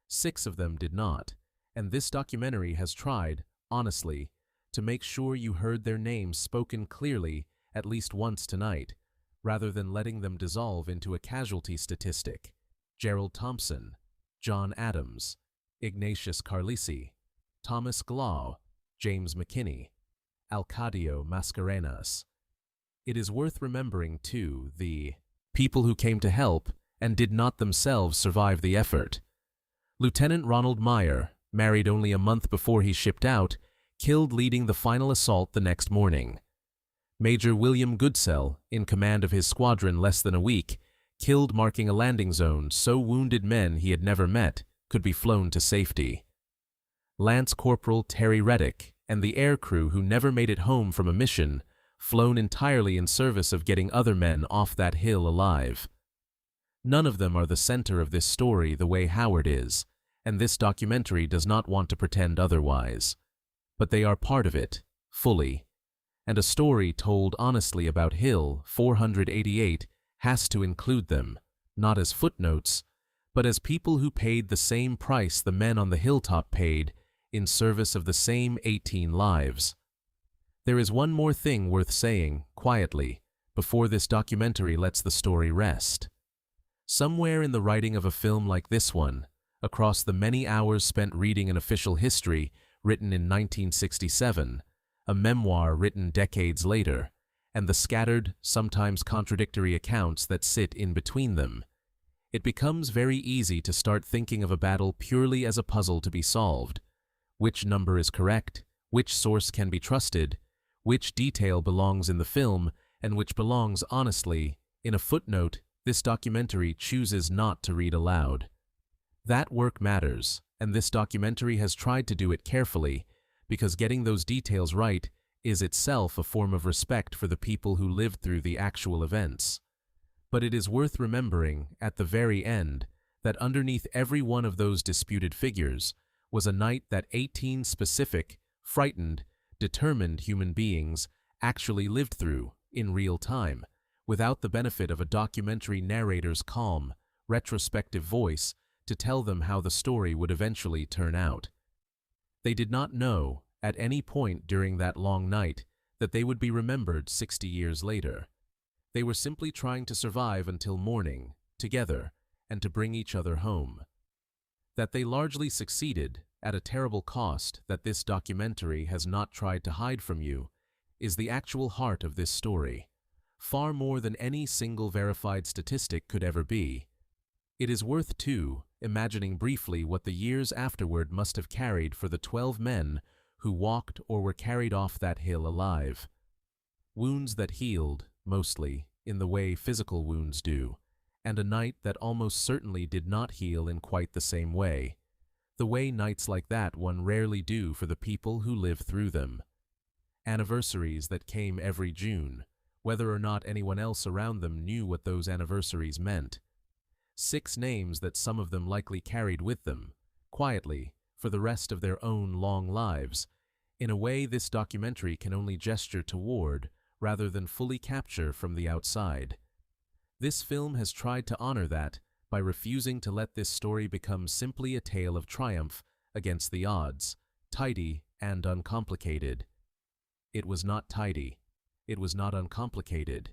6 of them did not, and this documentary has tried, honestly, to make sure you heard their names spoken clearly at least once tonight, rather than letting them dissolve into a casualty statistic. Gerald Thompson, John Adams, Ignatius Carlisi, Thomas Glau, James McKinney, Alcadio Mascarenas. It is worth remembering, too, the people who came to help and did not themselves survive the effort. Lieutenant Ronald Meyer, married only a month before he shipped out, killed leading the final assault the next morning. Major William Goodsell, in command of his squadron less than a week, killed marking a landing zone so wounded men he had never met could be flown to safety. Lance Corporal Terry Reddick and the air crew who never made it home from a mission, flown entirely in service of getting other men off that hill alive. None of them are the center of this story the way Howard is, and this documentary does not want to pretend otherwise. But they are part of it, fully. And a story told honestly about Hill 488 has to include them, not as footnotes, but as people who paid the same price the men on the hilltop paid in service of the same 18 lives. There is one more thing worth saying, quietly, before this documentary lets the story rest. Somewhere in the writing of a film like this one, across the many hours spent reading an official history written in 1967, a memoir written decades later, and the scattered, sometimes contradictory accounts that sit in between them, it becomes very easy to start thinking of a battle purely as a puzzle to be solved. Which number is correct? Which source can be trusted? Which detail belongs in the film, and which belongs honestly in a footnote this documentary chooses not to read aloud? That work matters, and this documentary has tried to do it carefully, because getting those details right is itself a form of respect for the people who lived through the actual events. But it is worth remembering, at the very end, that underneath every one of those disputed figures was a night that 18 specific, frightened, determined human beings actually lived through, in real time, without the benefit of a documentary narrator's calm, retrospective voice to tell them how the story would eventually turn out. They did not know, at any point during that long night, that they would be remembered 60 years later. They were simply trying to survive until morning, together, and to bring each other home. That they largely succeeded, at a terrible cost that this documentary has not tried to hide from you, is the actual heart of this story, far more than any single verified statistic could ever be. It is worth, too, imagining briefly what the years afterward must have carried for the 12 men who walked or were carried off that hill alive. Wounds that healed, mostly, in the way physical wounds do, and a night that almost certainly did not heal in quite the same way, the way nights like that one rarely do for the people who live through them. Anniversaries that came every June, whether or not anyone else around them knew what those anniversaries meant. 6 names that some of them likely carried with them, quietly, for the rest of their own long lives, in a way this documentary can only gesture toward rather than fully capture from the outside. This film has tried to honor that by refusing to let this story become simply a tale of triumph against the odds, tidy and uncomplicated. It was not tidy. It was not uncomplicated.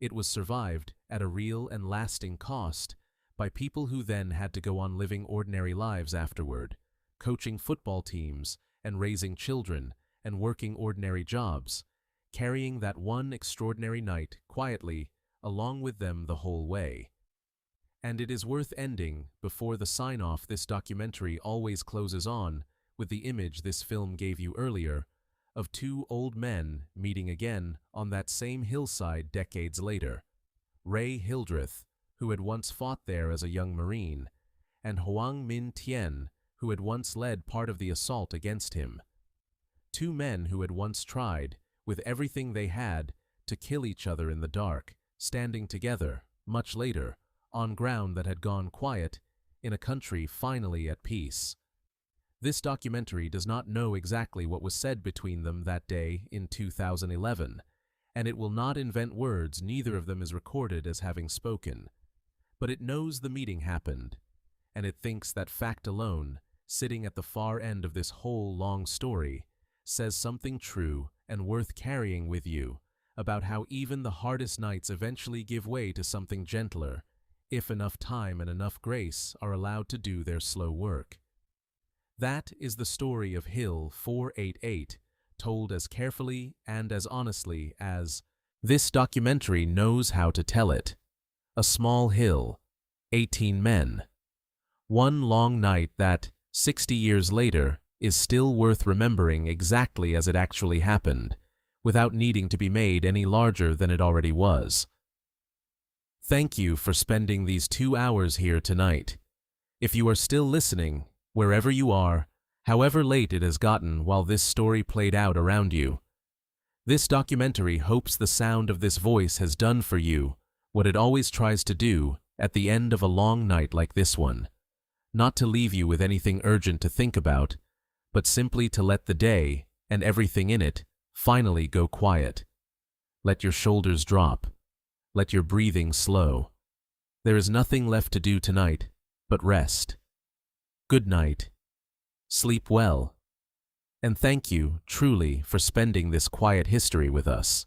It was survived at a real and lasting cost by people who then had to go on living ordinary lives afterward, coaching football teams and raising children and working ordinary jobs, carrying that one extraordinary night quietly along with them the whole way. And it is worth ending, before the sign-off this documentary always closes on, with the image this film gave you earlier, of 2 old men meeting again on that same hillside decades later. Ray Hildreth, who had once fought there as a young Marine, and Hoang Minh Tien, who had once led part of the assault against him. 2 men who had once tried, with everything they had, to kill each other in the dark, standing together, much later, on ground that had gone quiet, in a country finally at peace. This documentary does not know exactly what was said between them that day in 2011, and it will not invent words neither of them is recorded as having spoken. But it knows the meeting happened, and it thinks that fact alone, sitting at the far end of this whole long story, says something true and worth carrying with you about how even the hardest nights eventually give way to something gentler, if enough time and enough grace are allowed to do their slow work. That is the story of Hill 488, told as carefully and as honestly as this documentary knows how to tell it. A small hill, 18 men. One long night that, 60 years later, is still worth remembering exactly as it actually happened, without needing to be made any larger than it already was. Thank you for spending these 2 hours here tonight. If you are still listening, wherever you are, however late it has gotten while this story played out around you, this documentary hopes the sound of this voice has done for you what it always tries to do at the end of a long night like this one. not to leave you with anything urgent to think about, but simply to let the day, and everything in it, finally go quiet. Let your shoulders drop. Let your breathing slow. There is nothing left to do tonight but rest. Good night. Sleep well. And thank you, truly, for spending this quiet history with us.